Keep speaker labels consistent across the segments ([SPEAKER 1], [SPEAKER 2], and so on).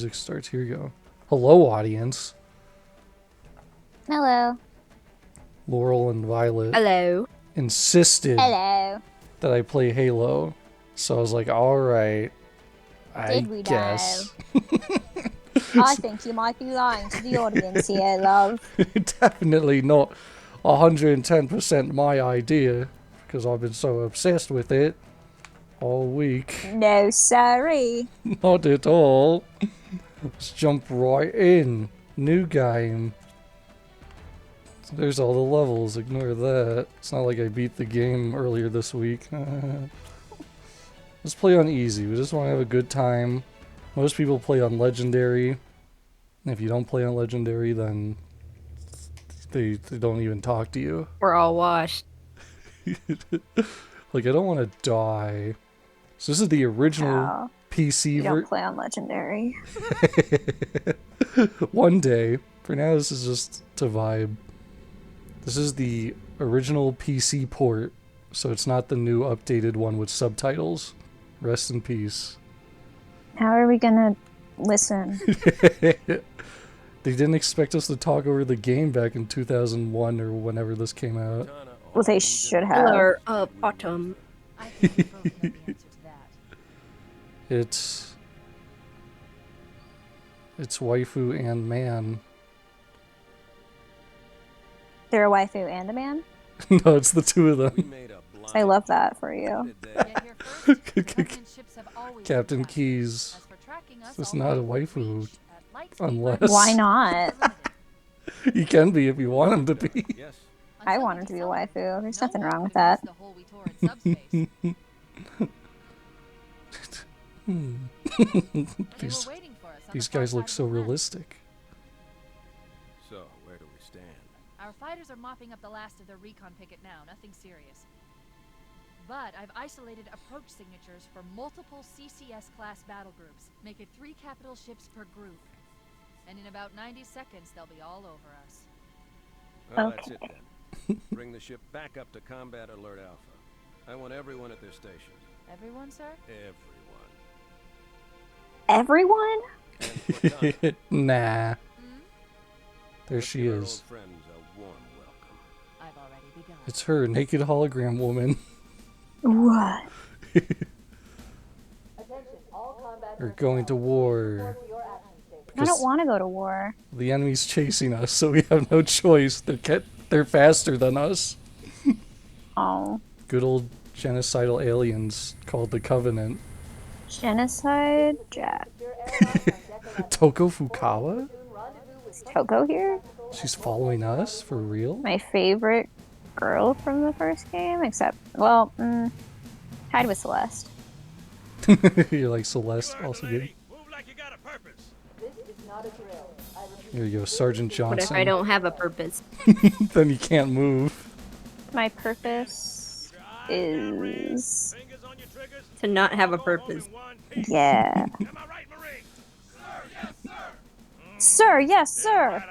[SPEAKER 1] Music starts. Here we go. Hello, audience.
[SPEAKER 2] Hello.
[SPEAKER 1] Laurel and Violet
[SPEAKER 3] Hello.
[SPEAKER 1] insisted
[SPEAKER 2] Hello.
[SPEAKER 1] that I play Halo, so I was like, all right, I
[SPEAKER 2] Did we
[SPEAKER 1] guess.
[SPEAKER 2] I think you might be lying to the audience here, love.
[SPEAKER 1] Definitely not 110% my idea, because I've been so obsessed with it all week.
[SPEAKER 2] No, sorry.
[SPEAKER 1] Not at all. Let's jump right in. New game. There's all the levels, ignore that. It's not like I beat the game earlier this week. Let's play on easy, we just want to have a good time. Most people play on legendary. If you don't play on legendary, then they don't even talk to you.
[SPEAKER 3] We're all washed.
[SPEAKER 1] Like, I don't want to die. So this is the original
[SPEAKER 2] No,
[SPEAKER 1] PC
[SPEAKER 2] you don't
[SPEAKER 1] version.
[SPEAKER 2] play on Legendary.
[SPEAKER 1] One day. For now, this is just to vibe. This is the original PC port, so it's not the new updated one with subtitles. Rest in peace.
[SPEAKER 2] How are we gonna listen?
[SPEAKER 1] They didn't expect us to talk over the game back in 2001 or whenever this came out.
[SPEAKER 2] Well, they should have.
[SPEAKER 3] Color of autumn.
[SPEAKER 1] It's waifu and man.
[SPEAKER 2] They're a waifu and a man?
[SPEAKER 1] No, it's the two of them.
[SPEAKER 2] I love that for you.
[SPEAKER 1] Captain Keys. It's not a waifu. Unless...
[SPEAKER 2] Why not?
[SPEAKER 1] He can be if you want him to be.
[SPEAKER 2] I want him to be a waifu. There's nothing wrong with that.
[SPEAKER 1] These guys look so realistic.
[SPEAKER 4] So, where do we stand?
[SPEAKER 5] Our fighters are mopping up the last of their recon picket now, nothing serious. But I've isolated approach signatures for multiple CCS class battle groups. Make it 3 capital ships per group. And in about 90 seconds, they'll be all over us.
[SPEAKER 4] Well, that's it then. Bring the ship back up to Combat Alert Alpha. I want everyone at their stations.
[SPEAKER 5] Everyone, sir?
[SPEAKER 4] Everyone.
[SPEAKER 2] Everyone?
[SPEAKER 1] Nah.
[SPEAKER 5] Hmm?
[SPEAKER 1] There she
[SPEAKER 4] Give our
[SPEAKER 1] is.
[SPEAKER 4] old friends a warm welcome.
[SPEAKER 5] I've already begun.
[SPEAKER 1] It's her, naked hologram woman.
[SPEAKER 2] What?
[SPEAKER 1] We're going to war.
[SPEAKER 2] I don't want to go to war.
[SPEAKER 1] The enemy's chasing us, so we have no choice. They're faster than us.
[SPEAKER 2] Oh.
[SPEAKER 1] Good old genocidal aliens called the Covenant.
[SPEAKER 2] Genocide Jack.
[SPEAKER 1] Toko Fukawa?
[SPEAKER 2] Is Toko here?
[SPEAKER 1] She's following us? For real?
[SPEAKER 2] My favorite girl from the first game, except, well, tied with Celeste.
[SPEAKER 1] You're like Celeste, also good. Here you go, Sergeant
[SPEAKER 3] What if
[SPEAKER 1] Johnson.
[SPEAKER 3] I don't have a purpose?
[SPEAKER 1] Then you can't move.
[SPEAKER 2] My purpose is...
[SPEAKER 3] To not have a purpose.
[SPEAKER 2] Yeah. Sir, yes, sir!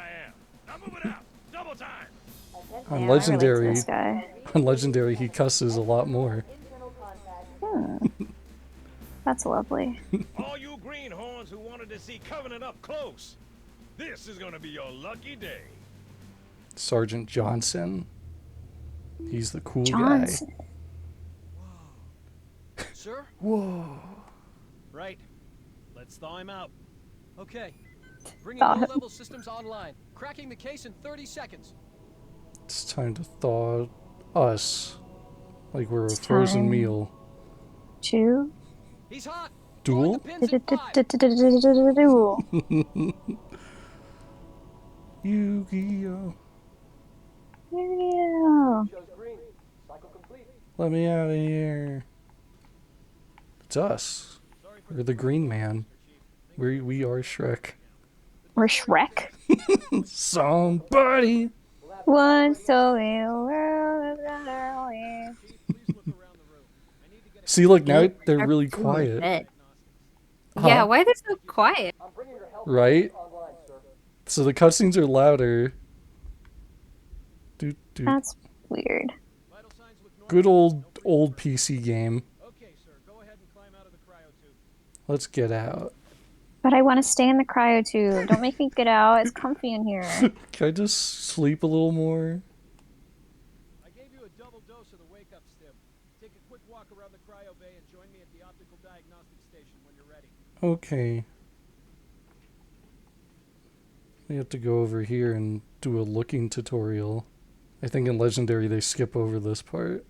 [SPEAKER 1] On
[SPEAKER 2] Yeah,
[SPEAKER 1] Legendary,
[SPEAKER 2] I relate to this guy.
[SPEAKER 1] on Legendary, he cusses a lot more.
[SPEAKER 2] That's lovely.
[SPEAKER 6] All you greenhorns who wanted to see Covenant up close, this is gonna be your lucky day.
[SPEAKER 1] Sergeant Johnson. He's the cool
[SPEAKER 2] Johnson.
[SPEAKER 6] Sir?
[SPEAKER 1] guy. Whoa.
[SPEAKER 6] Right. Let's thaw him out.
[SPEAKER 7] Okay. Bringing
[SPEAKER 2] Thought.
[SPEAKER 7] low-level systems online. Cracking the case in 30 seconds.
[SPEAKER 1] It's time to thaw us. Like we're a
[SPEAKER 2] It's
[SPEAKER 1] frozen
[SPEAKER 2] time.
[SPEAKER 1] meal.
[SPEAKER 2] Two.
[SPEAKER 7] He's hot.
[SPEAKER 1] Duel?
[SPEAKER 7] Throwing the pins in 5.
[SPEAKER 2] Duel.
[SPEAKER 1] Yu-Gi-Oh!
[SPEAKER 2] Yeah.
[SPEAKER 1] Let me out of here. It's us. We're the Green Man. We are Shrek.
[SPEAKER 2] We're Shrek.
[SPEAKER 1] Somebody!
[SPEAKER 2] One so in the world of early.
[SPEAKER 1] See, look, now they're really quiet.
[SPEAKER 3] Yeah,
[SPEAKER 1] Huh?
[SPEAKER 3] why are they so quiet?
[SPEAKER 1] Right? So the cutscenes are louder. Doot, doot.
[SPEAKER 2] That's weird.
[SPEAKER 1] Good old PC game.
[SPEAKER 6] Okay, sir. Go ahead and climb out of the cryo tube.
[SPEAKER 1] Let's get out.
[SPEAKER 2] But I want to stay in the cryo tube. Don't make me get out. It's comfy in here.
[SPEAKER 1] Can I just sleep a little more?
[SPEAKER 7] I gave you a double dose of the wake-up stim. Take a quick walk around the cryo bay and join me at the optical diagnostic station when you're ready.
[SPEAKER 1] Okay. We have to go over here and do a looking tutorial. I think in Legendary they skip over this part.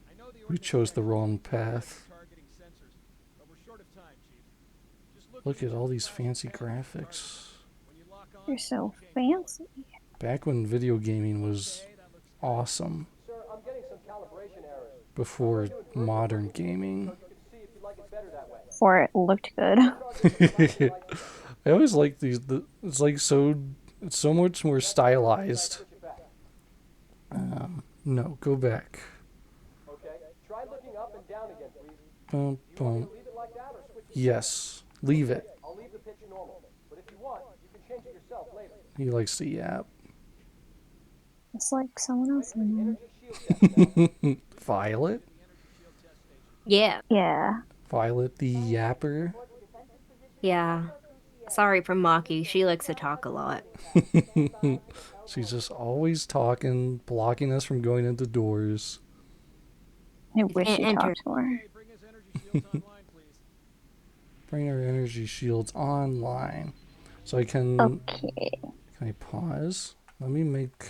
[SPEAKER 7] I know the
[SPEAKER 1] We chose the wrong path.
[SPEAKER 7] targeting sensors, but we're short of time, Chief. Just
[SPEAKER 1] Look at all these fancy graphics.
[SPEAKER 7] when you lock on.
[SPEAKER 2] You're so fancy.
[SPEAKER 1] Back when video gaming was awesome.
[SPEAKER 7] Sir, I'm getting some calibration errors.
[SPEAKER 1] Before modern gaming.
[SPEAKER 7] You can see if you like it better that way.
[SPEAKER 2] Before it looked good.
[SPEAKER 1] I always like these. It's like it's so much more stylized. No, go back.
[SPEAKER 7] Okay. Try looking up and down again, please.
[SPEAKER 1] Boom, boom.
[SPEAKER 7] Leave it like that or switch it.
[SPEAKER 1] Yes, leave it.
[SPEAKER 7] I'll leave the pitch normal. But if you want, you can change it yourself later.
[SPEAKER 1] He likes to yap.
[SPEAKER 2] It's like someone else in
[SPEAKER 1] Violet?
[SPEAKER 3] Yeah.
[SPEAKER 2] there. Yeah.
[SPEAKER 1] Violet the yapper?
[SPEAKER 3] Yeah. Sorry for Maki. She likes to talk a lot.
[SPEAKER 1] She's just always talking, blocking us from going into doors.
[SPEAKER 2] I wish
[SPEAKER 3] can't
[SPEAKER 2] you
[SPEAKER 3] enter.
[SPEAKER 2] talked more.
[SPEAKER 7] Hey, bring his energy shields online, please.
[SPEAKER 1] Bring our energy shields online. So I can...
[SPEAKER 2] Okay.
[SPEAKER 1] Can I pause? Let me make...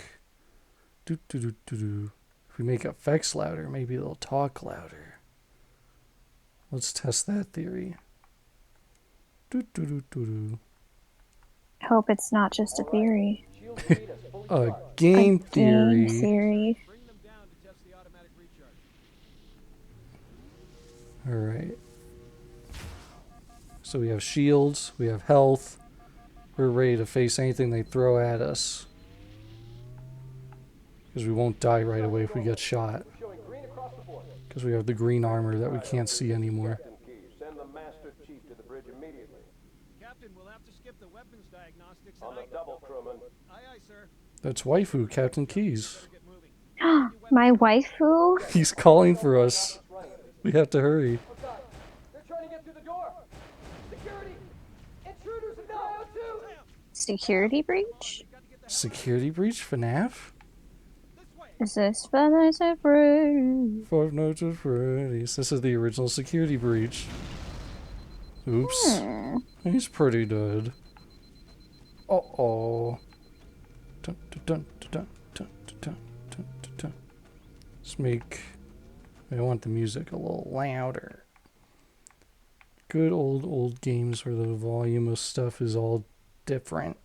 [SPEAKER 1] If we make effects louder, maybe they'll talk louder. Let's test that theory.
[SPEAKER 2] I hope it's not just a theory.
[SPEAKER 1] A game theory.
[SPEAKER 2] Game theory.
[SPEAKER 7] Bring them down to test the automatic recharge.
[SPEAKER 1] Alright. So we have shields, we have health. We're ready to face anything they throw at us. Because we won't die right away if we get shot.
[SPEAKER 7] Showing green across the board.
[SPEAKER 1] Because we have the green armor that we can't see anymore.
[SPEAKER 4] Captain Keyes, send the Master Chief to the bridge immediately.
[SPEAKER 7] Captain, we'll have to skip the weapons diagnostics
[SPEAKER 4] On the double, crewman.
[SPEAKER 7] Aye, aye, sir.
[SPEAKER 1] That's Waifu, Captain Keyes.
[SPEAKER 7] Get moving.
[SPEAKER 2] My waifu?
[SPEAKER 1] He's calling for us. We have to hurry.
[SPEAKER 7] They're trying to get through the door. Security! Intruders in the aisle too!
[SPEAKER 2] Security breach?
[SPEAKER 1] Security breach, FNAF?
[SPEAKER 2] Is this Five Nights at Freddy's?
[SPEAKER 1] Five Nights at Freddy's. This is the original security breach. Oops. He's pretty dead. Uh-oh. Dun, dun, dun, dun, dun, dun, dun, dun, dun, dun. Let's make... I want the music a little louder. Good old games where the volume of stuff is all different.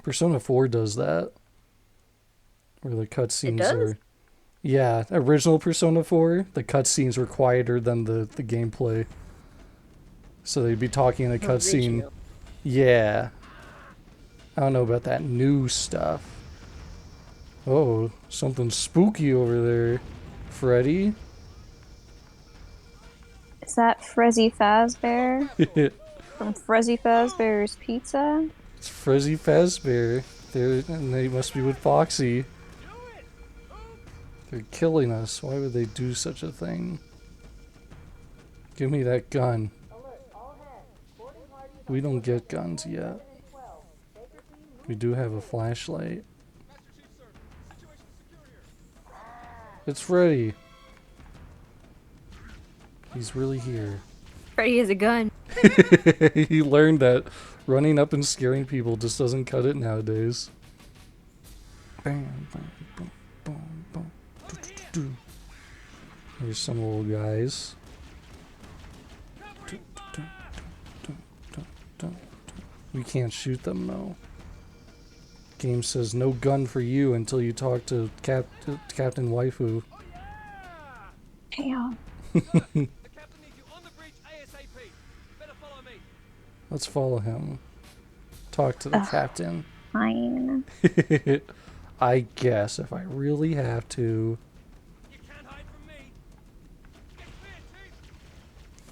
[SPEAKER 1] Persona 4 does that. Where the cutscenes are... Yeah, original Persona 4, the cutscenes were quieter than the gameplay. So they'd be talking in a cutscene.
[SPEAKER 3] Original.
[SPEAKER 1] Yeah. I don't know about that new stuff. Oh, something spooky over there. Freddy?
[SPEAKER 2] Is that Frezzy Fazbear?
[SPEAKER 1] It's
[SPEAKER 2] From Frezzy Fazbear's Pizza?
[SPEAKER 1] Freddy Fazbear. And they must be with Foxy. They're killing us. Why would they do such a thing? Give me that gun. We don't get guns yet. We do have a flashlight. It's Freddy. He's really here.
[SPEAKER 3] Freddy has a gun.
[SPEAKER 1] He learned that running up and scaring people just doesn't cut it nowadays. Bam, bam, boom, boom, boom. Do, do, do, do. There's some little guys. Do, do, do, do, do, do, do. We can't shoot them though. Game says no gun for you until you talk to Captain Waifu.
[SPEAKER 2] Damn.
[SPEAKER 7] The captain needs you on the bridge ASAP. Better follow me.
[SPEAKER 1] Let's follow him. Talk to the captain.
[SPEAKER 2] Fine.
[SPEAKER 1] I guess if I really have to.
[SPEAKER 7] You can't hide from me. Get clear, Chief.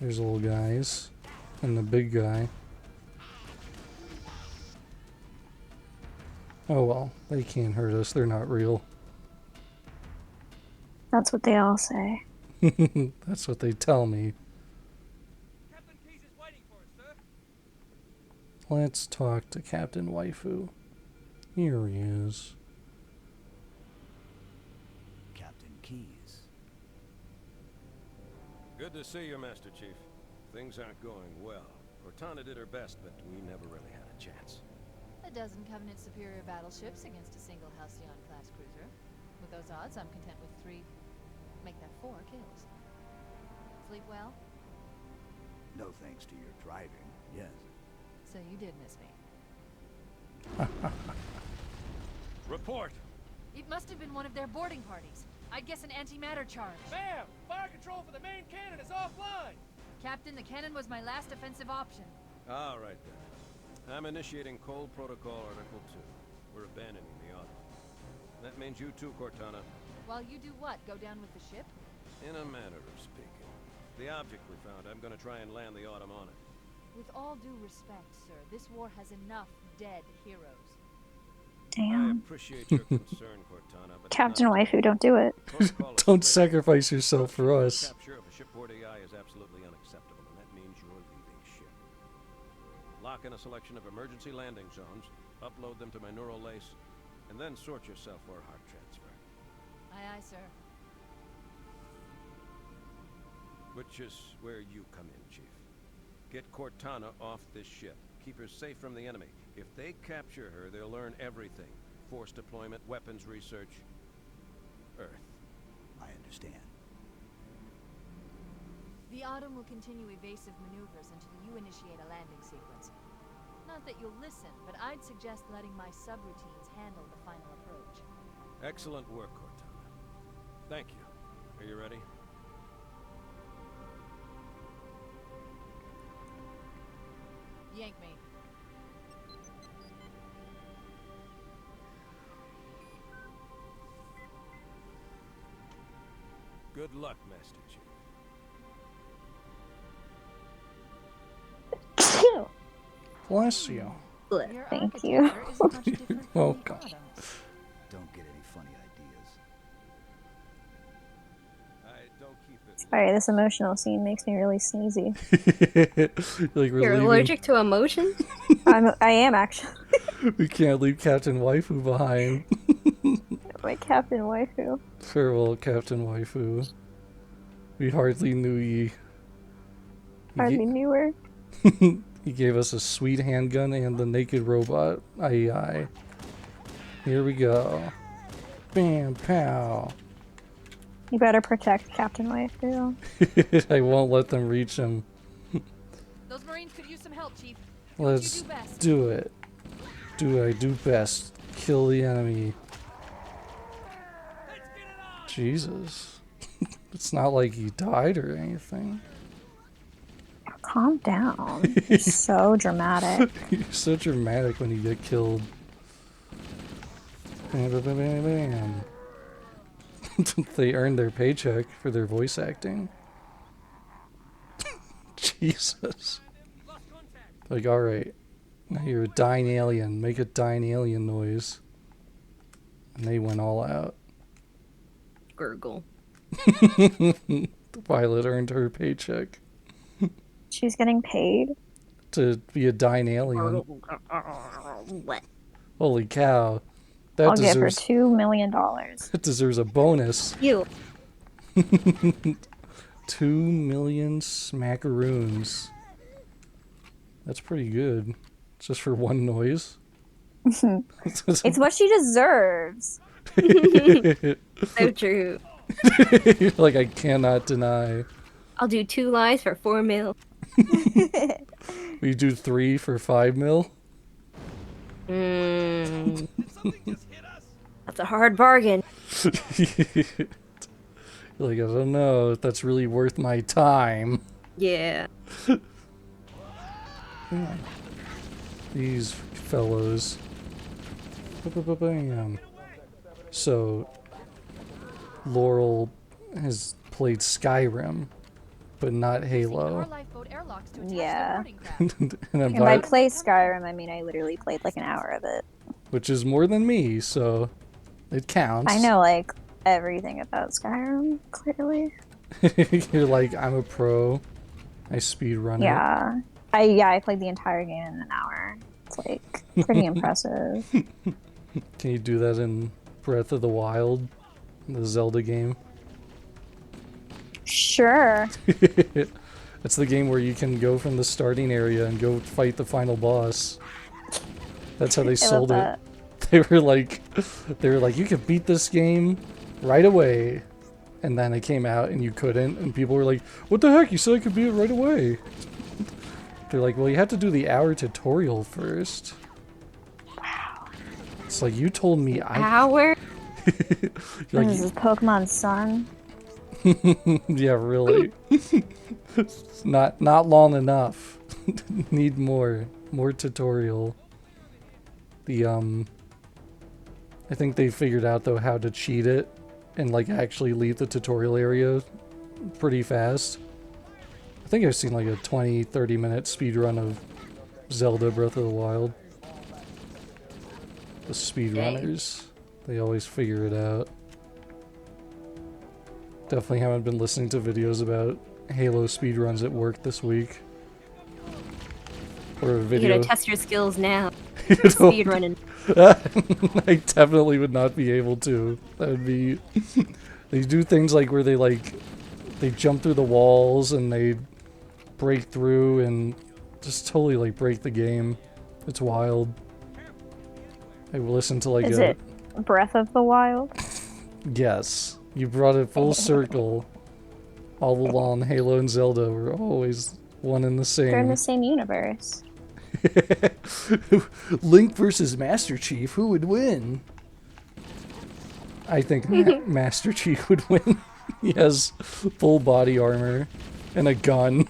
[SPEAKER 1] There's little guys. And the big guy. Oh well, they can't hurt us. They're not real.
[SPEAKER 2] That's what they all say.
[SPEAKER 1] That's what they tell me.
[SPEAKER 7] Captain Keyes is waiting for us, sir.
[SPEAKER 1] Let's talk to Captain Waifu. Here he is.
[SPEAKER 8] Captain Keys.
[SPEAKER 4] Good to see you, Master Chief. Things aren't going well. Cortana did her best, but we never really had a chance.
[SPEAKER 5] A dozen Covenant superior battleships against a single Halcyon-class cruiser. With those odds, I'm content with 3, make that 4 kills. Sleep well?
[SPEAKER 8] No thanks to your driving, yes.
[SPEAKER 5] So you did miss me.
[SPEAKER 6] Report.
[SPEAKER 5] It must have been one of their boarding parties. I'd guess an antimatter charge.
[SPEAKER 7] Ma'am, fire control for the main cannon is offline.
[SPEAKER 5] Captain, the cannon was my last offensive option.
[SPEAKER 4] All right, then. I'm initiating Cold Protocol Article 2. We're abandoning the Autumn. That means you too, Cortana.
[SPEAKER 5] While you do what? Go down with the ship?
[SPEAKER 4] In a manner of speaking. The object we found, I'm gonna try and land the Autumn on it.
[SPEAKER 5] With all due respect, sir, this war has enough dead heroes.
[SPEAKER 4] I
[SPEAKER 2] Damn.
[SPEAKER 4] appreciate your concern, Cortana, but
[SPEAKER 2] Captain
[SPEAKER 4] not-
[SPEAKER 2] Waifu, don't do it.
[SPEAKER 4] Protocol is
[SPEAKER 1] Don't
[SPEAKER 4] clear.
[SPEAKER 1] sacrifice yourself for us.
[SPEAKER 4] Capture of a shipboard AI is absolutely unacceptable, and that means you're leaving ship. Lock in a selection of emergency landing zones, upload them to my neural lace, and then sort yourself for a heart transfer.
[SPEAKER 5] Aye, aye, sir.
[SPEAKER 4] Which is where you come in, Chief. Get Cortana off this ship. Keep her safe from the enemy. If they capture her, they'll learn everything. Force deployment, weapons research, Earth.
[SPEAKER 8] I understand.
[SPEAKER 5] The Autumn will continue evasive maneuvers until you initiate a landing sequence. Not that you'll listen, but I'd suggest letting my subroutines handle the final approach.
[SPEAKER 4] Excellent work, Cortana. Thank you. Are you ready?
[SPEAKER 5] Yank me.
[SPEAKER 4] Good luck, Master Chief.
[SPEAKER 1] Bless you.
[SPEAKER 3] Blech.
[SPEAKER 5] Your
[SPEAKER 2] Thank you.
[SPEAKER 5] architecture is much different from the
[SPEAKER 1] welcome.
[SPEAKER 5] Autumn's.
[SPEAKER 8] Don't get any funny ideas.
[SPEAKER 4] I don't keep it.
[SPEAKER 2] Sorry, this emotional scene makes me really sneezy.
[SPEAKER 1] Like we're
[SPEAKER 3] You're
[SPEAKER 1] leaving.
[SPEAKER 3] allergic to emotion?
[SPEAKER 2] I am actually.
[SPEAKER 1] We can't leave Captain Waifu behind.
[SPEAKER 2] My Captain Waifu.
[SPEAKER 1] Farewell, Captain Waifu. We hardly knew ye.
[SPEAKER 2] Hardly knew her.
[SPEAKER 1] He gave us a sweet handgun and the naked robot. Aye aye. Here we go. Bam, pow.
[SPEAKER 2] You better protect Captain Waifu.
[SPEAKER 1] I won't let them reach him.
[SPEAKER 5] Those Marines could use some help, Chief. Do what
[SPEAKER 1] Let's
[SPEAKER 5] you do best.
[SPEAKER 1] do it. Do what I do best. Kill the enemy. Jesus. It's not like he died or anything.
[SPEAKER 2] Calm down. You're so dramatic.
[SPEAKER 1] You're so dramatic when you get killed. Bam, bam, bam, bam, bam. They earned their paycheck for their voice acting. Jesus. Like, alright. Now you're a dying alien. Make a dying alien noise. And they went all out.
[SPEAKER 3] Gurgle.
[SPEAKER 1] The pilot earned her paycheck
[SPEAKER 2] She's getting paid.
[SPEAKER 1] to be a dying alien.
[SPEAKER 3] What?
[SPEAKER 1] Holy cow. That
[SPEAKER 2] I'll give her
[SPEAKER 1] deserves
[SPEAKER 2] $2 million.
[SPEAKER 1] that deserves a bonus.
[SPEAKER 3] You.
[SPEAKER 1] 2 million smackaroons. That's pretty good. Just for one noise.
[SPEAKER 2] It's what she deserves.
[SPEAKER 3] So true.
[SPEAKER 1] Like, I cannot deny.
[SPEAKER 3] I'll do 2 lies for 4 mil.
[SPEAKER 1] We do 3 for 5 mil.
[SPEAKER 3] Mm, that's a hard bargain.
[SPEAKER 1] Like, I don't know if that's really worth my time.
[SPEAKER 3] Yeah.
[SPEAKER 1] These fellows. Ba-ba-ba-bam. So, Laurel has played Skyrim, but not
[SPEAKER 5] Our
[SPEAKER 1] Halo.
[SPEAKER 5] lifeboat airlocks to attach
[SPEAKER 2] Yeah.
[SPEAKER 5] the boarding craft.
[SPEAKER 1] And I'm
[SPEAKER 2] And by
[SPEAKER 1] vi-
[SPEAKER 2] play Skyrim, I mean I literally played like an hour of it.
[SPEAKER 1] which is more than me, so it counts.
[SPEAKER 2] I know like everything about Skyrim, clearly.
[SPEAKER 1] You're like, I'm a pro. I speedrun it.
[SPEAKER 2] Yeah. I played the entire game in an hour. It's like pretty impressive.
[SPEAKER 1] Can you do that in Breath of the Wild, the Zelda game?
[SPEAKER 2] Sure.
[SPEAKER 1] It's the game where you can go from the starting area and go fight the final boss. That's how they sold it. They were like, you can beat this game right away. And then it came out and you couldn't, and people were like, what the heck, you said I could beat it right away. They're like, well, you have to do the hour tutorial first.
[SPEAKER 2] Wow.
[SPEAKER 1] It's like, you told me
[SPEAKER 3] Hour?
[SPEAKER 2] Like, this is Pokemon Sun.
[SPEAKER 1] Yeah, really. not long enough. Need more tutorial. I think they figured out though how to cheat it and like actually leave the tutorial area pretty fast. I think I've seen like a 20-30 minute speedrun of Zelda Breath of the Wild. The speedrunners, they always figure it out. Definitely haven't been listening to videos about Halo speedruns at work this week. Or a video.
[SPEAKER 3] You gotta test your skills now. Speedrunning.
[SPEAKER 1] I definitely would not be able to. That would be... They do things like where they jump through the walls and they break through and just totally like break the game. It's wild. I listened to like
[SPEAKER 2] Is it Breath of the Wild?
[SPEAKER 1] Yes. You brought it full circle. All along, Halo and Zelda were always one and the same.
[SPEAKER 2] They're in the same universe.
[SPEAKER 1] Link versus Master Chief, who would win? I think Master Chief would win. He has full body armor and a gun.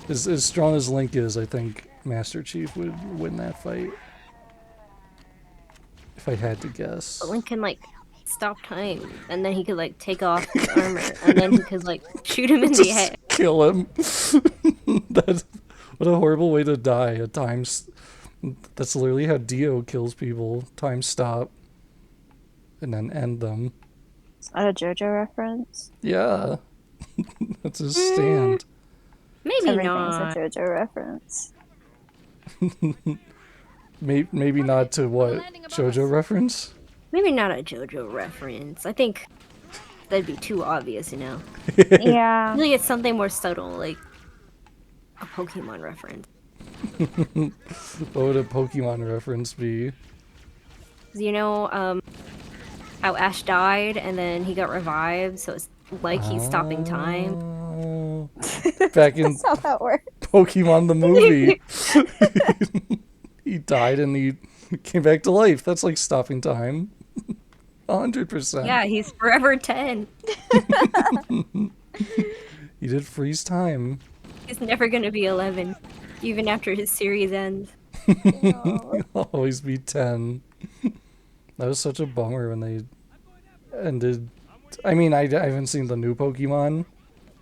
[SPEAKER 1] As strong as Link is, I think Master Chief would win that fight. If I had to guess.
[SPEAKER 3] But Link can like stop time, and then he could like take off his armor, and then he could like shoot him in the head.
[SPEAKER 1] Kill him. What a horrible way to die at times. That's literally how Dio kills people. Time stop. And then end them.
[SPEAKER 2] Is that a JoJo reference?
[SPEAKER 1] Yeah. That's his stand.
[SPEAKER 3] Maybe
[SPEAKER 2] Everything's
[SPEAKER 3] not.
[SPEAKER 2] a JoJo reference.
[SPEAKER 1] Maybe not to what? JoJo reference?
[SPEAKER 3] Maybe not a JoJo reference. I think that'd be too obvious, you know?
[SPEAKER 2] Yeah.
[SPEAKER 3] Really, it's something more subtle, like a Pokemon reference.
[SPEAKER 1] What would a Pokemon reference be?
[SPEAKER 3] You know, how Ash died and then he got revived, so it's like he's stopping time.
[SPEAKER 1] Back in
[SPEAKER 2] That's how that works.
[SPEAKER 1] Pokemon the movie. He died and he came back to life. That's like stopping time. 100%.
[SPEAKER 3] Yeah, he's forever 10.
[SPEAKER 1] He did freeze time.
[SPEAKER 3] He's never gonna be 11, even after his series ends.
[SPEAKER 1] He'll always be 10. That was such a bummer when they ended. I mean, I haven't seen the new Pokemon.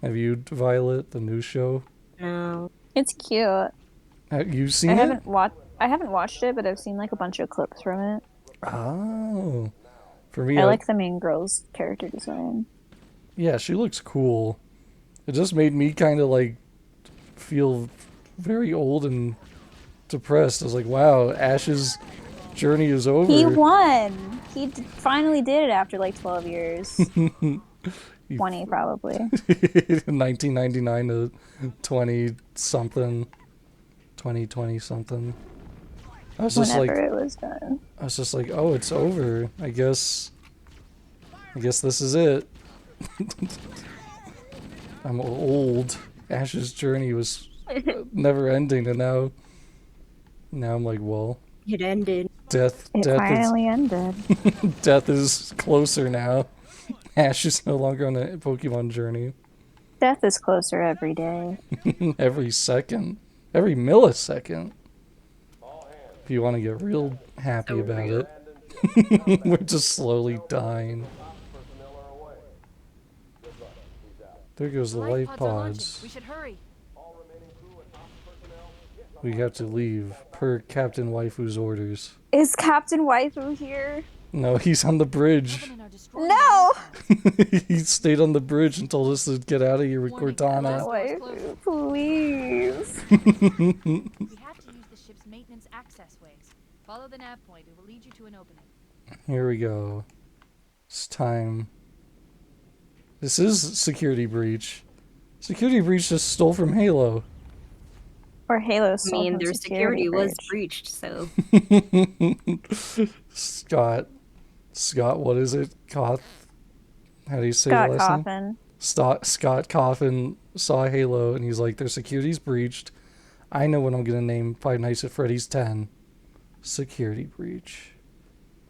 [SPEAKER 1] Have you, Violet, the new show?
[SPEAKER 3] No.
[SPEAKER 2] It's cute.
[SPEAKER 1] Have you seen
[SPEAKER 2] I
[SPEAKER 1] it?
[SPEAKER 2] haven't watched it, but I've seen like a bunch of clips from it.
[SPEAKER 1] Oh. For me,
[SPEAKER 2] I like the main girl's character design.
[SPEAKER 1] Yeah, she looks cool. It just made me kind of like feel very old and depressed. I was like, wow, Ash's journey is over.
[SPEAKER 2] He won! Finally did it after like 12 years. 20 probably.
[SPEAKER 1] 1999 to 20-something. 2020-something. I was just
[SPEAKER 2] Whenever
[SPEAKER 1] like,
[SPEAKER 2] it was done.
[SPEAKER 1] I was just like, oh, it's over. I guess this is it. I'm old. Ash's journey was never ending, and now I'm like, well,
[SPEAKER 3] It ended.
[SPEAKER 1] death
[SPEAKER 2] Finally ended.
[SPEAKER 1] death is closer now. Ash is no longer on a Pokemon journey.
[SPEAKER 2] Death is closer every day.
[SPEAKER 1] Every second, every millisecond. If you want to get real happy about it. We're just slowly dying. There goes the life pods.
[SPEAKER 5] We should hurry.
[SPEAKER 1] We have to leave per Captain Waifu's orders.
[SPEAKER 2] Is Captain Waifu here?
[SPEAKER 1] No, he's on the bridge.
[SPEAKER 5] Covenant are destroying
[SPEAKER 2] No!
[SPEAKER 1] He stayed on the bridge and told us to get out of here with
[SPEAKER 5] Warning,
[SPEAKER 1] Cortana.
[SPEAKER 2] Waifu, please.
[SPEAKER 5] We have to use the ship's maintenance access ways. Follow the nav point. It will lead you to an opening.
[SPEAKER 1] Here we go. It's time. This is security breach. Security breach just stole from Halo.
[SPEAKER 2] Or Halo
[SPEAKER 3] I
[SPEAKER 2] stole
[SPEAKER 3] mean,
[SPEAKER 2] from
[SPEAKER 3] their security was
[SPEAKER 2] breach.
[SPEAKER 3] breached, so
[SPEAKER 1] Scott, what is it? How do you say
[SPEAKER 2] Scott
[SPEAKER 1] the last name?
[SPEAKER 2] Coffin.
[SPEAKER 1] Scott Coffin saw Halo and he's like, their security's breached. I know what I'm gonna name Five Nights at Freddy's 10. Security breach.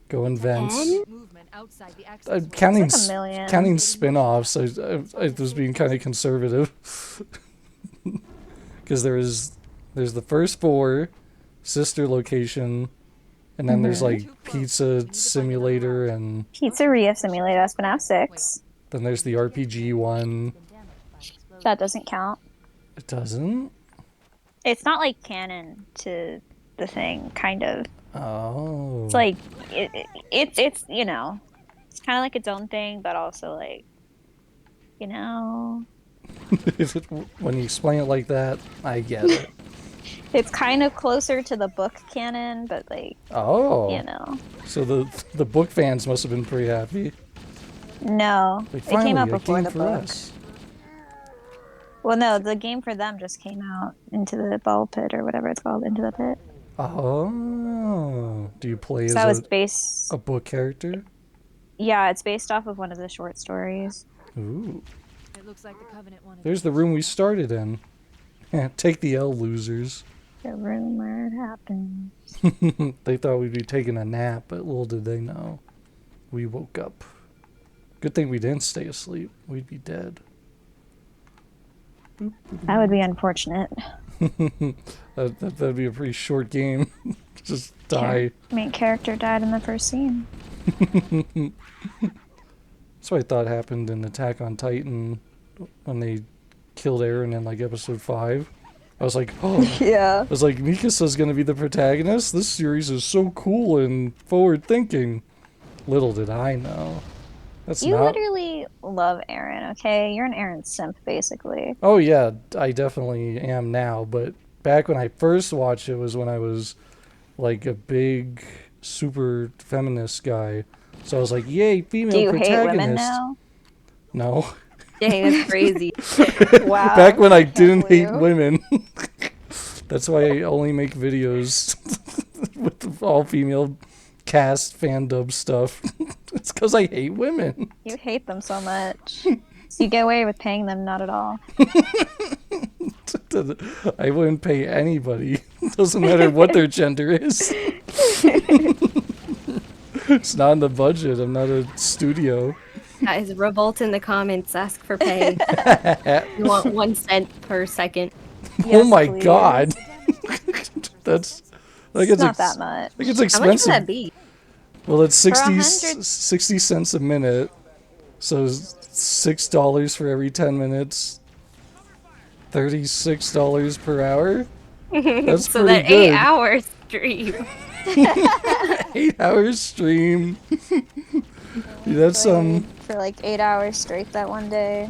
[SPEAKER 1] Go invent.
[SPEAKER 5] Movement outside the access ways.
[SPEAKER 1] Counting,
[SPEAKER 2] It's like a million.
[SPEAKER 1] counting spin-offs, I was being kind of conservative. Because there's the first 4, sister location, and then there's like Pizza Simulator, and
[SPEAKER 2] Pizzeria Simulator, that's FNAF 6.
[SPEAKER 1] then there's the RPG one.
[SPEAKER 5] Been damaged by an explosion.
[SPEAKER 2] That doesn't count.
[SPEAKER 1] It doesn't?
[SPEAKER 2] It's not like canon to the thing, kind of.
[SPEAKER 1] Oh.
[SPEAKER 2] It's like, it's you know, it's kind of like its own thing, but also like, you know,
[SPEAKER 1] When you explain it like that, I get it.
[SPEAKER 2] it's kind of closer to the book canon, but like,
[SPEAKER 1] Oh.
[SPEAKER 2] you know.
[SPEAKER 1] So the book fans must have been pretty happy.
[SPEAKER 2] No,
[SPEAKER 1] Like,
[SPEAKER 2] it came out
[SPEAKER 1] finally, a
[SPEAKER 2] before
[SPEAKER 1] game
[SPEAKER 2] the
[SPEAKER 1] for
[SPEAKER 2] book.
[SPEAKER 1] us.
[SPEAKER 2] Well, no, the game for them just came out, Into the Ball Pit or whatever it's called, Into the Pit.
[SPEAKER 1] Oh. Do you play
[SPEAKER 2] So that was
[SPEAKER 1] as
[SPEAKER 2] based.
[SPEAKER 1] a book character?
[SPEAKER 2] Yeah, it's based off of one of the short stories.
[SPEAKER 1] Ooh.
[SPEAKER 5] It looks like the Covenant wanted.
[SPEAKER 1] There's the room we started in. Take the L, losers.
[SPEAKER 2] The room where it happened.
[SPEAKER 1] They thought we'd be taking a nap, but little did they know. We woke up. Good thing we didn't stay asleep. We'd be dead.
[SPEAKER 2] That would be unfortunate.
[SPEAKER 1] That'd be a pretty short game. Just die.
[SPEAKER 2] Main character died in the first scene.
[SPEAKER 1] That's what I thought happened in Attack on Titan when they killed Eren in like episode 5. I was like, oh.
[SPEAKER 2] Yeah.
[SPEAKER 1] I was like, Mikasa's gonna be the protagonist? This series is so cool and forward thinking. Little did I know. That's
[SPEAKER 2] You
[SPEAKER 1] not.
[SPEAKER 2] literally love Eren, okay? You're an Eren simp, basically.
[SPEAKER 1] Oh yeah, I definitely am now, but back when I first watched it was when I was like a big super feminist guy. So I was like, yay, female
[SPEAKER 2] Do you
[SPEAKER 1] protagonist.
[SPEAKER 2] hate women now?
[SPEAKER 1] No.
[SPEAKER 3] dang, that's crazy.
[SPEAKER 2] Wow.
[SPEAKER 1] Back when I
[SPEAKER 2] can't
[SPEAKER 1] didn't hate
[SPEAKER 2] believe.
[SPEAKER 1] women. That's why I only make videos with all female cast fan dub stuff. It's because I hate women.
[SPEAKER 2] You hate them so much. So you get away with paying them not at all.
[SPEAKER 1] I wouldn't pay anybody. Doesn't matter what their gender is. It's not in the budget. I'm not a studio.
[SPEAKER 3] Guys, revolt in the comments. Ask for pay. You want 1 cent per second.
[SPEAKER 1] Oh
[SPEAKER 2] Yes,
[SPEAKER 1] my
[SPEAKER 2] please.
[SPEAKER 1] god. That's like
[SPEAKER 2] It's not that much.
[SPEAKER 1] Like it's
[SPEAKER 3] How much would
[SPEAKER 1] expensive.
[SPEAKER 3] that be?
[SPEAKER 1] Well, it's
[SPEAKER 2] For
[SPEAKER 1] 60,
[SPEAKER 2] 100
[SPEAKER 1] 60 cents a minute. So $6 for every 10 minutes. $36 per hour. That's
[SPEAKER 3] So
[SPEAKER 1] pretty
[SPEAKER 3] that
[SPEAKER 1] good.
[SPEAKER 3] 8-hour stream.
[SPEAKER 1] 8 hours stream. That's
[SPEAKER 2] For like 8 hours straight that one day.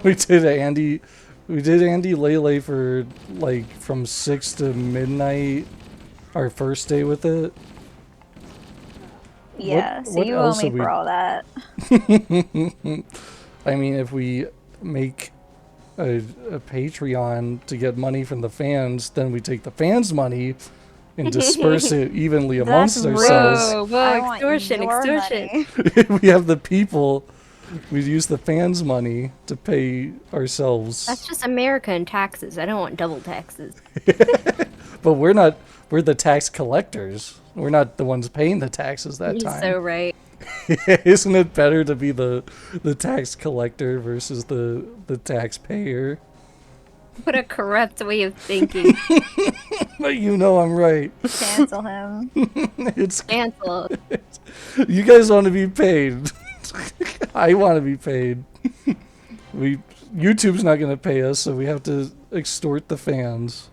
[SPEAKER 1] we did Andy Lele for like from 6 to midnight our first day with it.
[SPEAKER 2] Yeah, so
[SPEAKER 1] what
[SPEAKER 2] you owe
[SPEAKER 1] else
[SPEAKER 2] me
[SPEAKER 1] have we-
[SPEAKER 2] for all that.
[SPEAKER 1] I mean, if we make a Patreon to get money from the fans, then we take the fans' money and disperse it evenly amongst
[SPEAKER 2] That's
[SPEAKER 1] ourselves.
[SPEAKER 3] Whoa,
[SPEAKER 2] I
[SPEAKER 3] whoa,
[SPEAKER 2] want
[SPEAKER 3] extortion,
[SPEAKER 2] your
[SPEAKER 3] extortion.
[SPEAKER 2] money.
[SPEAKER 1] If we have the people, we'd use the fans' money to pay ourselves.
[SPEAKER 3] That's just America and taxes. I don't want double taxes.
[SPEAKER 1] But we're the tax collectors. We're not the ones paying the taxes that
[SPEAKER 3] You're
[SPEAKER 1] time.
[SPEAKER 3] so right.
[SPEAKER 1] Isn't it better to be the tax collector versus the taxpayer?
[SPEAKER 3] What a corrupt way of thinking.
[SPEAKER 1] But you know I'm right.
[SPEAKER 2] Cancel him.
[SPEAKER 1] It's
[SPEAKER 3] Cancel.
[SPEAKER 1] you guys want to be paid. I want to be paid. YouTube's not going to pay us, so we have to extort the fans.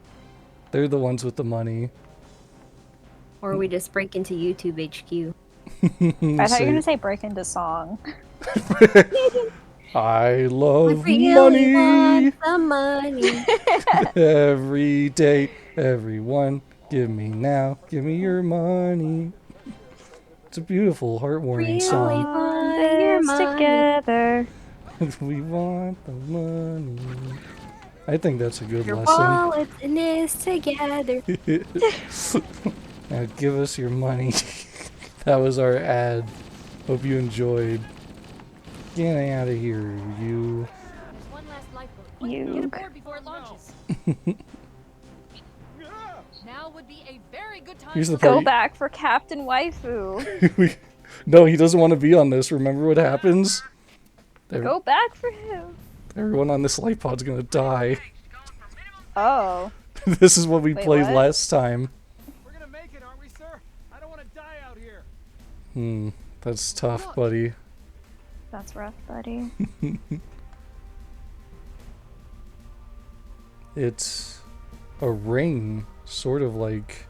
[SPEAKER 1] They're the ones with the money.
[SPEAKER 3] Or we just break into YouTube HQ.
[SPEAKER 2] I thought you were gonna say break into song.
[SPEAKER 1] I love
[SPEAKER 3] really
[SPEAKER 1] money.
[SPEAKER 3] want some money.
[SPEAKER 1] Every day, everyone, give me now, give me your money. It's a beautiful, heartwarming
[SPEAKER 3] Really
[SPEAKER 1] song.
[SPEAKER 3] want your
[SPEAKER 2] This
[SPEAKER 3] money.
[SPEAKER 2] together.
[SPEAKER 1] We want the money. I think that's a good
[SPEAKER 3] Your
[SPEAKER 1] lesson.
[SPEAKER 3] wallets in this together.
[SPEAKER 1] Now give us your money. That was our ad. Hope you enjoyed. Get out of here, you.
[SPEAKER 5] There's one last lifeboat. Quick,
[SPEAKER 2] You.
[SPEAKER 5] get aboard before it launches. Now would be a very good time
[SPEAKER 1] Here's the
[SPEAKER 5] for
[SPEAKER 2] Go
[SPEAKER 1] part.
[SPEAKER 2] back for Captain Waifu.
[SPEAKER 1] No, he doesn't want to be on this. Remember what happens?
[SPEAKER 2] Go back for him.
[SPEAKER 1] Everyone on this light pod's gonna die.
[SPEAKER 2] Oh.
[SPEAKER 1] This is what we
[SPEAKER 2] Wait,
[SPEAKER 1] played
[SPEAKER 2] what?
[SPEAKER 1] last time.
[SPEAKER 7] We're gonna make it, aren't we, sir? I don't want to die out here.
[SPEAKER 1] That's tough, buddy.
[SPEAKER 2] That's rough, buddy.
[SPEAKER 1] It's a ring, sort of like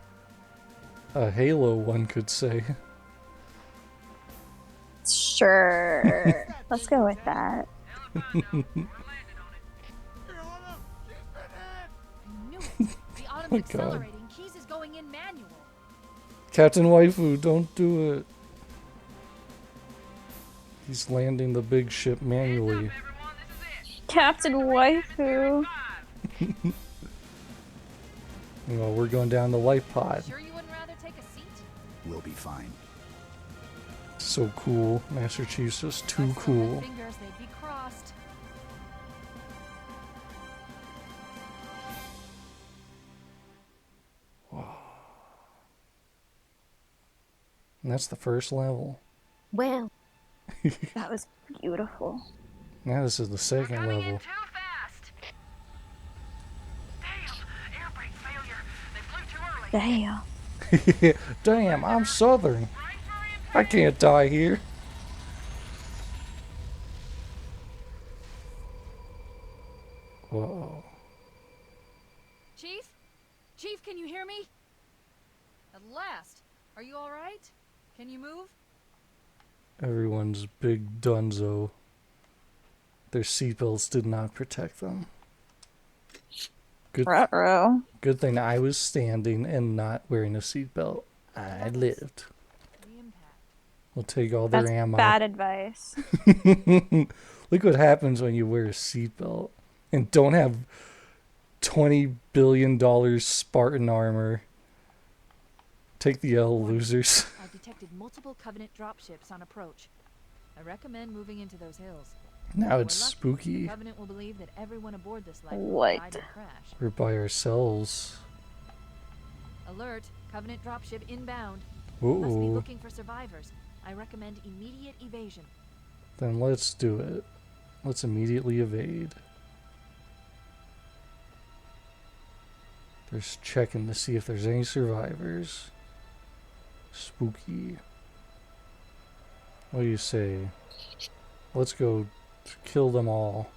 [SPEAKER 1] a halo, one could say.
[SPEAKER 2] Sure. Let's go with that.
[SPEAKER 5] I knew it. The autumn's
[SPEAKER 1] God.
[SPEAKER 5] accelerating. Keys is going in manual.
[SPEAKER 1] Captain Waifu, don't do it. He's landing the big ship manually.
[SPEAKER 2] Captain Waifu.
[SPEAKER 1] Well, we're going down the light pod.
[SPEAKER 5] Sure you wouldn't rather take a seat?
[SPEAKER 8] We'll be fine.
[SPEAKER 1] So cool. Master Chief's just too
[SPEAKER 5] Cross my
[SPEAKER 1] cool.
[SPEAKER 5] fingers, they'd be crossed.
[SPEAKER 1] And that's the first level.
[SPEAKER 3] Well,
[SPEAKER 2] That was beautiful.
[SPEAKER 1] Now this is the second level.
[SPEAKER 2] Damn.
[SPEAKER 1] Damn, I'm Southern. I can't die here. Whoa.
[SPEAKER 5] Chief? Chief, can you hear me? At last. Are you alright? Can you move?
[SPEAKER 1] Everyone's big dunzo. Their seatbelts did not protect them. Good,
[SPEAKER 2] Ruh-roh.
[SPEAKER 1] good thing I was standing and not wearing a seatbelt. I lived.
[SPEAKER 5] The impact.
[SPEAKER 1] We'll take all their
[SPEAKER 2] That's
[SPEAKER 1] ammo.
[SPEAKER 2] bad advice.
[SPEAKER 1] Look what happens when you wear a seatbelt and don't have $20 billion Spartan armor. Take the L, losers.
[SPEAKER 5] I've detected multiple Covenant dropships on approach. I recommend moving into those hills.
[SPEAKER 1] Now
[SPEAKER 5] If
[SPEAKER 1] it's
[SPEAKER 5] we're lucky,
[SPEAKER 1] spooky.
[SPEAKER 5] The Covenant will believe that everyone aboard this lifeboat
[SPEAKER 2] What?
[SPEAKER 5] died in a crash.
[SPEAKER 1] We're by ourselves.
[SPEAKER 5] Alert! Covenant dropship inbound. Must be
[SPEAKER 1] Ooh.
[SPEAKER 5] looking for survivors. I recommend immediate evasion.
[SPEAKER 1] Then let's do it. Let's immediately evade. Just checking to see if there's any survivors. Spooky. What do you say? Let's go kill them all.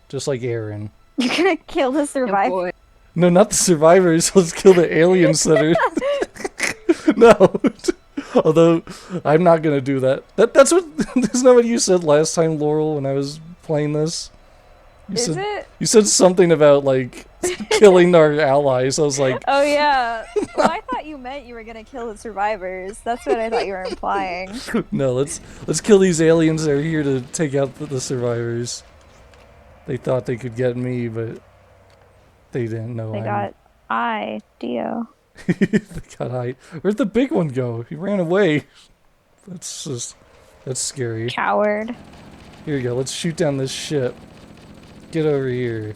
[SPEAKER 1] Just like Aaron.
[SPEAKER 2] You're gonna kill the
[SPEAKER 3] oh
[SPEAKER 2] survivor.
[SPEAKER 3] boy.
[SPEAKER 1] No, not the survivors. Let's kill the aliens that are... No. Although, I'm not gonna do that. That's what... Isn't that what you said last time, Laurel, when I was playing this?
[SPEAKER 2] Is it?
[SPEAKER 1] You said something about, like, killing our allies. I was like,
[SPEAKER 2] Oh yeah. Well, I thought you meant you were gonna kill the survivors. That's what I thought you were implying.
[SPEAKER 1] no, let's kill these aliens that are here to take out the survivors. They thought they could get me, but they didn't know
[SPEAKER 2] They got Dio.
[SPEAKER 1] They got Where'd the big one go? He ran away. That's scary.
[SPEAKER 2] Coward.
[SPEAKER 1] Here we go. Let's shoot down this ship. Get over here.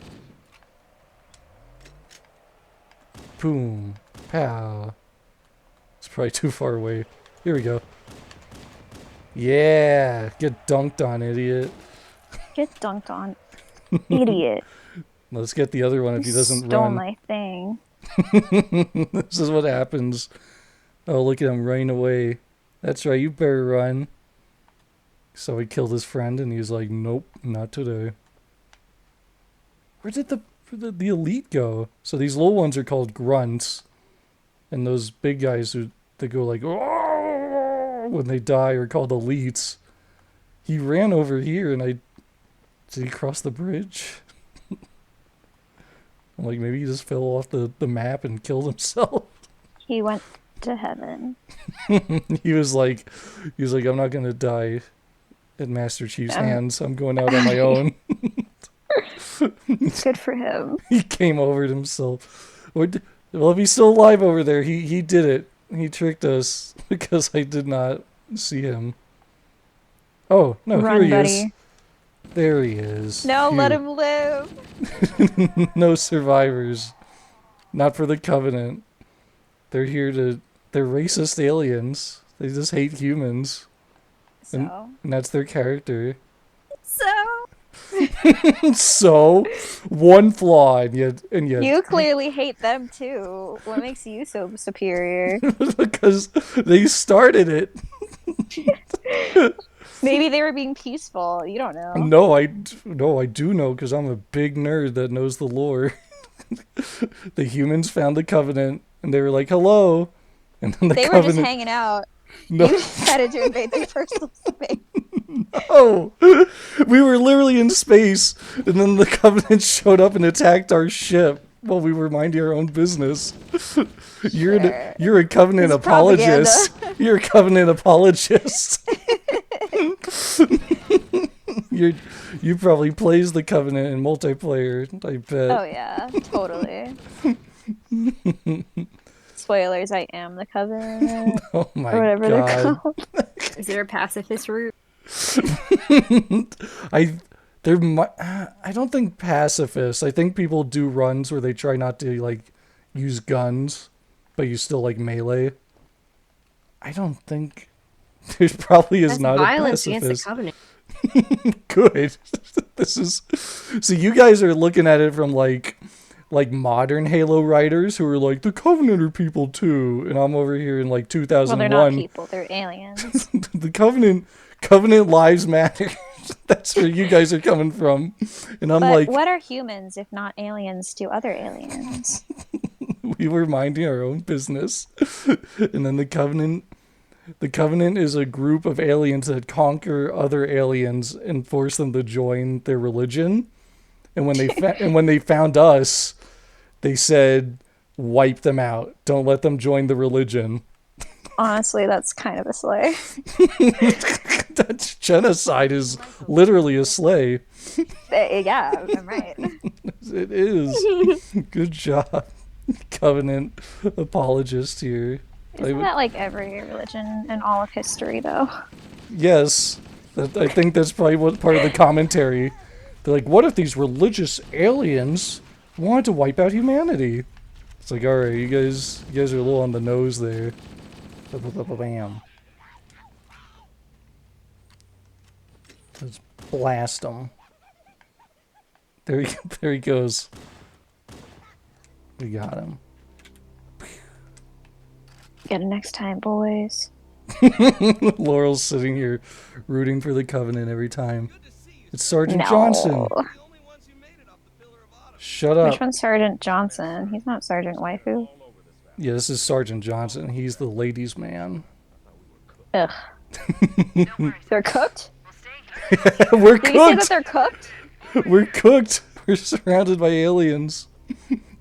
[SPEAKER 1] Boom. Pow. It's probably too far away. Here we go. Yeah. Get dunked on, idiot.
[SPEAKER 2] Get dunked on. Idiot.
[SPEAKER 1] Let's get the other one if he doesn't
[SPEAKER 2] Stole
[SPEAKER 1] run.
[SPEAKER 2] my thing.
[SPEAKER 1] This is what happens. Oh, look at him running away. That's right, you better run. So he killed his friend and he was like, nope, not today. Where did the elite go? So these little ones are called grunts. And those big guys, they go like "Oh," when they die or called elites. He ran over here and did he cross the bridge? I'm like, maybe he just fell off the map and killed himself.
[SPEAKER 2] He went to heaven.
[SPEAKER 1] He was like, I'm not gonna die at Master Chief's hands. I'm going out on my own.
[SPEAKER 2] Good for him.
[SPEAKER 1] He came over it himself. Well, if he's still alive over there, he did it. He tricked us because I did not see him. Oh, no,
[SPEAKER 2] Run,
[SPEAKER 1] here he
[SPEAKER 2] buddy.
[SPEAKER 1] is. There he is.
[SPEAKER 2] No,
[SPEAKER 1] Phew.
[SPEAKER 2] let him live.
[SPEAKER 1] No survivors. Not for the Covenant. They're racist aliens. They just hate humans.
[SPEAKER 2] So.
[SPEAKER 1] And that's their character.
[SPEAKER 2] So.
[SPEAKER 1] So, one flaw, and yet
[SPEAKER 2] You clearly hate them too. What makes you so superior?
[SPEAKER 1] because they started it.
[SPEAKER 2] Maybe they were being peaceful. You don't know.
[SPEAKER 1] No, I do know because I'm a big nerd that knows the lore. The humans found the Covenant, and they were like, "Hello," and then
[SPEAKER 2] They were just hanging out.
[SPEAKER 1] No.
[SPEAKER 2] You decided to invade their personal space.
[SPEAKER 1] Oh, we were literally in space, and then the Covenant showed up and attacked our ship while we were minding our own business. You're a Covenant
[SPEAKER 2] It's
[SPEAKER 1] apologist. You're a Covenant apologist. You probably plays the Covenant in multiplayer, I bet.
[SPEAKER 2] Oh yeah, totally. Spoilers, I am the Covenant.
[SPEAKER 1] Oh my
[SPEAKER 2] or whatever they're
[SPEAKER 1] god.
[SPEAKER 2] called.
[SPEAKER 3] Is there a pacifist route?
[SPEAKER 1] I don't think pacifists. I think people do runs where they try not to like use guns, but you still like melee. I don't think there probably is
[SPEAKER 3] That's
[SPEAKER 1] not
[SPEAKER 3] violence
[SPEAKER 1] a
[SPEAKER 3] against the
[SPEAKER 1] pacifist.
[SPEAKER 3] Covenant.
[SPEAKER 1] Good. This is so you guys are looking at it from like modern Halo writers who are like the Covenant are people too, and I'm over here in like 2001.
[SPEAKER 2] Well, they're not people; they're aliens.
[SPEAKER 1] The Covenant lives matter. That's where you guys are coming from, and I'm
[SPEAKER 2] But
[SPEAKER 1] like,
[SPEAKER 2] what are humans if not aliens to other aliens?
[SPEAKER 1] we were minding our own business, and then the Covenant is a group of aliens that conquer other aliens and force them to join their religion. And when they found us, they said, wipe them out. Don't let them join the religion.
[SPEAKER 2] Honestly, that's kind of a slay.
[SPEAKER 1] That genocide is literally a slay.
[SPEAKER 2] Yeah, I'm right.
[SPEAKER 1] It is. Good job, Covenant apologist here.
[SPEAKER 2] Isn't that like every religion in all of history, though?
[SPEAKER 1] Yes, I think that's probably what part of the commentary. They're like, what if these religious aliens wanted to wipe out humanity? It's like, all right, you guys are a little on the nose there. Bam. Let's blast him. There he goes. We got him.
[SPEAKER 2] Get it next time, boys.
[SPEAKER 1] Laurel's sitting here rooting for the Covenant every time. It's Sergeant
[SPEAKER 2] No.
[SPEAKER 1] Johnson. Shut up.
[SPEAKER 2] Which one's Sergeant Johnson? He's not Sergeant Waifu.
[SPEAKER 1] Yeah, this is Sergeant Johnson. He's the ladies' man.
[SPEAKER 2] Ugh. They're cooked?
[SPEAKER 1] We're
[SPEAKER 2] Did you say that
[SPEAKER 1] cooked.
[SPEAKER 2] they're cooked?
[SPEAKER 1] We're cooked. We're surrounded by aliens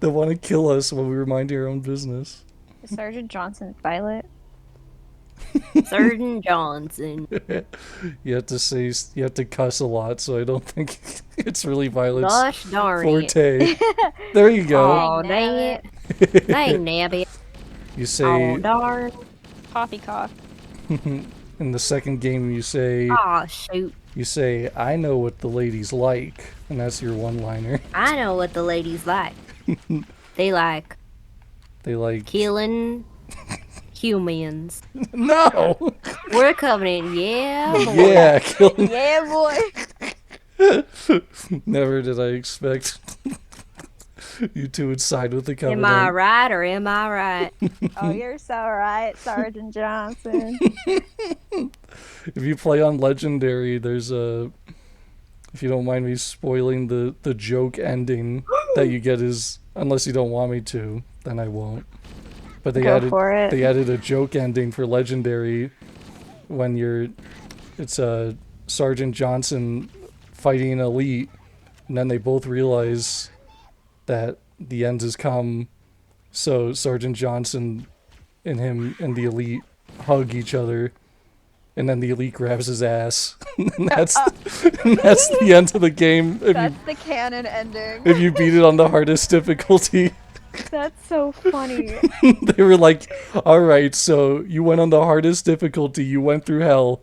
[SPEAKER 1] that want to kill us while we were minding our own business.
[SPEAKER 2] Is Sergeant Johnson Violet?
[SPEAKER 3] Sergeant Johnson.
[SPEAKER 1] You have to cuss a lot, so I don't think it's really Violet's
[SPEAKER 3] Gosh darn it.
[SPEAKER 1] forte. There you go.
[SPEAKER 3] Oh, dang it. Dang nabbit.
[SPEAKER 1] You say
[SPEAKER 3] Oh, darn.
[SPEAKER 2] Poppycock.
[SPEAKER 1] in the second game you say
[SPEAKER 3] Oh, shoot.
[SPEAKER 1] you say I know what the ladies like, and that's your one-liner.
[SPEAKER 3] I know what the ladies like. They like
[SPEAKER 1] They like
[SPEAKER 3] killing humans.
[SPEAKER 1] no.
[SPEAKER 3] We're a Covenant, yeah, boy.
[SPEAKER 1] Yeah, killing.
[SPEAKER 2] Yeah, boy.
[SPEAKER 1] Never did I expect you two would side with the Covenant.
[SPEAKER 3] Am I right or am I right?
[SPEAKER 2] Oh, you're so right, Sergeant Johnson.
[SPEAKER 1] If you play on Legendary, there's a. If you don't mind me spoiling the joke ending that you get is, unless you don't want me to, then I won't. But they
[SPEAKER 2] Go for it.
[SPEAKER 1] added a joke ending for Legendary when it's Sergeant Johnson fighting Elite, and then they both realize that the end has come. So Sergeant Johnson and him and the Elite hug each other, and then the Elite grabs his ass. And that's the end of the game.
[SPEAKER 2] That's the canon ending.
[SPEAKER 1] If you beat it on the hardest difficulty.
[SPEAKER 2] That's so funny.
[SPEAKER 1] They were like, alright, so you went on the hardest difficulty, you went through hell.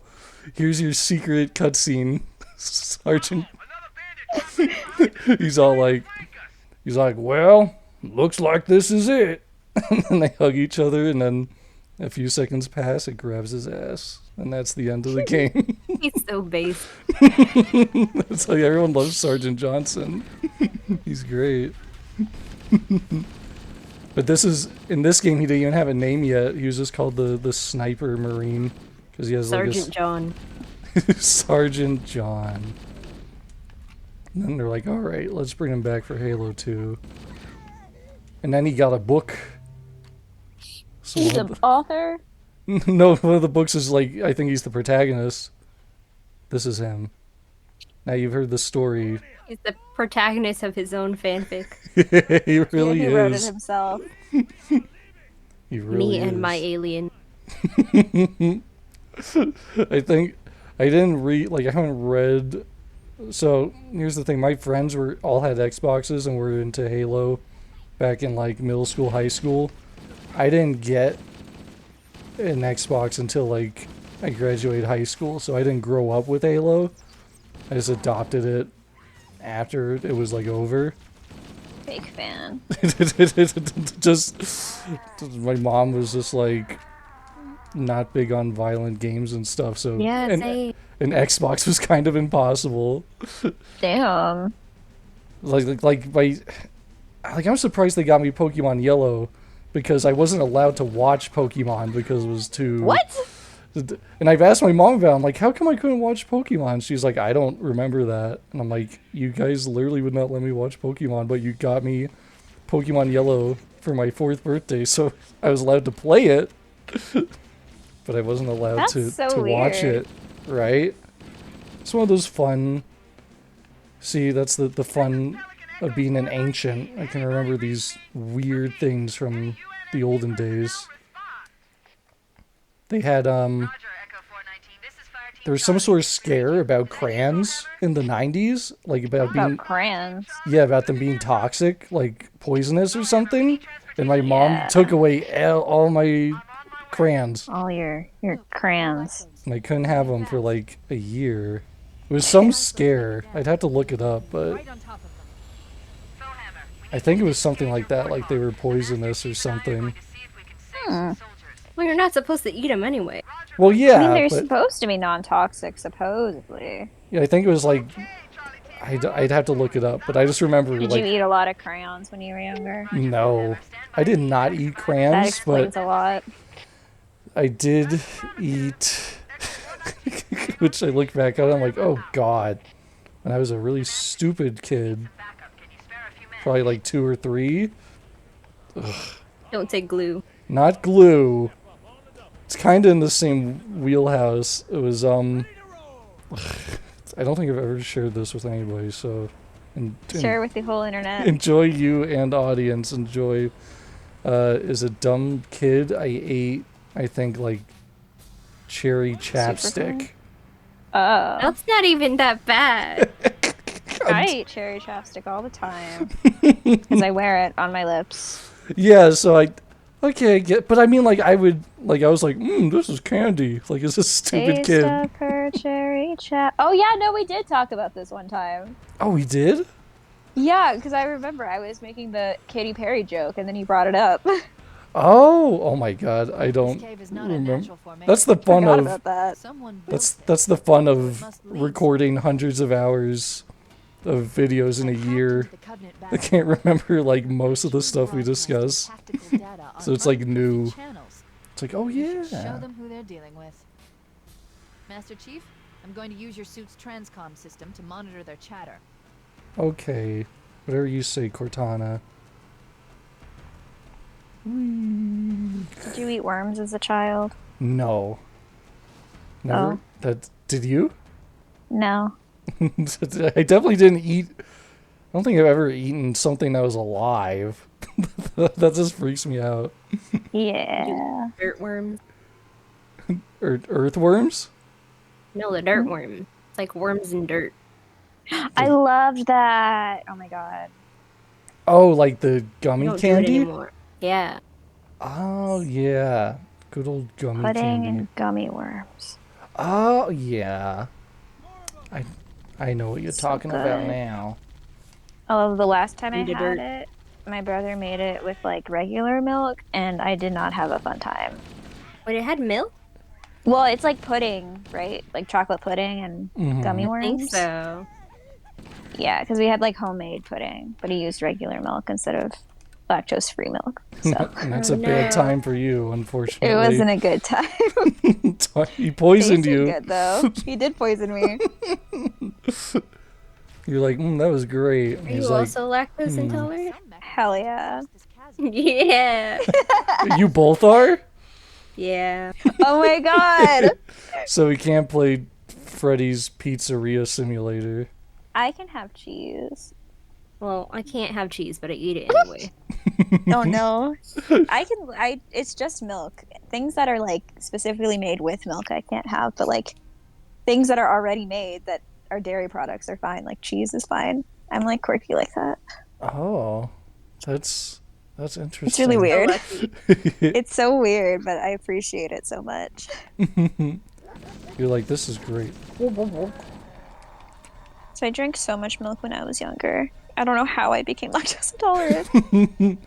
[SPEAKER 1] Here's your secret cutscene, Sergeant. He's like, well, looks like this is it. And then they hug each other, and then a few seconds pass, it grabs his ass. And that's the end of the game.
[SPEAKER 3] He's so base.
[SPEAKER 1] That's how everyone loves Sergeant Johnson. He's great. But in this game, he didn't even have a name yet. He was just called the Sniper Marine. Because he has
[SPEAKER 3] Sergeant John.
[SPEAKER 1] Sergeant John. And then they're like, alright, let's bring him back for Halo 2. And then he got a book. So
[SPEAKER 2] He's an author?
[SPEAKER 1] No, one of the books is like, I think he's the protagonist. This is him. Now you've heard the story.
[SPEAKER 3] He's the protagonist of his own fanfic.
[SPEAKER 1] He really
[SPEAKER 2] He
[SPEAKER 1] is.
[SPEAKER 2] wrote it himself.
[SPEAKER 1] He really
[SPEAKER 3] Me
[SPEAKER 1] is.
[SPEAKER 3] and my alien.
[SPEAKER 1] I think I didn't read, like, I haven't read. So here's the thing: my friends all had Xboxes and were into Halo back in like middle school, high school. I didn't get an Xbox until like I graduated high school, so I didn't grow up with Halo. I just adopted it after it was like over.
[SPEAKER 2] Fake fan.
[SPEAKER 1] Just my mom was just like not big on violent games and stuff, so
[SPEAKER 3] Yeah,
[SPEAKER 1] an Xbox was kind of impossible.
[SPEAKER 2] Damn.
[SPEAKER 1] I'm surprised they got me Pokemon Yellow because I wasn't allowed to watch Pokemon because it was too.
[SPEAKER 2] What?
[SPEAKER 1] And I've asked my mom about it. I'm like, how come I couldn't watch Pokemon? She's like, I don't remember that. And I'm like, you guys literally would not let me watch Pokemon, but you got me Pokemon Yellow for my 4th birthday, so I was allowed to play it, but I wasn't allowed to watch
[SPEAKER 2] weird.
[SPEAKER 1] it, right? It's one of those fun... See, that's the fun of being an ancient. I can remember these weird things from the olden days. They had, there was some sort of scare about crayons in the 90s, like about
[SPEAKER 2] crayons?
[SPEAKER 1] Yeah, about them being toxic, like poisonous or something. And my mom took away all my crayons.
[SPEAKER 2] All your crayons.
[SPEAKER 1] And I couldn't have them for like a year. It was some scare. I'd have to look it up, but I think it was something like that, like they were poisonous or something.
[SPEAKER 3] Well, you're not supposed to eat them anyway.
[SPEAKER 1] Well, yeah,
[SPEAKER 2] I mean, they're
[SPEAKER 1] but
[SPEAKER 2] supposed to be non-toxic, supposedly.
[SPEAKER 1] yeah, I think it was like I'd have to look it up, but I just remember
[SPEAKER 2] Did
[SPEAKER 1] like
[SPEAKER 2] you eat a lot of crayons when you were younger?
[SPEAKER 1] no, I did not eat crayons,
[SPEAKER 2] That explains
[SPEAKER 1] but
[SPEAKER 2] a lot.
[SPEAKER 1] I did eat. Which I look back at, I'm like, oh god, when I was a really stupid kid, probably like 2 or 3. Ugh.
[SPEAKER 3] Don't take glue.
[SPEAKER 1] Not glue. It's kind of in the same wheelhouse. It was I don't think I've ever shared this with anybody, so
[SPEAKER 2] Share with the whole internet.
[SPEAKER 1] enjoy you and audience. Enjoy. As a dumb kid, I ate, I think, like cherry chapstick.
[SPEAKER 2] Oh.
[SPEAKER 3] That's not even that bad.
[SPEAKER 2] I eat cherry chapstick all the time. Because I wear it on my lips.
[SPEAKER 1] Yeah, so I get, but I mean, like, I was like, this is candy. Like, it's a stupid
[SPEAKER 2] Taste
[SPEAKER 1] kid.
[SPEAKER 2] of her cherry chap. Oh yeah, no, we did talk about this one time.
[SPEAKER 1] Oh, we did?
[SPEAKER 2] Yeah, because I remember I was making the Katy Perry joke, and then you brought it up.
[SPEAKER 1] Oh my god, I don't remember. That's the fun
[SPEAKER 2] Forgot
[SPEAKER 1] of
[SPEAKER 2] about that.
[SPEAKER 1] that's the fun of recording hundreds of hours of videos in a year. I can't remember like most of the stuff we discuss, so it's like new. It's like, oh yeah.
[SPEAKER 5] Show them who they're dealing with. Master Chief, I'm going to use your suit's transcom system to monitor their chatter.
[SPEAKER 1] Okay, whatever you say, Cortana.
[SPEAKER 2] Did you eat worms as a child?
[SPEAKER 1] No. Never.
[SPEAKER 2] Oh.
[SPEAKER 1] That did you?
[SPEAKER 2] No.
[SPEAKER 1] I definitely didn't eat. I don't think I've ever eaten something that was alive. That just freaks me out.
[SPEAKER 2] Yeah.
[SPEAKER 3] Dirt worms.
[SPEAKER 1] Earthworms?
[SPEAKER 3] No, the dirt worm. It's like worms in dirt.
[SPEAKER 2] I loved that. Oh my god.
[SPEAKER 1] Oh, like the
[SPEAKER 3] You
[SPEAKER 1] gummy
[SPEAKER 3] don't do it
[SPEAKER 1] candy?
[SPEAKER 3] anymore. Yeah.
[SPEAKER 1] Oh yeah, good old gummy
[SPEAKER 2] Pudding
[SPEAKER 1] candy.
[SPEAKER 2] and gummy worms.
[SPEAKER 1] Oh yeah, I know what you're
[SPEAKER 2] So
[SPEAKER 1] talking about
[SPEAKER 2] good.
[SPEAKER 1] now.
[SPEAKER 2] Oh, the last time I
[SPEAKER 3] Eat a
[SPEAKER 2] had
[SPEAKER 3] dirt.
[SPEAKER 2] it, my brother made it with like regular milk, and I did not have a fun time.
[SPEAKER 3] But it had milk?
[SPEAKER 2] Well, it's like pudding, right? Like chocolate pudding and gummy
[SPEAKER 1] Mhm.
[SPEAKER 3] I think
[SPEAKER 2] worms.
[SPEAKER 3] so.
[SPEAKER 2] Yeah, because we had like homemade pudding, but he used regular milk instead of lactose-free milk. So
[SPEAKER 1] And that's
[SPEAKER 3] Oh,
[SPEAKER 1] a bad
[SPEAKER 3] no.
[SPEAKER 1] time for you,
[SPEAKER 2] it
[SPEAKER 1] unfortunately.
[SPEAKER 2] wasn't a good time.
[SPEAKER 1] He poisoned
[SPEAKER 2] Tasted
[SPEAKER 1] you.
[SPEAKER 2] good though. He did poison me.
[SPEAKER 1] You're like, that was great. And
[SPEAKER 3] Are
[SPEAKER 1] he's
[SPEAKER 3] you
[SPEAKER 1] like,
[SPEAKER 3] also lactose intolerant?
[SPEAKER 2] Hell yeah.
[SPEAKER 3] Yeah.
[SPEAKER 1] you both are?
[SPEAKER 3] Yeah.
[SPEAKER 2] Oh my god.
[SPEAKER 1] So we can't play Freddy's Pizzeria Simulator.
[SPEAKER 2] I can have cheese.
[SPEAKER 3] Well, I can't have cheese, but I eat it anyway.
[SPEAKER 2] Oh no. It's just milk. Things that are like specifically made with milk I can't have, but like things that are already made that are dairy products are fine. Like cheese is fine. I'm like quirky like that.
[SPEAKER 1] Oh, that's interesting.
[SPEAKER 2] It's really weird.
[SPEAKER 3] lucky.
[SPEAKER 2] It's so weird, but I appreciate it so much.
[SPEAKER 1] You're like, this is great.
[SPEAKER 2] So I drank so much milk when I was younger. I don't know how I became lactose intolerant.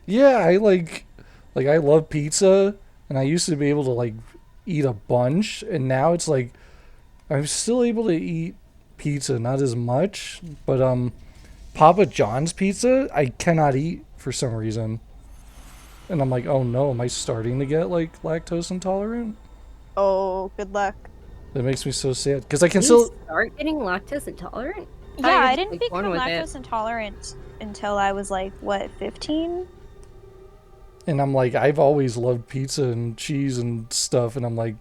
[SPEAKER 1] Yeah, I love pizza, and I used to be able to like eat a bunch, and now it's like I'm still able to eat pizza, not as much, but Papa John's pizza I cannot eat for some reason. And I'm like, oh no, am I starting to get like lactose intolerant?
[SPEAKER 2] Oh, good luck.
[SPEAKER 1] That makes me so sad because I can
[SPEAKER 3] You
[SPEAKER 1] still.
[SPEAKER 3] start getting lactose intolerant?
[SPEAKER 2] Yeah,
[SPEAKER 3] you were
[SPEAKER 2] I
[SPEAKER 3] just,
[SPEAKER 2] didn't
[SPEAKER 3] like,
[SPEAKER 2] become
[SPEAKER 3] born with it.
[SPEAKER 2] lactose intolerant until I was like, what, 15?
[SPEAKER 1] And I'm like, I've always loved pizza and cheese and stuff, and I'm like,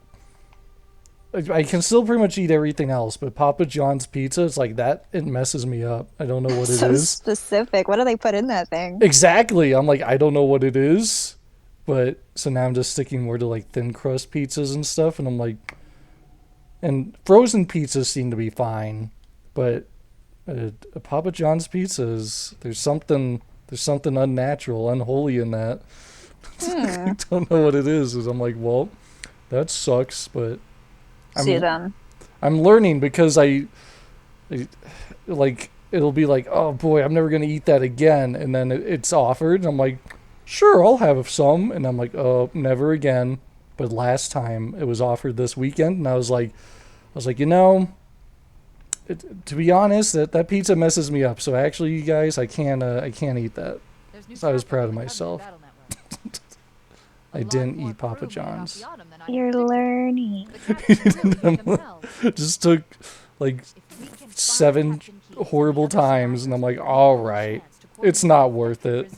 [SPEAKER 1] I can still pretty much eat everything else, but Papa John's pizza, it's like that, it messes me up. I don't know what it
[SPEAKER 2] So
[SPEAKER 1] is.
[SPEAKER 2] specific. What do they put in that thing?
[SPEAKER 1] Exactly. I'm like, I don't know what it is, but so now I'm just sticking more to like thin crust pizzas and stuff, and I'm like, and frozen pizzas seem to be fine, but a Papa John's pizza is there's something unnatural, unholy in that. I don't know what it is. And I'm like, well, that sucks, but
[SPEAKER 2] See them.
[SPEAKER 1] I'm learning because I like it'll be like, oh boy, I'm never gonna eat that again, and then it's offered, and I'm like, sure, I'll have some, and I'm like, oh, never again. But last time it was offered this weekend, and I was like, you know, to be honest, that pizza messes me up. So actually, you guys, I can't eat that. So I was proud of myself. I didn't eat Papa John's.
[SPEAKER 2] You're learning.
[SPEAKER 1] Just took like 7 horrible times, and I'm like, all right, it's not worth it.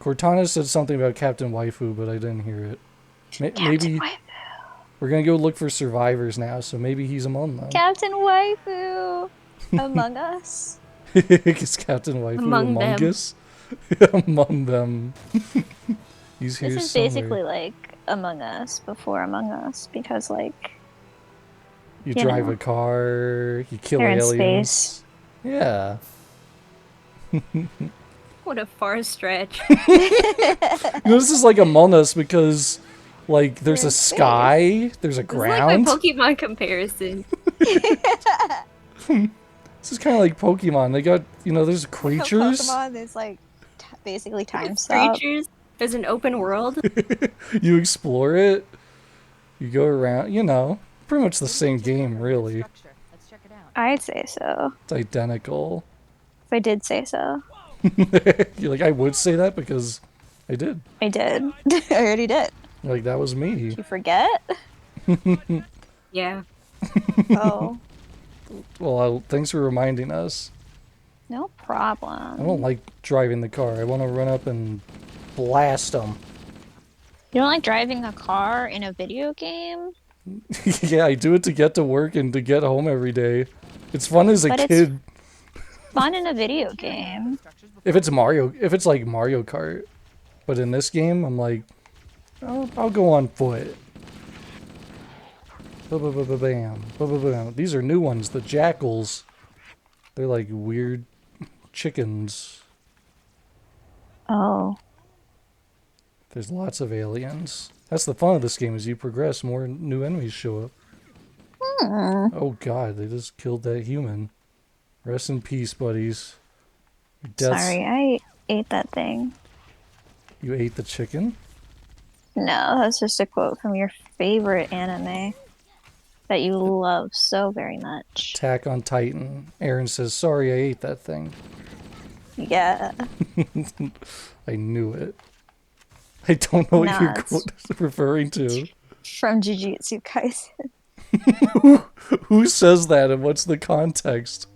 [SPEAKER 1] Cortana said something about Captain Waifu, but I didn't hear it. Maybe we're gonna go look for survivors now, so maybe he's among them.
[SPEAKER 2] Captain Waifu among us.
[SPEAKER 1] It's Captain Waifu
[SPEAKER 3] Among
[SPEAKER 1] among
[SPEAKER 3] them.
[SPEAKER 1] us. Among them. He's here
[SPEAKER 2] This is
[SPEAKER 1] somewhere.
[SPEAKER 2] basically like Among Us before Among Us because like
[SPEAKER 1] You
[SPEAKER 2] you
[SPEAKER 1] drive
[SPEAKER 2] know,
[SPEAKER 1] a car, you kill
[SPEAKER 2] they're in
[SPEAKER 1] aliens.
[SPEAKER 2] space.
[SPEAKER 1] Yeah.
[SPEAKER 3] What a far stretch.
[SPEAKER 1] This is like Among Us because like there's
[SPEAKER 2] They're
[SPEAKER 1] a
[SPEAKER 2] in space.
[SPEAKER 1] sky, there's a
[SPEAKER 3] This is like my
[SPEAKER 1] ground.
[SPEAKER 3] Pokemon comparison.
[SPEAKER 1] This is kind of like Pokemon. They got, there's creatures.
[SPEAKER 2] Pokemon is like basically time stop.
[SPEAKER 3] Creatures. There's an open world.
[SPEAKER 1] You explore it. You go around, pretty much the same game, really.
[SPEAKER 5] Let's check it out.
[SPEAKER 2] I'd say so.
[SPEAKER 1] It's identical.
[SPEAKER 2] If I did say so.
[SPEAKER 1] You're like, I would say that because I did.
[SPEAKER 2] I did. I already did.
[SPEAKER 1] You're like, that was me.
[SPEAKER 2] You forget?
[SPEAKER 3] Yeah.
[SPEAKER 2] Oh.
[SPEAKER 1] Well, thanks for reminding us.
[SPEAKER 2] No
[SPEAKER 1] I
[SPEAKER 2] problem.
[SPEAKER 1] don't like driving the car. I want to run up and blast them.
[SPEAKER 2] You don't like driving a car in a video game?
[SPEAKER 1] Yeah, I do it to get to work and to get home every day. It's fun as a
[SPEAKER 2] But it's
[SPEAKER 1] kid.
[SPEAKER 2] fun in a video game.
[SPEAKER 1] If it's like Mario Kart. But in this game, I'm like, I'll go on foot. Ba-ba-ba-ba-bam. Ba-ba-bam. These are new ones, the jackals. They're like weird chickens.
[SPEAKER 2] Oh.
[SPEAKER 1] There's lots of aliens. That's the fun of this game. As you progress, more new enemies show up. Oh god, they just killed that human. Rest in peace, buddies. Your deaths-
[SPEAKER 2] Sorry, I ate that thing.
[SPEAKER 1] You ate the chicken?
[SPEAKER 2] No, that's just a quote from your favorite anime that you love so very much.
[SPEAKER 1] Attack on Titan. Aaron says, sorry I ate that thing.
[SPEAKER 2] Yeah.
[SPEAKER 1] I knew it. I don't know what
[SPEAKER 2] Nah,
[SPEAKER 1] you're
[SPEAKER 2] it's-
[SPEAKER 1] referring to.
[SPEAKER 2] From Jujutsu Kaisen.
[SPEAKER 1] Who says that and what's the context?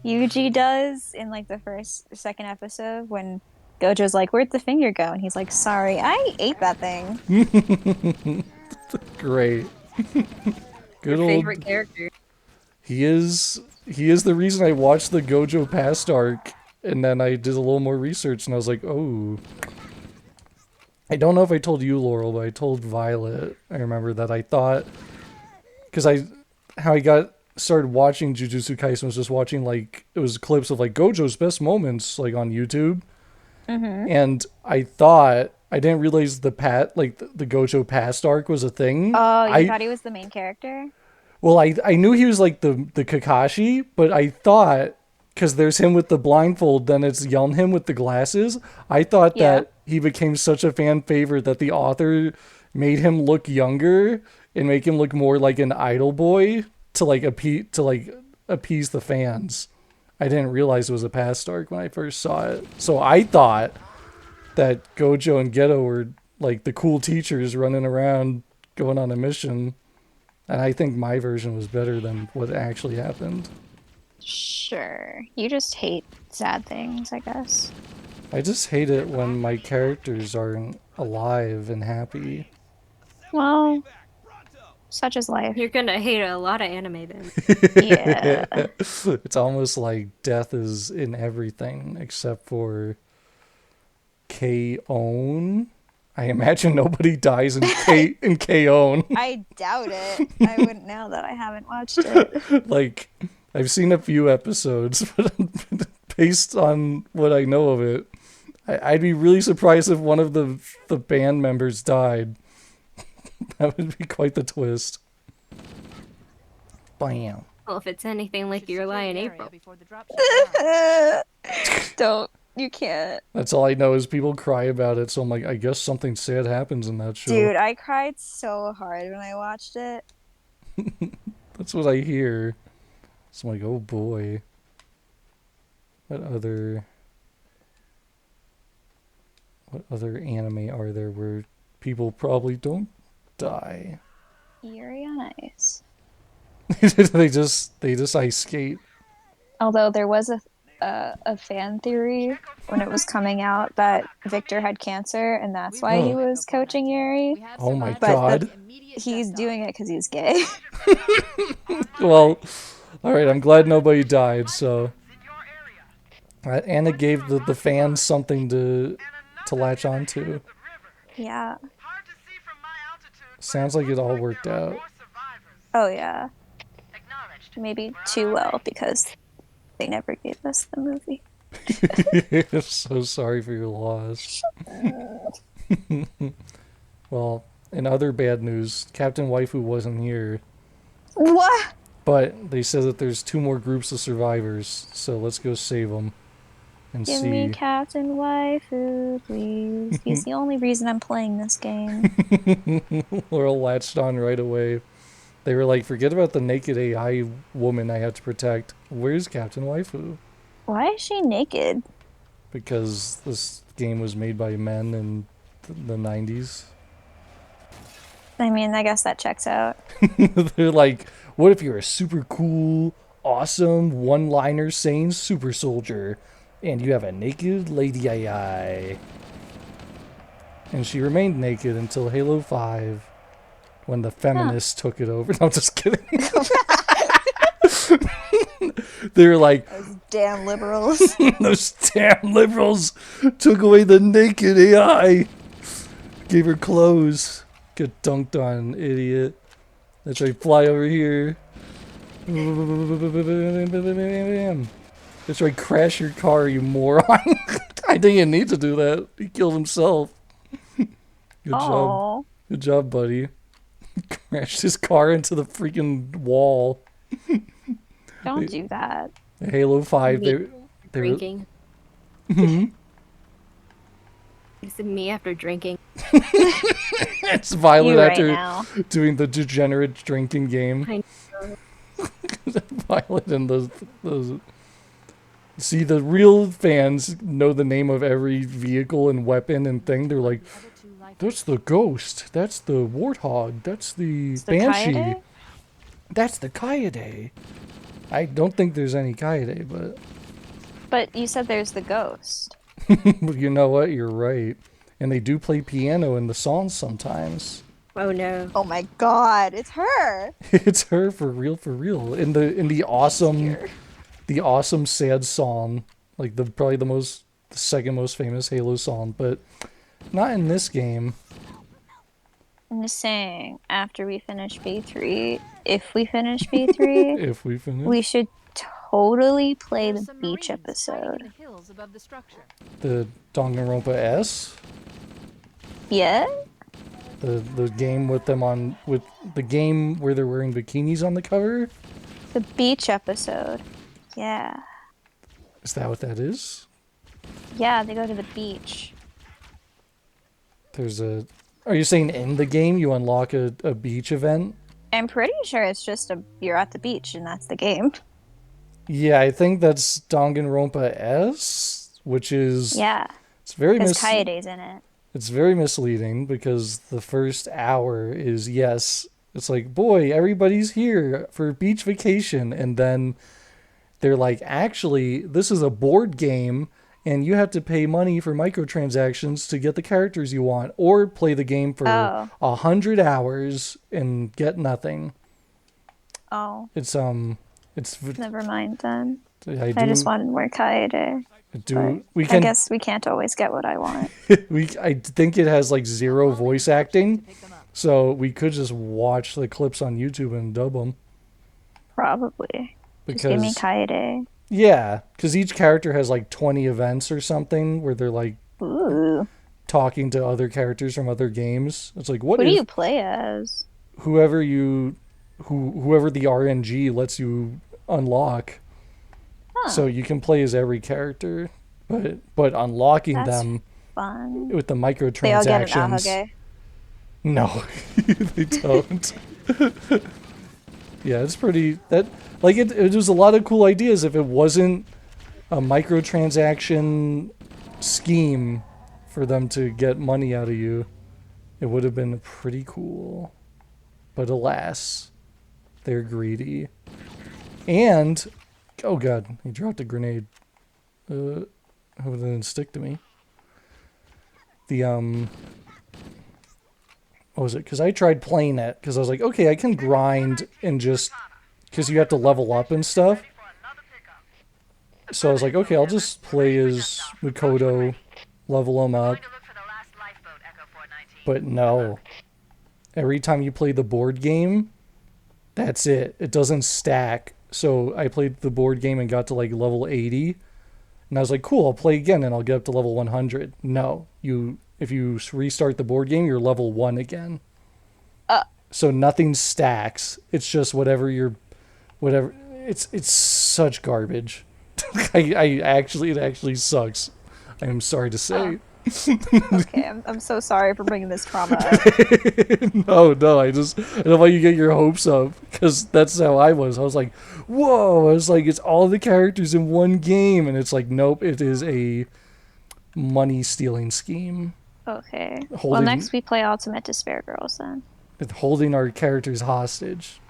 [SPEAKER 2] Yuji does in like the second episode when Gojo's like, "Where'd the finger go?" And he's like, "Sorry, I ate that thing."
[SPEAKER 1] Great. Good
[SPEAKER 3] Your
[SPEAKER 1] old.
[SPEAKER 3] favorite character.
[SPEAKER 1] He is the reason I watched the Gojo past arc, and then I did a little more research, and I was like, oh. I don't know if I told you, Laurel, but I told Violet. I remember that I thought, because how I got started watching Jujutsu Kaisen was just watching like it was clips of like Gojo's best moments like on YouTube, and I thought I didn't realize the Gojo past arc was a thing.
[SPEAKER 2] Oh, you thought he was the main character?
[SPEAKER 1] Well, I knew he was like the Kakashi, but I thought, because there's him with the blindfold, then it's him with the glasses. I thought that he became such a fan favorite that the author made him look younger and make him look more like an idol boy to appease the fans. I didn't realize it was a past arc when I first saw it. So I thought that Gojo and Geto were like the cool teachers running around going on a mission. And I think my version was better than what actually happened.
[SPEAKER 2] Sure. You just hate sad things, I guess.
[SPEAKER 1] I just hate it when my characters aren't alive and happy.
[SPEAKER 2] Well, such is life.
[SPEAKER 3] You're gonna hate a lot of anime then.
[SPEAKER 2] Yeah.
[SPEAKER 1] It's almost like death is in everything except for K-On. I imagine nobody dies in K-On.
[SPEAKER 2] I doubt it. I wouldn't know that I haven't watched it.
[SPEAKER 1] Like, I've seen a few episodes, but based on what I know of it, I'd be really surprised if one of the band members died. That would be quite the twist. Bam.
[SPEAKER 3] Well, if it's anything like Your Lie in April.
[SPEAKER 2] Don't. You can't.
[SPEAKER 1] That's all I know is people cry about it, so I'm like, I guess something sad happens in that show.
[SPEAKER 2] Dude, I cried so hard when I watched it.
[SPEAKER 1] That's what I hear. So I'm like, oh boy. What other anime are there where people probably don't die?
[SPEAKER 2] Yuri on Ice.
[SPEAKER 1] they just ice skate.
[SPEAKER 2] Although there was a fan theory when it was coming out that Victor had cancer and that's why he was coaching Yuri.
[SPEAKER 1] Oh my
[SPEAKER 2] But
[SPEAKER 1] god.
[SPEAKER 2] He's doing it because he's gay.
[SPEAKER 1] Well, alright, I'm glad nobody died, so. Anna gave the fans something to latch onto.
[SPEAKER 2] Yeah.
[SPEAKER 1] Sounds like it all worked out.
[SPEAKER 2] Oh, yeah. Maybe too well because they never gave us the movie.
[SPEAKER 1] I'm so sorry for your loss. Well, in other bad news, Captain Waifu wasn't here.
[SPEAKER 2] What?
[SPEAKER 1] But they said that there's 2 more groups of survivors, so let's go save them and
[SPEAKER 2] Give
[SPEAKER 1] see.
[SPEAKER 2] me Captain Waifu, please. He's the only reason I'm playing this game.
[SPEAKER 1] Laurel latched on right away. They were like, forget about the naked AI woman I have to protect. Where's Captain Waifu?
[SPEAKER 2] Why is she naked?
[SPEAKER 1] Because this game was made by men in the 90s.
[SPEAKER 2] I mean, I guess that checks out.
[SPEAKER 1] They're like, what if you're a super cool, awesome one-liner saying super soldier. And you have a naked lady AI. And she remained naked until Halo 5 when the feminists took it over. No, I'm just kidding. They were like,
[SPEAKER 2] Those damn liberals.
[SPEAKER 1] those damn liberals took away the naked AI. Gave her clothes. Get dunked on, idiot. That's right, fly over here. That's right, crash your car, you moron. I didn't need to do that. He killed himself. Good job.
[SPEAKER 2] Oh,
[SPEAKER 1] Good job, buddy. Crashed his car into the freaking wall.
[SPEAKER 2] don't do that.
[SPEAKER 1] Halo 5, they were...
[SPEAKER 3] Drinking.
[SPEAKER 1] Mhm.
[SPEAKER 3] You said me after drinking.
[SPEAKER 1] It's Violet
[SPEAKER 2] You right
[SPEAKER 1] after
[SPEAKER 2] now.
[SPEAKER 1] doing the degenerate drinking game.
[SPEAKER 3] I
[SPEAKER 1] Violet and those. See, the real fans know the name of every vehicle and weapon and thing. They're like,
[SPEAKER 5] The other two life
[SPEAKER 1] that's the Ghost. That's the Warthog. That's the
[SPEAKER 2] It's the
[SPEAKER 1] Banshee.
[SPEAKER 2] Kaede?
[SPEAKER 1] That's the Kaede. I don't think there's any Kaede, but
[SPEAKER 2] But you said there's the ghost.
[SPEAKER 1] you know what? You're right. And they do play piano in the songs sometimes.
[SPEAKER 3] Oh no.
[SPEAKER 2] Oh my god, it's her.
[SPEAKER 1] It's her for real, for real. In the awesome sad song, like probably the second most famous Halo song, but not in this game.
[SPEAKER 2] I'm just saying, after we finish B3, if we finish B3,
[SPEAKER 1] If we finish
[SPEAKER 2] we should totally play
[SPEAKER 5] There's
[SPEAKER 2] the
[SPEAKER 5] some
[SPEAKER 2] beach
[SPEAKER 5] Marines hiding in
[SPEAKER 2] episode.
[SPEAKER 5] the hills above the structure.
[SPEAKER 1] the Danganronpa S,
[SPEAKER 2] Yeah?
[SPEAKER 1] the game with the game where they're wearing bikinis on the cover.
[SPEAKER 2] The beach episode. Yeah.
[SPEAKER 1] Is that what that is?
[SPEAKER 2] Yeah, they go to the beach.
[SPEAKER 1] Are you saying in the game you unlock a beach event?
[SPEAKER 2] I'm pretty sure it's just you're at the beach and that's the game.
[SPEAKER 1] Yeah, I think that's Danganronpa S, which is
[SPEAKER 2] Yeah.
[SPEAKER 1] it's very
[SPEAKER 2] Because Kaede's in it.
[SPEAKER 1] It's very misleading because the first hour is, yes, it's like, boy, everybody's here for a beach vacation. And then they're like, actually, this is a board game and you have to pay money for microtransactions to get the characters you want or play the game for 100 hours and get nothing.
[SPEAKER 2] Oh,
[SPEAKER 1] It's
[SPEAKER 2] never mind then.
[SPEAKER 1] I
[SPEAKER 2] I just wanted more Kaede. I guess we can't always get what I want.
[SPEAKER 1] I think it has like 0 voice acting, so we could just watch the clips on YouTube and dub them.
[SPEAKER 2] Probably. Just give me Kaede.
[SPEAKER 1] Yeah, because each character has like 20 events or something where they're like
[SPEAKER 2] Ooh.
[SPEAKER 1] talking to other characters from other games. It's like,
[SPEAKER 2] Who do you play as?
[SPEAKER 1] whoever the RNG lets you unlock.
[SPEAKER 2] Huh.
[SPEAKER 1] So you can play as every character, but unlocking
[SPEAKER 2] That's
[SPEAKER 1] them
[SPEAKER 2] fun.
[SPEAKER 1] with the microtransactions.
[SPEAKER 2] They all get an Ahage.
[SPEAKER 1] No, they don't. Yeah, it's pretty. It was a lot of cool ideas. If it wasn't a microtransaction scheme for them to get money out of you, it would have been pretty cool. But alas, they're greedy. And oh god, he dropped a grenade. Hope it didn't stick to me. What was it? Because I tried playing it, because I was like, okay, I can grind and just... Because you have to level up and stuff. So I was like, okay, I'll just play as Mikoto, level him up. But no. Every time you play the board game, that's it. It doesn't stack. So I played the board game and got to like level 80. And I was like, cool, I'll play again and I'll get up to level 100. No, if you restart the board game, you're level 1 again. So nothing stacks. It's just whatever. It's such garbage. It actually sucks. I am sorry to say.
[SPEAKER 2] Okay, I'm so sorry for bringing this trauma up.
[SPEAKER 1] No, I don't want you to get your hopes up, because that's how I was. I was like, whoa, I was like, it's all the characters in one game, and it's like, nope, it is a money stealing scheme.
[SPEAKER 2] Okay. Well, next we play Ultimate Despair Girls then.
[SPEAKER 1] Holding our characters hostage.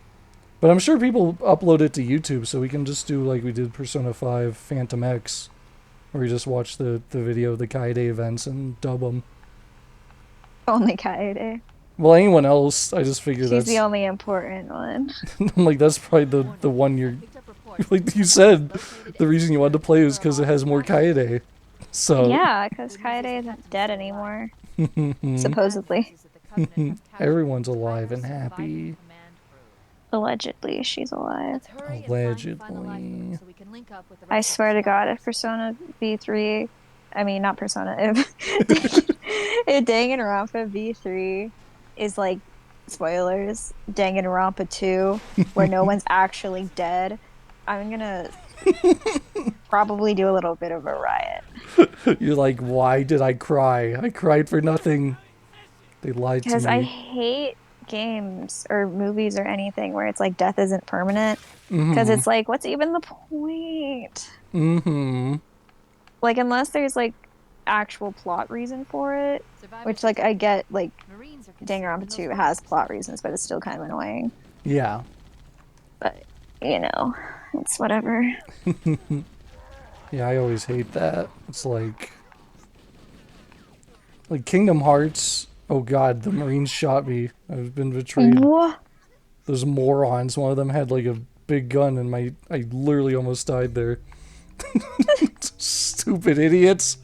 [SPEAKER 1] But I'm sure people upload it to YouTube, so we can just do like we did Persona 5 Phantom X, where we just watch the video of the Kaede events and dub them.
[SPEAKER 2] Only Kaede.
[SPEAKER 1] Well, anyone else, I just figured
[SPEAKER 2] She's
[SPEAKER 1] that's...
[SPEAKER 2] the only important one.
[SPEAKER 1] I'm like, that's probably the one you're... Like you said, the reason you wanted to play is because it has more Kaede. So...
[SPEAKER 2] Yeah, because Kaede isn't dead anymore. Supposedly.
[SPEAKER 1] Everyone's alive and happy.
[SPEAKER 2] Allegedly, she's alive.
[SPEAKER 1] Allegedly.
[SPEAKER 2] I swear to God, if Persona V3... I mean, not Persona. If Danganronpa V3 is like, spoilers, Danganronpa 2, where no one's actually dead, I'm gonna probably do a little bit of a riot.
[SPEAKER 1] You're like, why did I cry? I cried for nothing. They lied to me.
[SPEAKER 2] Because I hate games or movies or anything where it's like death isn't permanent. Because it's like, what's even the point? Like, unless there's like actual plot reason for it, which like I get, like Danganronpa 2 has plot reasons, but it's still kind of annoying.
[SPEAKER 1] Yeah.
[SPEAKER 2] But you know, it's whatever.
[SPEAKER 1] Yeah, I always hate that. It's like Kingdom Hearts. Oh God, the Marines shot me. I've been betrayed.
[SPEAKER 2] What?
[SPEAKER 1] Those morons. One of them had like a big gun, and I literally almost died there. Stupid idiots.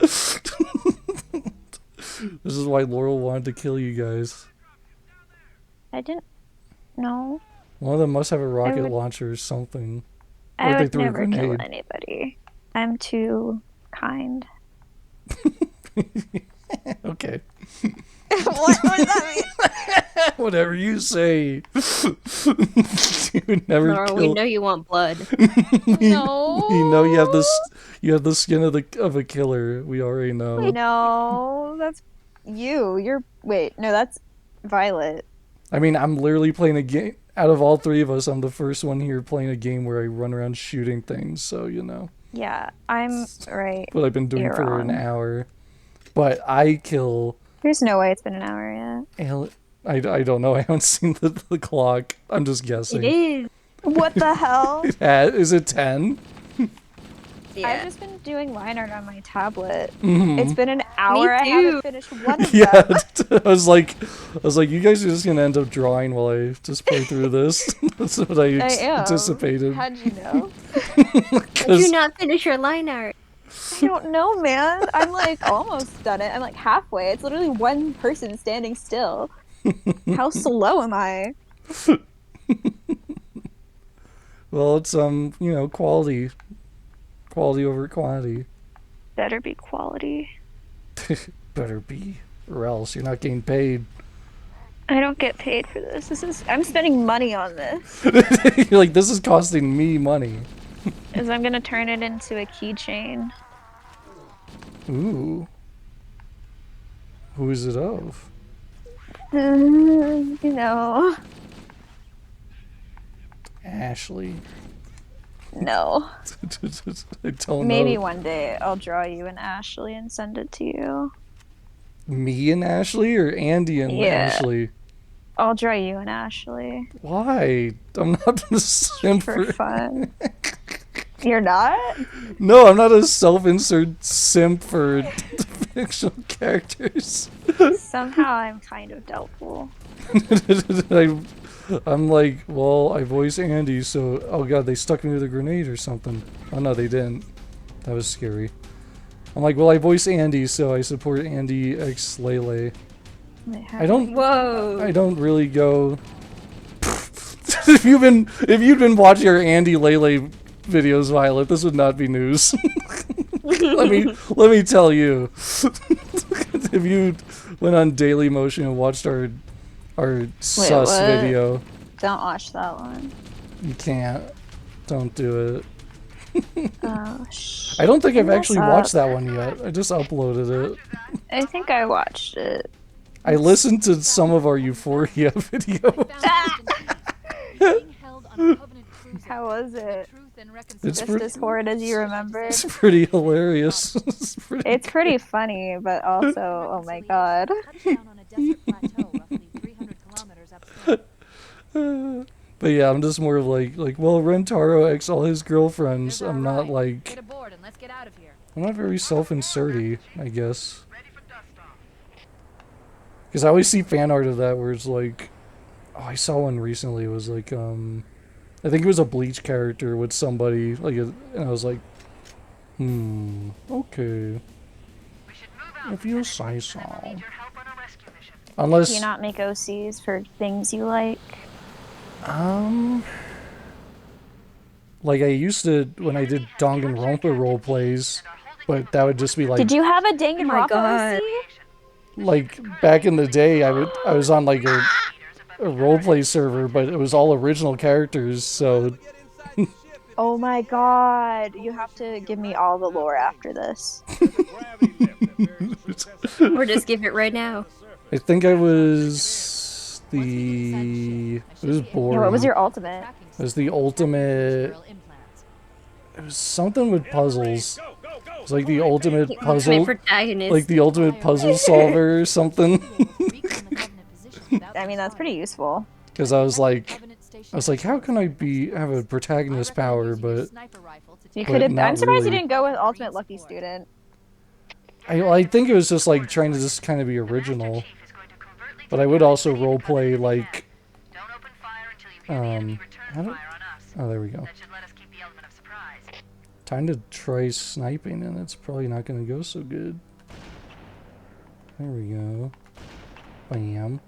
[SPEAKER 1] This is why Laurel wanted to kill you guys.
[SPEAKER 2] I didn't know.
[SPEAKER 1] One of them must have a rocket launcher or something.
[SPEAKER 2] I would never kill anybody. I'm too kind.
[SPEAKER 1] Okay.
[SPEAKER 2] What does that mean?
[SPEAKER 1] Whatever you say. You would never
[SPEAKER 3] Laurel,
[SPEAKER 1] kill.
[SPEAKER 3] we know you want blood.
[SPEAKER 2] No.
[SPEAKER 1] You know you have the skin of a killer. We already know.
[SPEAKER 2] No, that's you. Wait, no, that's Violet.
[SPEAKER 1] I mean, I'm literally playing a game. Out of all three of us, I'm the first one here playing a game where I run around shooting things, so you know.
[SPEAKER 2] Yeah, I'm right.
[SPEAKER 1] What I've been doing
[SPEAKER 2] You're
[SPEAKER 1] for
[SPEAKER 2] wrong.
[SPEAKER 1] an hour. But I kill...
[SPEAKER 2] There's no way it's been an hour yet.
[SPEAKER 1] I don't know. I haven't seen the clock. I'm just guessing.
[SPEAKER 3] It is.
[SPEAKER 2] What the hell?
[SPEAKER 1] Is it 10?
[SPEAKER 3] Yeah.
[SPEAKER 2] I've just been doing line art on my tablet. It's been an hour. I
[SPEAKER 3] too.
[SPEAKER 2] haven't finished one of
[SPEAKER 1] Yeah,
[SPEAKER 2] them.
[SPEAKER 1] I was like, you guys are just gonna end up drawing while I just play through this. That's what I
[SPEAKER 2] am.
[SPEAKER 1] anticipated.
[SPEAKER 2] How'd you know?
[SPEAKER 3] Did you not finish your line art?
[SPEAKER 2] I don't know, man. I'm like almost done it. I'm like halfway. It's literally one person standing still. How slow am I?
[SPEAKER 1] Well, it's you know, quality over quantity.
[SPEAKER 2] Better be quality.
[SPEAKER 1] Better be, or else you're not getting paid.
[SPEAKER 2] I don't get paid for this. I'm spending money on this.
[SPEAKER 1] You're like, this is costing me money.
[SPEAKER 2] Is I'm gonna turn it into a keychain.
[SPEAKER 1] Ooh. Who is it of?
[SPEAKER 2] You know.
[SPEAKER 1] Ashley.
[SPEAKER 2] No.
[SPEAKER 1] I don't
[SPEAKER 2] Maybe
[SPEAKER 1] know.
[SPEAKER 2] one day I'll draw you an Ashley and send it to you.
[SPEAKER 1] Me and Ashley or Andy and Ashley?
[SPEAKER 2] I'll draw you an Ashley.
[SPEAKER 1] Why? I'm not a simp
[SPEAKER 2] For fun. You're not?
[SPEAKER 1] No, I'm not a self-insert simp for fictional characters.
[SPEAKER 2] Somehow I'm kind of doubtful.
[SPEAKER 1] I'm like, well, I voice Andy, so... Oh god, they stuck me with a grenade or something. Oh no, they didn't. That was scary. I'm like, well, I voice Andy, so I support Andy x Lele. I don't...
[SPEAKER 3] Whoa.
[SPEAKER 1] I don't really go... if you'd been watching our Andy Lele videos, Violet, this would not be news. let me tell you. If you went on Daily Motion and watched our sus
[SPEAKER 2] what?
[SPEAKER 1] video,
[SPEAKER 2] Don't watch that one.
[SPEAKER 1] you can't. Don't do it.
[SPEAKER 2] Oh,
[SPEAKER 1] I don't think I've actually
[SPEAKER 2] up.
[SPEAKER 1] watched that one yet. I just uploaded it.
[SPEAKER 2] I think I watched it.
[SPEAKER 1] I listened to some of our Euphoria videos.
[SPEAKER 2] How was it?
[SPEAKER 1] It's
[SPEAKER 2] Just as horrid as you remember.
[SPEAKER 1] It's pretty hilarious.
[SPEAKER 2] It's pretty funny, but also, oh my god.
[SPEAKER 1] But yeah, I'm just more of like, well, Rentaro X all his girlfriends.
[SPEAKER 5] There's our
[SPEAKER 1] I'm not
[SPEAKER 5] ride.
[SPEAKER 1] like,
[SPEAKER 5] Get aboard and let's get out of here.
[SPEAKER 1] I'm not very self-inserty, I guess. Because I always see fan art of that where it's like, oh, I saw one recently. It was like, I think it was a Bleach character with somebody, like, and I was like, okay. If you say so.
[SPEAKER 2] Do you
[SPEAKER 1] Unless,
[SPEAKER 2] not make OCs for things you like?
[SPEAKER 1] like I used to when I did Danganronpa role plays, but that would just be like,
[SPEAKER 2] Did you have a Danganronpa
[SPEAKER 3] God.
[SPEAKER 2] OC?
[SPEAKER 1] like back in the day, I was on like a roleplay server, but it was all original characters, so
[SPEAKER 2] Oh my god, you have to give me all the lore after this.
[SPEAKER 3] Or just give it right now.
[SPEAKER 1] I think I was it was boring.
[SPEAKER 2] Yeah, what was your ultimate?
[SPEAKER 1] It was the ultimate. It was something with puzzles. It was like the ultimate
[SPEAKER 3] Ultimate
[SPEAKER 1] puzzle,
[SPEAKER 3] protagonist.
[SPEAKER 1] like the ultimate puzzle solver or something.
[SPEAKER 2] I mean, that's pretty useful.
[SPEAKER 1] Because I was like, how can I have a protagonist power, but
[SPEAKER 2] You
[SPEAKER 1] But
[SPEAKER 2] could have.
[SPEAKER 1] not
[SPEAKER 2] I'm surprised
[SPEAKER 1] really.
[SPEAKER 2] you didn't go with ultimate lucky student.
[SPEAKER 1] I think it was just like trying to just kind of be original. But I would also roleplay like, how do- oh, there we go. Time to try sniping, and it's probably not going to go so good. There we go. Bam.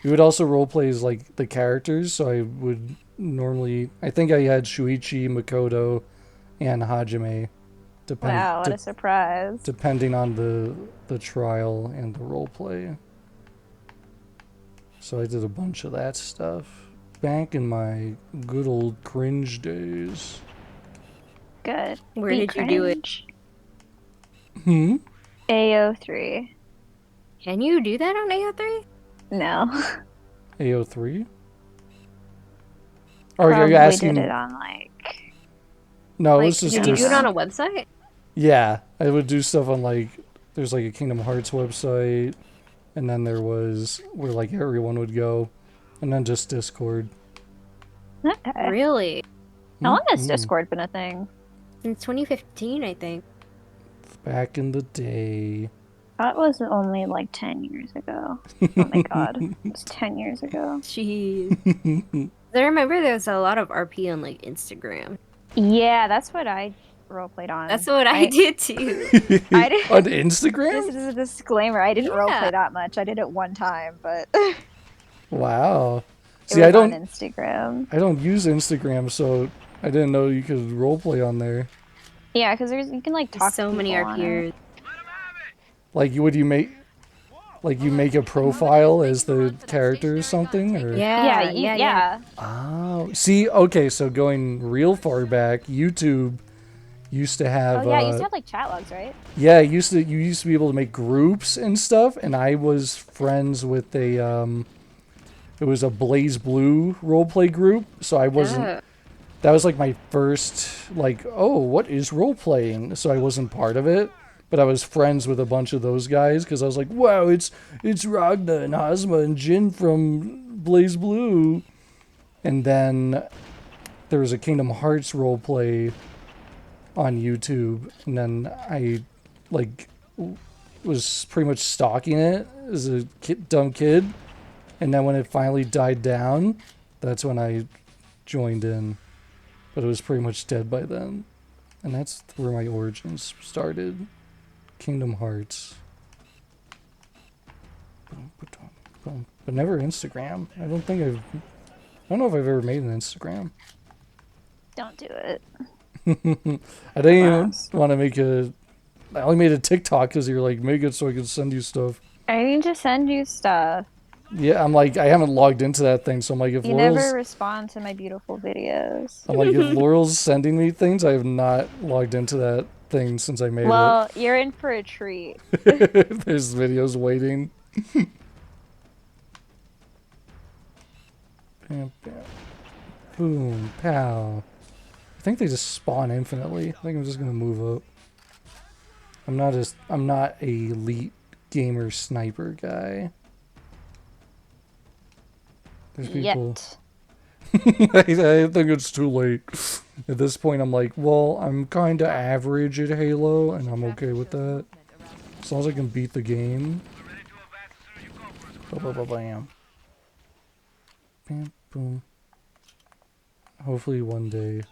[SPEAKER 1] We would also roleplay as like the characters, so I would normally, I think I had Shuichi, Makoto, and Hajime.
[SPEAKER 2] Wow, what a surprise.
[SPEAKER 1] Depending on the trial and the roleplay. So I did a bunch of that stuff. Back in my good old cringe days.
[SPEAKER 2] Good.
[SPEAKER 3] Where
[SPEAKER 2] Be
[SPEAKER 3] did you do it?
[SPEAKER 2] cringe. AO3.
[SPEAKER 3] Can you do that on AO3?
[SPEAKER 2] No.
[SPEAKER 1] AO3? Or are
[SPEAKER 2] Probably
[SPEAKER 1] you asking?
[SPEAKER 2] did it on like.
[SPEAKER 1] No, it
[SPEAKER 3] Like,
[SPEAKER 1] was just
[SPEAKER 3] did you
[SPEAKER 1] this.
[SPEAKER 3] do it on a website?
[SPEAKER 1] Yeah, I would do stuff on like, there's like a Kingdom Hearts website, and then there was where like everyone would go, and then just Discord.
[SPEAKER 2] Okay.
[SPEAKER 3] Really?
[SPEAKER 2] How long has
[SPEAKER 1] Mhm.
[SPEAKER 2] Discord been a thing?
[SPEAKER 3] Since 2015, I think.
[SPEAKER 1] Back in the day.
[SPEAKER 2] That was only like 10 years ago. Oh my god. It was 10 years ago.
[SPEAKER 3] Jeez. I remember there was a lot of RP on like Instagram.
[SPEAKER 2] Yeah, that's what I roleplayed on.
[SPEAKER 3] That's what I did too.
[SPEAKER 2] I did-
[SPEAKER 1] On Instagram?
[SPEAKER 2] This is a disclaimer. I didn't
[SPEAKER 3] Yeah.
[SPEAKER 2] roleplay that much. I did it one time, but it
[SPEAKER 1] Wow.
[SPEAKER 2] was
[SPEAKER 1] See, I
[SPEAKER 2] on
[SPEAKER 1] don't
[SPEAKER 2] Instagram.
[SPEAKER 1] use Instagram, so I didn't know you could roleplay on there.
[SPEAKER 2] Yeah, because you can like talk
[SPEAKER 3] So
[SPEAKER 2] to
[SPEAKER 3] many
[SPEAKER 2] people on it.
[SPEAKER 3] RPers.
[SPEAKER 1] Like, would you make a profile as the character or something, or?
[SPEAKER 3] Yeah,
[SPEAKER 2] Yeah.
[SPEAKER 1] Oh, see, okay, so going real far back, YouTube used to have.
[SPEAKER 2] Oh yeah, you used to have like chat logs, right?
[SPEAKER 1] Yeah, you used to be able to make groups and stuff, and I was friends with a it was a Blaze Blue roleplay group, so I wasn't.
[SPEAKER 3] Oh.
[SPEAKER 1] That was like my first like, oh, what is role playing? So I wasn't part of it, but I was friends with a bunch of those guys because I was like, wow, it's Ragna and Hazma and Jin from Blaze Blue, and then there was a Kingdom Hearts roleplay on YouTube, and then I like was pretty much stalking it as a dumb kid, and then when it finally died down, that's when I joined in, but it was pretty much dead by then, and that's where my origins started. Kingdom Hearts, but never Instagram. I don't know if I've ever made an Instagram.
[SPEAKER 2] Don't do it.
[SPEAKER 1] I didn't even want to make I only made a TikTok because you're like, make it so I can send you stuff.
[SPEAKER 2] I need to send you stuff.
[SPEAKER 1] Yeah, I'm like, I haven't logged into that thing, so I'm like, if
[SPEAKER 2] You never respond to my beautiful videos.
[SPEAKER 1] I'm like, if Laurel's sending me things, I have not logged into that thing since I made
[SPEAKER 2] Well, you're in for a treat.
[SPEAKER 1] it. There's videos waiting. Bam, bam. Boom, pow. I think they just spawn infinitely. I think I'm just gonna move up. I'm not a elite gamer sniper guy. There's people.
[SPEAKER 2] Yet.
[SPEAKER 1] I think it's too late. At this point, I'm like, well, I'm kind of average at Halo, and I'm okay with that. As long as I can beat the game. Bam. Bam, boom. Hopefully one day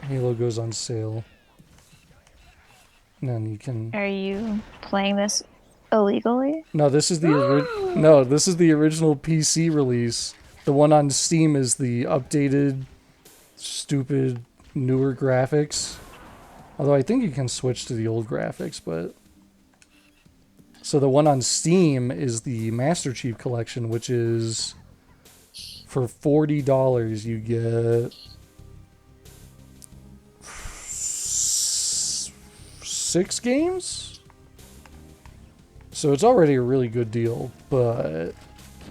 [SPEAKER 1] Halo goes on sale. And then you can...
[SPEAKER 2] Are you playing this illegally?
[SPEAKER 1] No, this is the this is the original PC release. The one on Steam is the updated, stupid, newer graphics. Although I think you can switch to the old graphics, but... So the one on Steam is the Master Chief Collection, which is... For $40, you get... 6 games? So it's already a really good deal, but...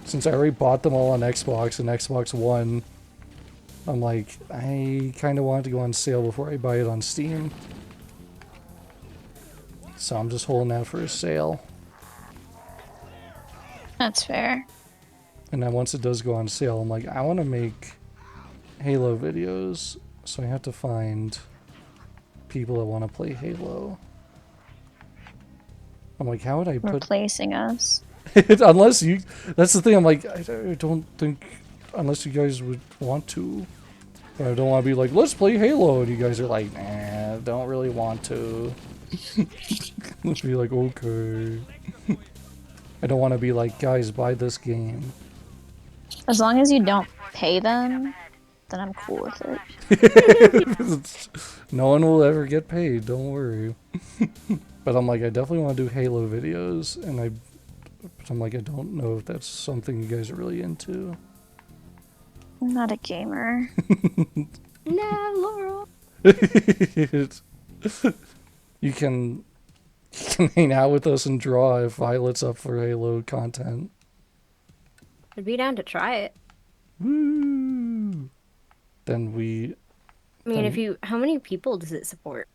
[SPEAKER 1] Since I already bought them all on Xbox and Xbox One, I'm like, I kind of want it to go on sale before I buy it on Steam. So I'm just holding out for a sale.
[SPEAKER 2] That's fair.
[SPEAKER 1] And then once it does go on sale, I'm like, I want to make Halo videos. So I have to find people that want to play Halo. I'm like, how would I put...
[SPEAKER 2] Replacing us.
[SPEAKER 1] Unless you... That's the thing, I'm like, I don't think... Unless you guys would want to. But I don't want to be like, let's play Halo. And you guys are like, nah, don't really want to. Let's be like, okay. I don't want to be like, guys, buy this game.
[SPEAKER 2] As long as you don't pay them, then I'm cool with it.
[SPEAKER 1] No one will ever get paid, don't worry. But I'm like, I definitely want to do Halo videos, and I'm like, I don't know if that's something you guys are really into.
[SPEAKER 2] I'm not a gamer.
[SPEAKER 3] No, Laurel.
[SPEAKER 1] You can hang out with us and draw if Violet's up for Halo content.
[SPEAKER 3] I'd be down to try it.
[SPEAKER 1] Woo! Then we...
[SPEAKER 3] I mean, how many people does it support?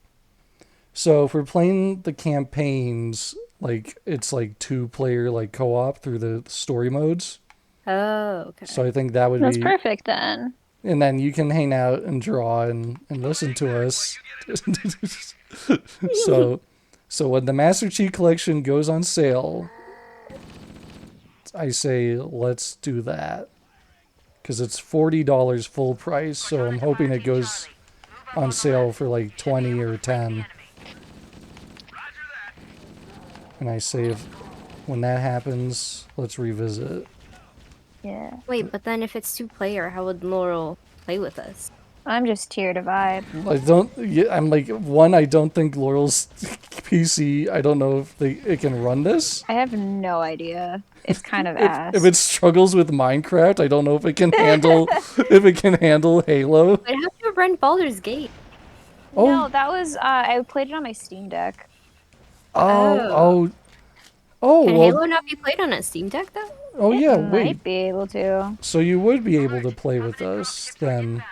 [SPEAKER 1] So if we're playing the campaigns, like, it's like 2-player, like, co-op through the story modes.
[SPEAKER 3] Oh, okay.
[SPEAKER 1] So I think that would
[SPEAKER 2] That's
[SPEAKER 1] be...
[SPEAKER 2] perfect then.
[SPEAKER 1] And then you can hang out and draw and listen to us. So when the Master Chief Collection goes on sale, I say let's do that. Because it's $40 full price, so I'm hoping it goes on sale for like 20 or 10. And I say when that happens, let's revisit.
[SPEAKER 2] Yeah.
[SPEAKER 3] Wait, but then if it's 2-player, how would Laurel play with us?
[SPEAKER 2] I'm just here to vibe.
[SPEAKER 1] I'm like, one, I don't think Laurel's PC, I don't know if it can run this.
[SPEAKER 2] I have no idea. It's kind of ass.
[SPEAKER 1] If it struggles with Minecraft, I don't know if it can handle Halo.
[SPEAKER 3] I'd have to run Baldur's Gate.
[SPEAKER 1] Oh.
[SPEAKER 2] No, that was I played it on my Steam Deck.
[SPEAKER 1] Can
[SPEAKER 3] Can
[SPEAKER 1] well,
[SPEAKER 3] Halo not be played on a Steam Deck, though?
[SPEAKER 1] oh yeah,
[SPEAKER 2] Might
[SPEAKER 1] wait.
[SPEAKER 2] be able to.
[SPEAKER 1] So you would be able to play with us then?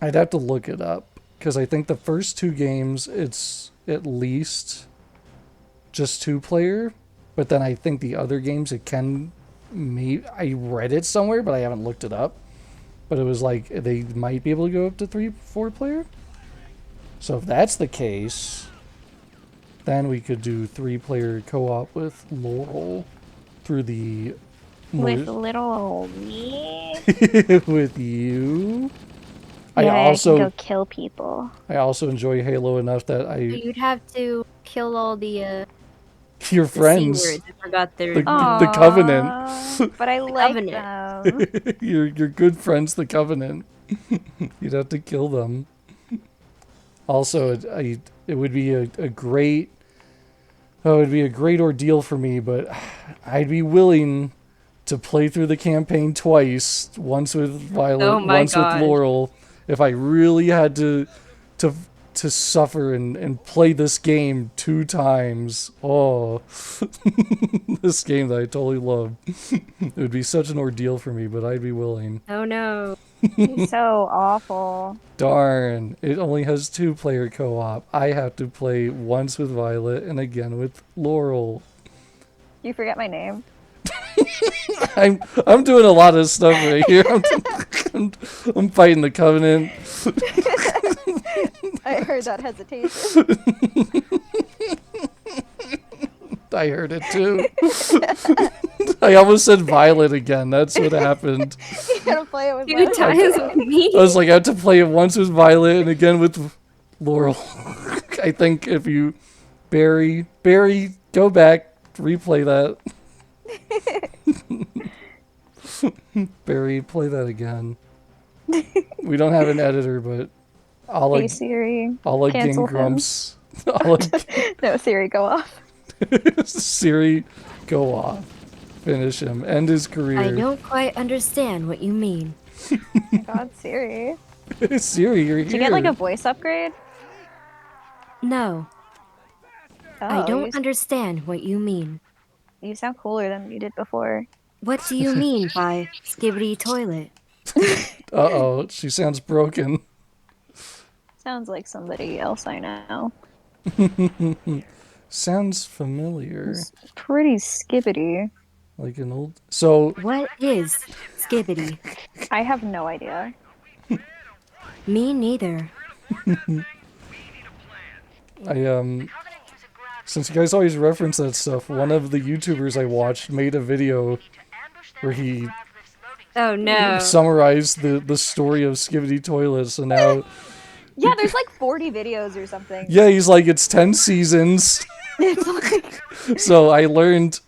[SPEAKER 1] I'd have to look it up because I think the first 2 games it's at least just 2-player, but then I think the other games it can. I read it somewhere, but I haven't looked it up. But it was like they might be able to go up to 3-4-player. So if that's the case, then we could do 3-player co-op with Laurel through the...
[SPEAKER 2] With little old me.
[SPEAKER 1] with you.
[SPEAKER 2] Yeah,
[SPEAKER 1] I also
[SPEAKER 2] I can go kill people.
[SPEAKER 1] I also enjoy Halo enough that
[SPEAKER 3] You'd have to kill all the
[SPEAKER 1] your friends,
[SPEAKER 3] C-words. I forgot their...
[SPEAKER 1] the Covenant.
[SPEAKER 2] But I like
[SPEAKER 3] Covenant.
[SPEAKER 2] them.
[SPEAKER 1] your good friends, the Covenant. You'd have to kill them. Also, it would be a great... Oh, it'd be a great ordeal for me, but I'd be willing to play through the campaign twice. Once with Violet, once with Laurel. If I really had to suffer and play this game 2 times. Oh, this game that I totally love. It would be such an ordeal for me, but I'd be willing.
[SPEAKER 3] Oh no.
[SPEAKER 2] He's so awful.
[SPEAKER 1] Darn, it only has 2-player co-op. I have to play once with Violet and again with Laurel.
[SPEAKER 2] You forget my name.
[SPEAKER 1] I'm doing a lot of stuff right here. I'm fighting the Covenant.
[SPEAKER 2] I heard that hesitation.
[SPEAKER 1] I heard it too. I almost said Violet again. That's what happened.
[SPEAKER 2] You gotta play it with
[SPEAKER 3] 2
[SPEAKER 2] Violet.
[SPEAKER 3] times with me.
[SPEAKER 1] I was like, I had to play it once with Violet and again with Laurel. I think if you Barry, go back, replay that. Barry, play that again. We don't have an editor, but I'll
[SPEAKER 2] Hey Siri.
[SPEAKER 1] I'll like Game
[SPEAKER 2] cancel him.
[SPEAKER 1] Grumps. I'll like
[SPEAKER 2] No, Siri, go off.
[SPEAKER 1] Siri, go off. Finish him. End his career.
[SPEAKER 3] I don't quite understand what you mean.
[SPEAKER 2] Oh my God, Siri.
[SPEAKER 1] Siri, you're here.
[SPEAKER 2] Did you get like a voice upgrade?
[SPEAKER 3] No,
[SPEAKER 2] Oh,
[SPEAKER 3] I don't understand what you mean.
[SPEAKER 2] You sound cooler than you did before.
[SPEAKER 3] What do you mean by skibbity toilet?
[SPEAKER 1] Uh-oh, she sounds broken.
[SPEAKER 2] Sounds like somebody else I know.
[SPEAKER 1] Sounds familiar.
[SPEAKER 2] It's pretty skibbity.
[SPEAKER 1] Like an old... So,
[SPEAKER 3] What is skibbity?
[SPEAKER 2] I have no idea.
[SPEAKER 3] Me neither.
[SPEAKER 1] since you guys always reference that stuff, one of the YouTubers I watched made a video where he
[SPEAKER 3] Oh no.
[SPEAKER 1] summarized the story of Skibidi Toilets, and now...
[SPEAKER 2] Yeah, there's like 40 videos or something.
[SPEAKER 1] Yeah, he's like, it's 10 seasons.
[SPEAKER 2] It's like...
[SPEAKER 1] So I learned...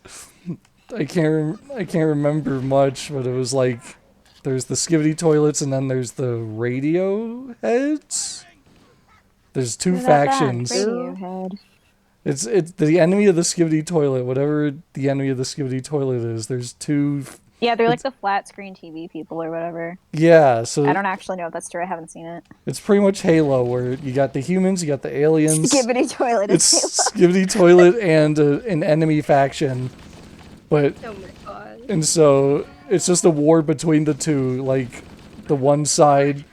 [SPEAKER 1] I can't remember much, but it was like... There's the Skibidi Toilets, and then there's the Radio Heads? There's two factions.
[SPEAKER 2] Radiohead.
[SPEAKER 1] It's the enemy of the Skibidi Toilet, whatever the enemy of the Skibidi Toilet is. There's two...
[SPEAKER 2] Yeah, they're like the flat screen TV people or whatever.
[SPEAKER 1] Yeah, so...
[SPEAKER 2] I don't actually know if that's true. I haven't seen it.
[SPEAKER 1] It's pretty much Halo, where you got the humans, you got the aliens.
[SPEAKER 2] Skibbity Toilet is
[SPEAKER 1] It's Skibidi Toilet and an enemy faction. But...
[SPEAKER 3] Oh my god.
[SPEAKER 1] And so, it's just a war between the two. Like, the one side,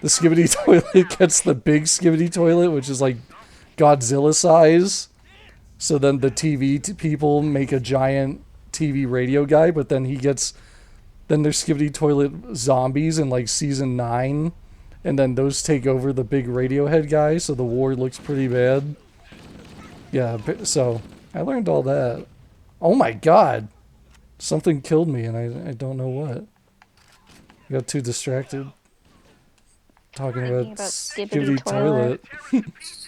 [SPEAKER 1] the Skibidi Toilet gets the big Skibidi Toilet, which is like Godzilla size. So then the TV people make a giant TV radio guy, but then then there's Skibidi Toilet zombies in like season 9. And then those take over the big Radiohead guy, so the war looks pretty bad. Yeah, so I learned all that. Oh my god! Something killed me, and I don't know what. I got too distracted talking about Skibidi Toilet.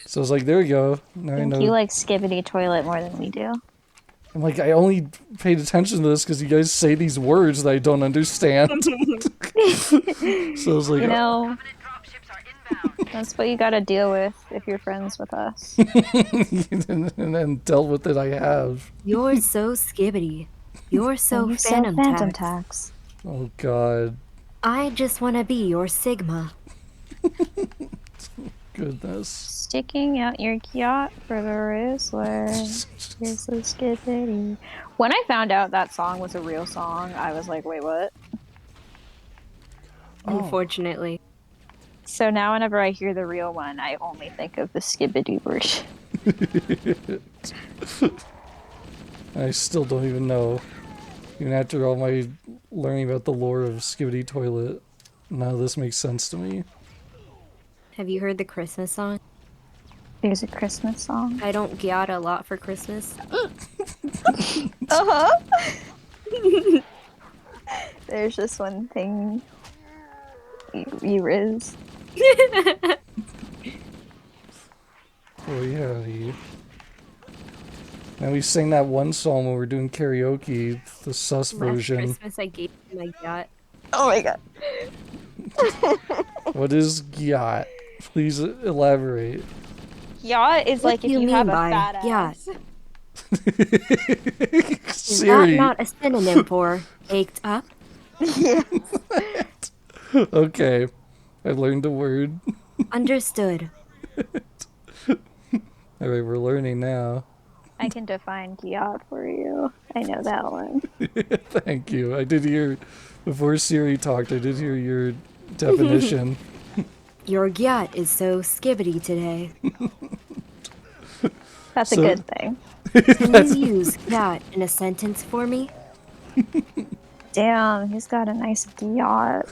[SPEAKER 1] So I was like, there we go. Now I know.
[SPEAKER 2] You like Skibbity Toilet more than we do.
[SPEAKER 1] I'm like, I only paid attention to this because you guys say these words that I don't understand. So I was like,
[SPEAKER 2] You know, that's what you gotta deal with if you're friends with us.
[SPEAKER 1] and then dealt with it I have.
[SPEAKER 3] You're so skibbity. You're so
[SPEAKER 2] You
[SPEAKER 3] phantom,
[SPEAKER 2] sell Phantom
[SPEAKER 3] tax.
[SPEAKER 2] Tax.
[SPEAKER 1] Oh god.
[SPEAKER 3] I just want to be your Sigma.
[SPEAKER 1] Goodness.
[SPEAKER 2] Sticking out your yacht for the Rizzler. You're so skibbity. When I found out that song was a real song, I was like, wait, what?
[SPEAKER 3] Unfortunately.
[SPEAKER 2] So now whenever I hear the real one, I only think of the skibbity version.
[SPEAKER 1] I still don't even know. Even after all my learning about the lore of Skibidi Toilet, none of this makes sense to me.
[SPEAKER 3] Have you heard the Christmas song?
[SPEAKER 2] There's a Christmas song.
[SPEAKER 3] I don't gyat a lot for Christmas.
[SPEAKER 2] Uh-huh. There's just one thing you riz.
[SPEAKER 1] Oh yeah. Now we sang that one song when we were doing karaoke, the sus
[SPEAKER 3] Last
[SPEAKER 1] version.
[SPEAKER 3] Christmas I gave you my yacht.
[SPEAKER 2] Oh my god.
[SPEAKER 1] What is gyat? Please elaborate.
[SPEAKER 2] Yacht is
[SPEAKER 3] What
[SPEAKER 2] like
[SPEAKER 3] do
[SPEAKER 2] if
[SPEAKER 3] you
[SPEAKER 2] you
[SPEAKER 3] mean
[SPEAKER 2] have a
[SPEAKER 3] by
[SPEAKER 2] fat
[SPEAKER 3] yacht?
[SPEAKER 2] ass.
[SPEAKER 3] Is
[SPEAKER 1] Siri.
[SPEAKER 3] that not a synonym for baked up?
[SPEAKER 1] Okay, I learned a word.
[SPEAKER 3] Understood.
[SPEAKER 1] Alright, we're learning now.
[SPEAKER 2] I can define yacht for you. I know that one.
[SPEAKER 1] Thank you. I did hear, before Siri talked, I did hear your definition.
[SPEAKER 3] Your yacht is so skibbity today.
[SPEAKER 2] That's
[SPEAKER 1] So-
[SPEAKER 2] a good thing.
[SPEAKER 3] Can you use yacht in a sentence for me?
[SPEAKER 2] Damn, he's got a nice yacht.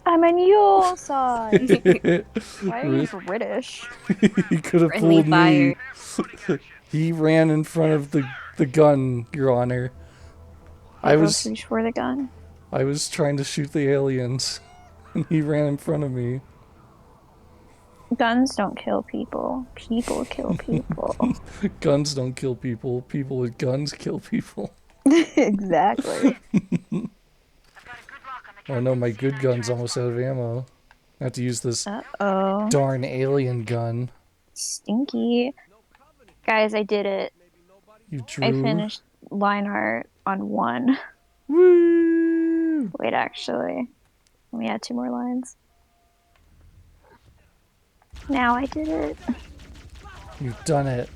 [SPEAKER 2] I'm on your side. Why are you British?
[SPEAKER 1] He could have
[SPEAKER 3] Friendly
[SPEAKER 1] fooled me.
[SPEAKER 3] fire.
[SPEAKER 1] He ran in front of the gun, Your Honor.
[SPEAKER 2] I both reach for the gun.
[SPEAKER 1] I was trying to shoot the aliens, and he ran in front of me.
[SPEAKER 2] Guns don't kill people. People kill people.
[SPEAKER 1] Guns don't kill people. People with guns kill people.
[SPEAKER 2] Exactly.
[SPEAKER 1] Oh no, my good gun's almost out of ammo. I have to use this
[SPEAKER 2] Uh-oh.
[SPEAKER 1] darn alien gun.
[SPEAKER 2] Stinky. Guys, I did it.
[SPEAKER 1] You drew.
[SPEAKER 2] I finished line art on 1.
[SPEAKER 1] Woo!
[SPEAKER 2] Wait, actually. Let me add 2 more lines. Now I did it.
[SPEAKER 1] You've done it.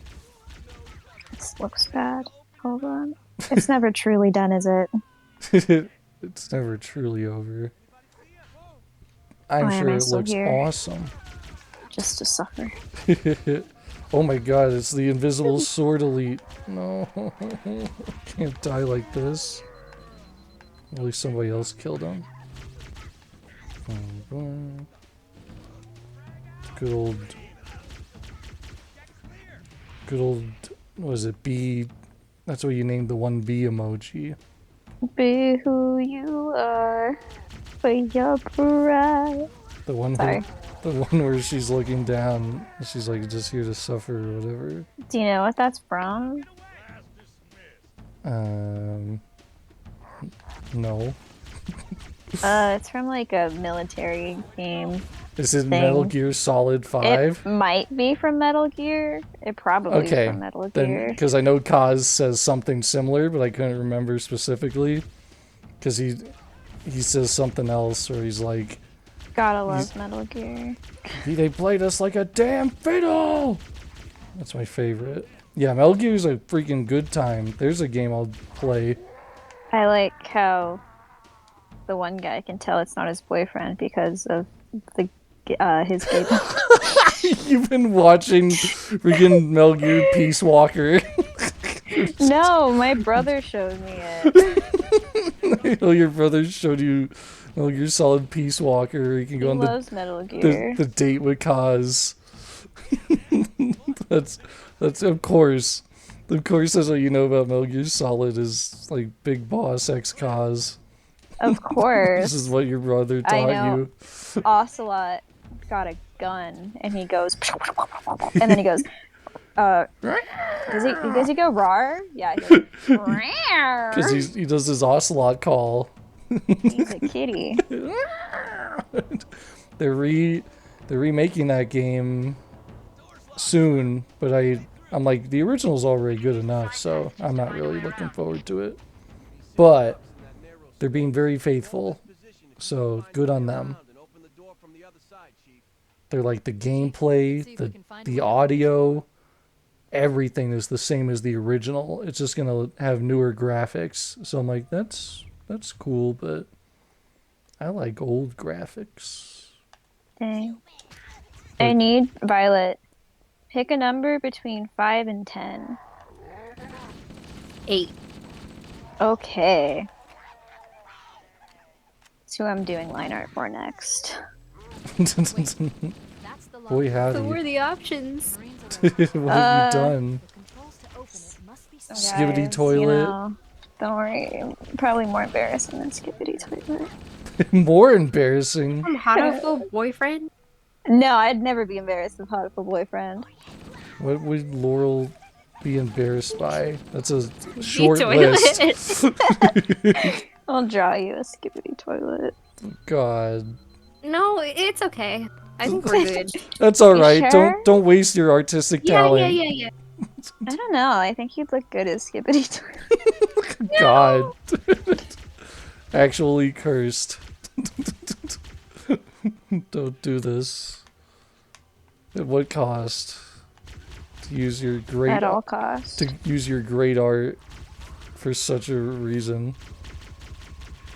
[SPEAKER 2] This looks bad. Hold on. It's never truly done, is it?
[SPEAKER 1] It's never truly over. I'm
[SPEAKER 2] Why
[SPEAKER 1] sure
[SPEAKER 2] am I
[SPEAKER 1] it
[SPEAKER 2] still
[SPEAKER 1] looks
[SPEAKER 2] here?
[SPEAKER 1] awesome.
[SPEAKER 2] Just to suffer.
[SPEAKER 1] Oh my god, it's the invisible sword elite. No, can't die like this. At least somebody else killed him. Good old, what was it, B? That's what you named the one B emoji.
[SPEAKER 2] Be who you are for your pride.
[SPEAKER 1] The one
[SPEAKER 2] Sorry.
[SPEAKER 1] the one where she's looking down, she's like just here to suffer or whatever.
[SPEAKER 2] Do you know what that's from?
[SPEAKER 1] No.
[SPEAKER 2] It's from like a military game.
[SPEAKER 1] Is it
[SPEAKER 2] thing.
[SPEAKER 1] Metal Gear Solid 5?
[SPEAKER 2] It might be from Metal Gear. It probably is from Metal Gear.
[SPEAKER 1] Because I know Kaz says something similar, but I couldn't remember specifically. Because he says something else, or he's like,
[SPEAKER 2] Gotta love Metal Gear.
[SPEAKER 1] they played us like a damn fiddle! That's my favorite. Yeah, Metal Gear's a freaking good time. There's a game I'll play.
[SPEAKER 2] I like how the one guy can tell it's not his boyfriend because of the his gay.
[SPEAKER 1] You've been watching freaking Metal Gear Peace Walker.
[SPEAKER 2] No, my brother showed me it.
[SPEAKER 1] Oh, your brother showed you Metal Gear Solid Peace Walker. You can go
[SPEAKER 2] He
[SPEAKER 1] on
[SPEAKER 2] loves Metal Gear.
[SPEAKER 1] the date with Kaz. that's of course. Of course, that's what you know about Metal Gear Solid is like Big Boss X Kaz.
[SPEAKER 2] Of course.
[SPEAKER 1] This is what your brother
[SPEAKER 2] I
[SPEAKER 1] taught
[SPEAKER 2] know.
[SPEAKER 1] you.
[SPEAKER 2] Ocelot got a gun and he goes and then he goes does he go rawr? Yeah, he goes
[SPEAKER 1] Because he does his Ocelot call.
[SPEAKER 2] He's a kitty.
[SPEAKER 1] They're remaking that game soon, but I'm like, the original's already good enough, so I'm not really looking forward to it. But they're being very faithful, so good on them. They're like the gameplay, the audio, everything is the same as the original. It's just gonna have newer graphics. So I'm like, that's cool, but I like old graphics.
[SPEAKER 2] Dang. I need Violet. Pick a number between 5 and 10.
[SPEAKER 3] 8.
[SPEAKER 2] Okay. That's who I'm doing line art for next.
[SPEAKER 1] Boy, howdy.
[SPEAKER 3] So what are the options?
[SPEAKER 1] What have you done? Skibbity
[SPEAKER 2] Guys,
[SPEAKER 1] toilet.
[SPEAKER 2] You know, don't worry. Probably more embarrassing than Skibbity toilet.
[SPEAKER 1] More embarrassing.
[SPEAKER 3] Hotoful boyfriend?
[SPEAKER 2] No, I'd never be embarrassed with Hotful boyfriend.
[SPEAKER 1] What would Laurel be embarrassed by? That's a short
[SPEAKER 3] toilet.
[SPEAKER 1] list.
[SPEAKER 2] I'll draw you a Skibbity toilet.
[SPEAKER 1] God.
[SPEAKER 3] No, it's okay. I think we're good.
[SPEAKER 1] That's all
[SPEAKER 2] You
[SPEAKER 1] right.
[SPEAKER 2] sure?
[SPEAKER 1] Don't waste your artistic
[SPEAKER 3] Yeah,
[SPEAKER 1] talent.
[SPEAKER 3] yeah.
[SPEAKER 2] I don't know. I think you'd look good as Skibbity toilet.
[SPEAKER 1] God. Actually cursed. Don't do this. At what cost? To use your great
[SPEAKER 2] At all costs.
[SPEAKER 1] to use your great art for such a reason.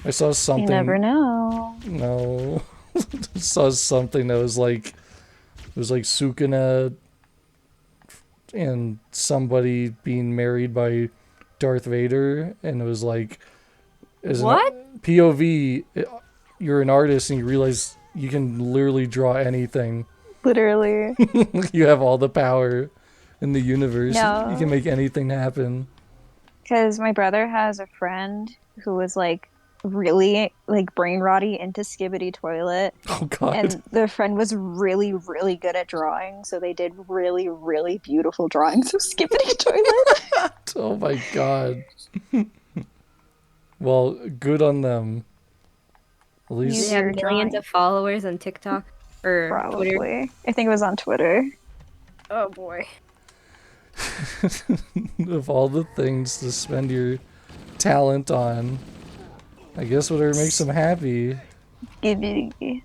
[SPEAKER 1] I saw something.
[SPEAKER 2] You never know.
[SPEAKER 1] No. I saw something that was like, it was like Sukuna and somebody being married by Darth Vader, and it was like,
[SPEAKER 3] What?
[SPEAKER 1] POV, you're an artist and you realize you can literally draw anything.
[SPEAKER 2] Literally.
[SPEAKER 1] You have all the power in the universe.
[SPEAKER 2] No.
[SPEAKER 1] You can make anything happen.
[SPEAKER 2] Because my brother has a friend who was like really like brain rotty into Skibbity Toilet.
[SPEAKER 1] Oh god.
[SPEAKER 2] And the friend was really, really good at drawing, so they did really, really beautiful drawings of Skibbity Toilet.
[SPEAKER 1] Oh my god. Well, good on them. At
[SPEAKER 3] They
[SPEAKER 1] least
[SPEAKER 3] have
[SPEAKER 2] You're
[SPEAKER 3] millions
[SPEAKER 2] drawing.
[SPEAKER 3] of followers on TikTok or
[SPEAKER 2] Probably.
[SPEAKER 3] Twitter.
[SPEAKER 2] I think it was on Twitter.
[SPEAKER 3] Oh boy.
[SPEAKER 1] of all the things to spend your talent on, I guess whatever makes them happy.
[SPEAKER 2] Skibbity.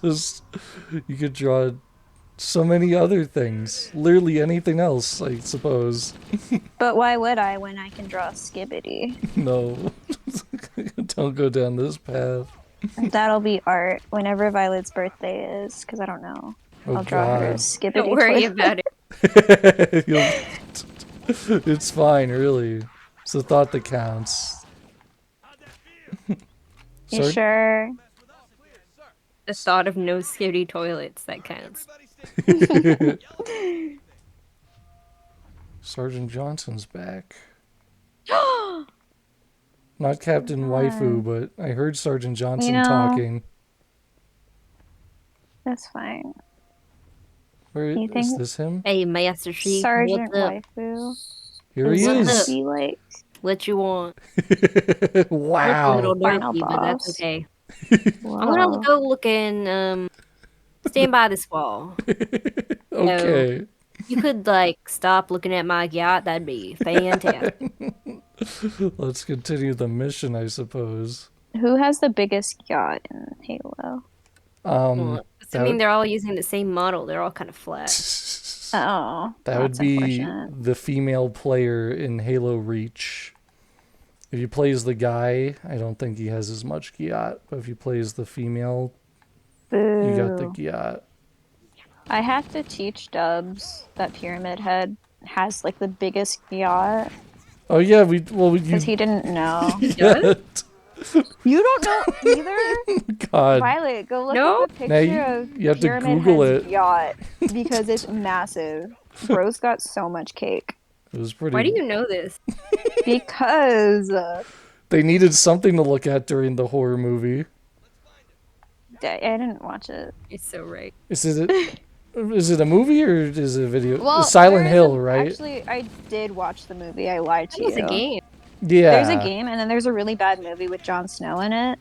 [SPEAKER 1] Just, you could draw so many other things. Literally anything else, I suppose.
[SPEAKER 2] But why would I when I can draw Skibbity?
[SPEAKER 1] No. Don't go down this path.
[SPEAKER 2] That'll be art whenever Violet's birthday is, because I don't know.
[SPEAKER 1] Oh
[SPEAKER 2] I'll draw her
[SPEAKER 1] god.
[SPEAKER 2] Skibbity
[SPEAKER 3] Don't worry
[SPEAKER 2] Toilet.
[SPEAKER 3] about it.
[SPEAKER 1] It's fine, really. It's the thought that counts.
[SPEAKER 2] You sure?
[SPEAKER 3] The thought of no skitty toilets, that counts.
[SPEAKER 1] Sergeant Johnson's back. Not Captain Waifu, but I heard Sergeant Johnson
[SPEAKER 2] know,
[SPEAKER 1] talking.
[SPEAKER 2] That's fine.
[SPEAKER 1] Where
[SPEAKER 2] You
[SPEAKER 1] is
[SPEAKER 2] think-
[SPEAKER 1] this him?
[SPEAKER 3] Hey, Master Chief,
[SPEAKER 2] Sergeant
[SPEAKER 3] what's up?
[SPEAKER 2] Waifu.
[SPEAKER 1] Here he
[SPEAKER 3] What's
[SPEAKER 1] is.
[SPEAKER 3] up?
[SPEAKER 2] Be like,
[SPEAKER 3] What you want? A
[SPEAKER 1] Wow.
[SPEAKER 3] little
[SPEAKER 2] Final
[SPEAKER 3] nerfy, but that's
[SPEAKER 2] boss.
[SPEAKER 3] okay.
[SPEAKER 2] wow.
[SPEAKER 3] I'm gonna go look and stand by this wall.
[SPEAKER 1] Okay.
[SPEAKER 3] You could like stop looking at my yacht. That'd be fantastic.
[SPEAKER 1] Let's continue the mission, I suppose.
[SPEAKER 2] Who has the biggest yacht in Halo?
[SPEAKER 3] Well, assuming they're all using the same model, they're all kind of flat.
[SPEAKER 2] Oh,
[SPEAKER 1] that would
[SPEAKER 2] that's
[SPEAKER 1] be
[SPEAKER 2] unfortunate.
[SPEAKER 1] the female player in Halo Reach. If you play as the guy, I don't think he has as much yacht, but if you play as the female, you got the
[SPEAKER 2] Boo.
[SPEAKER 1] yacht.
[SPEAKER 2] I have to teach Dubs that Pyramid Head has like the biggest yacht
[SPEAKER 1] Oh yeah,
[SPEAKER 2] because he didn't know.
[SPEAKER 1] God.
[SPEAKER 2] You don't know either? Violet, go look
[SPEAKER 3] No?
[SPEAKER 2] up a
[SPEAKER 1] Now
[SPEAKER 2] picture of
[SPEAKER 1] you have to
[SPEAKER 2] Pyramid
[SPEAKER 1] Google
[SPEAKER 2] Head's
[SPEAKER 1] it.
[SPEAKER 2] yacht because it's massive. Bro's got so much cake.
[SPEAKER 1] It was pretty.
[SPEAKER 3] Why do you know this?
[SPEAKER 2] Because
[SPEAKER 1] They needed something to look at during the horror movie.
[SPEAKER 2] I didn't watch it.
[SPEAKER 3] It's so right.
[SPEAKER 1] Is it a movie or is it a video?
[SPEAKER 2] Well,
[SPEAKER 1] Silent
[SPEAKER 2] there is
[SPEAKER 1] Hill,
[SPEAKER 2] a-
[SPEAKER 1] right?
[SPEAKER 2] Actually, I did watch the movie. I lied to
[SPEAKER 3] It was
[SPEAKER 2] you.
[SPEAKER 3] a game.
[SPEAKER 1] Yeah.
[SPEAKER 2] There's a game, and then there's a really bad movie with Jon Snow in it.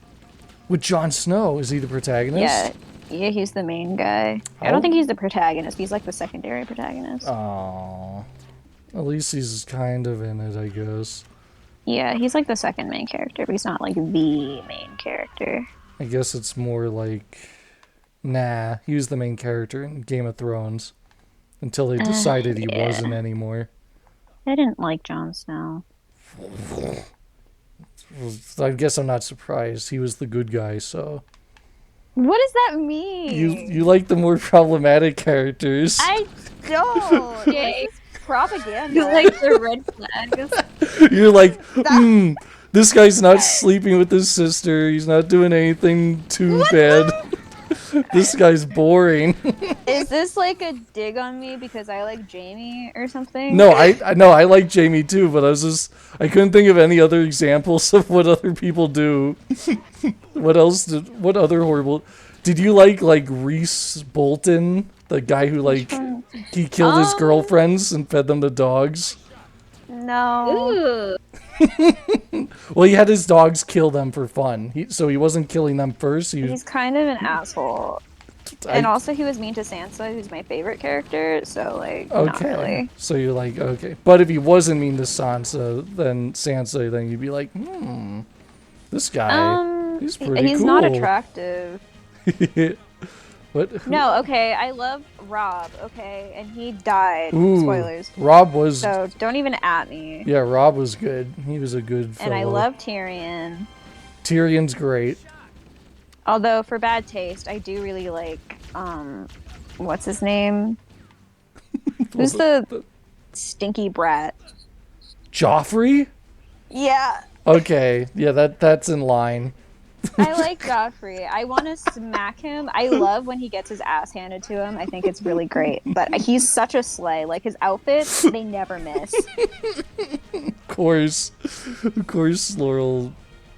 [SPEAKER 1] With Jon Snow. Is he the protagonist?
[SPEAKER 2] Yeah, he's the main guy. I
[SPEAKER 1] Oh.
[SPEAKER 2] don't think he's the protagonist. He's like the secondary protagonist.
[SPEAKER 1] Aww. At least he's kind of in it, I guess.
[SPEAKER 2] Yeah, he's like the second main character, but he's not like the main character.
[SPEAKER 1] I guess it's more like... Nah, he was the main character in Game of Thrones. Until they decided he
[SPEAKER 2] yeah.
[SPEAKER 1] wasn't anymore.
[SPEAKER 2] I didn't like Jon Snow.
[SPEAKER 1] I guess I'm not surprised. He was the good guy, so...
[SPEAKER 2] What does that mean?
[SPEAKER 1] You like the more problematic characters.
[SPEAKER 2] I don't.
[SPEAKER 3] Yay.
[SPEAKER 2] This is propaganda.
[SPEAKER 3] You like the red flags?
[SPEAKER 1] You're like, this guy's not sleeping with his sister. He's not doing anything too bad. This guy's boring.
[SPEAKER 2] Is this like a dig on me because I like Jamie or something?
[SPEAKER 1] No, I like Jamie too, but I couldn't think of any other examples of what other people do. What other horrible? Did you like Reese Bolton, the guy who he killed his girlfriends and fed them to dogs?
[SPEAKER 2] No.
[SPEAKER 3] Ooh.
[SPEAKER 1] Well, he had his dogs kill them for fun. So he wasn't killing them first.
[SPEAKER 2] He's kind of an asshole. And also he was mean to Sansa, who's my favorite character, so not really.
[SPEAKER 1] So you're like, okay. But if he wasn't mean to Sansa, then you'd be like, this guy, he's pretty
[SPEAKER 2] he's
[SPEAKER 1] cool.
[SPEAKER 2] not attractive.
[SPEAKER 1] What?
[SPEAKER 2] No, okay, I love Rob, okay, and he died.
[SPEAKER 1] Ooh,
[SPEAKER 2] Spoilers.
[SPEAKER 1] Rob was...
[SPEAKER 2] So don't even at me.
[SPEAKER 1] Yeah, Rob was good. He was a good fellow.
[SPEAKER 2] And I love Tyrion.
[SPEAKER 1] Tyrion's great.
[SPEAKER 2] Although, for bad taste, I do really like, what's his name? Who's the stinky brat?
[SPEAKER 1] Joffrey?
[SPEAKER 2] Yeah,
[SPEAKER 1] Okay, yeah, that's in line.
[SPEAKER 2] I like Joffrey. I want to smack him. I love when he gets his ass handed to him. I think it's really great. But he's such a slay. Like his outfits, they never miss.
[SPEAKER 1] Of course, Laurel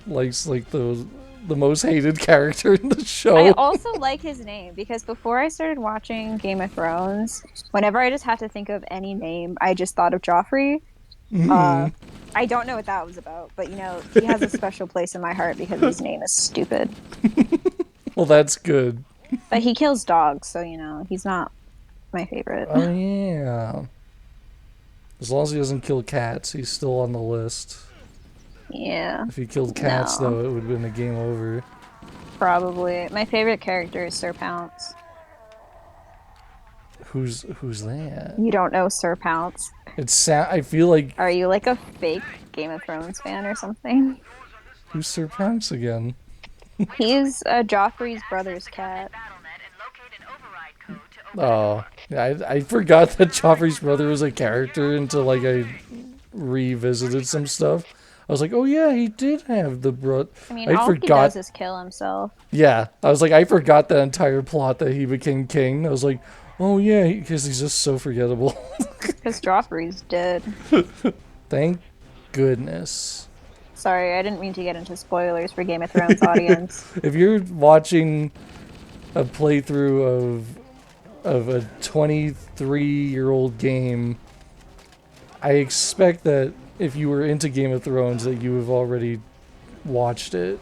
[SPEAKER 1] likes like the most hated character in the show.
[SPEAKER 2] I also like his name because before I started watching Game of Thrones, whenever I just had to think of any name, I just thought of Joffrey. I don't know what that was about, but you know, he has a special place in my heart because his name is stupid.
[SPEAKER 1] Well, that's good.
[SPEAKER 2] But he kills dogs, so you know, he's not my favorite.
[SPEAKER 1] Oh yeah. As long as he doesn't kill cats, he's still on the list.
[SPEAKER 2] Yeah.
[SPEAKER 1] If he killed cats,
[SPEAKER 2] No.
[SPEAKER 1] though, it would have been a game over.
[SPEAKER 2] Probably. My favorite character is Sir Pounce.
[SPEAKER 1] Who's that?
[SPEAKER 2] You don't know Sir Pounce.
[SPEAKER 1] I feel like
[SPEAKER 2] Are you like a fake Game of Thrones fan or something?
[SPEAKER 1] who's Sir Pounce again?
[SPEAKER 2] He's Joffrey's brother's cat.
[SPEAKER 1] Oh, yeah, I forgot that Joffrey's brother was a character until like I revisited some stuff. I was like, oh yeah, he did have the brother.
[SPEAKER 2] I mean, all he does is kill himself.
[SPEAKER 1] Yeah, I was like, I forgot that entire plot that he became king. I was like, oh yeah, because he's just so forgettable.
[SPEAKER 2] Because Joffrey's dead.
[SPEAKER 1] Thank goodness.
[SPEAKER 2] Sorry, I didn't mean to get into spoilers for Game of Thrones audience.
[SPEAKER 1] If you're watching a playthrough of a 23-year-old game, I expect that if you were into Game of Thrones that you have already watched it.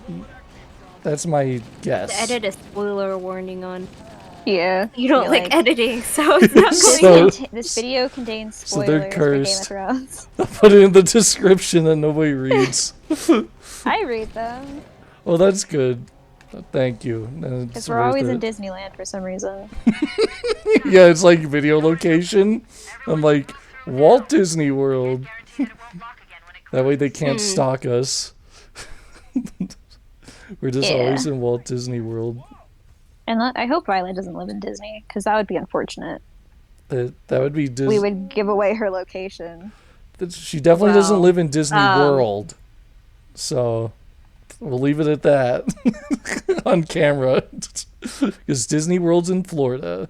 [SPEAKER 1] That's my guess.
[SPEAKER 3] Edit a spoiler warning on.
[SPEAKER 2] Yeah.
[SPEAKER 3] You don't
[SPEAKER 2] You're
[SPEAKER 3] like editing, so it's not going
[SPEAKER 2] this video contains
[SPEAKER 1] So they're
[SPEAKER 2] spoilers for Game of
[SPEAKER 1] cursed.
[SPEAKER 2] Thrones.
[SPEAKER 1] I'll put it in the description that nobody reads.
[SPEAKER 2] I read them.
[SPEAKER 1] Well, that's good. Thank you.
[SPEAKER 2] Because we're always in Disneyland for some reason.
[SPEAKER 1] Yeah, it's like video location. I'm like, Walt Disney World. That way they can't stalk us. We're just always in Walt Disney World.
[SPEAKER 2] And I hope Violet doesn't live in Disney, because that would be unfortunate.
[SPEAKER 1] That would be Disney.
[SPEAKER 2] We would give away her location.
[SPEAKER 1] She definitely doesn't live in Disney World. So we'll leave it at that on camera. Because Disney World's in Florida.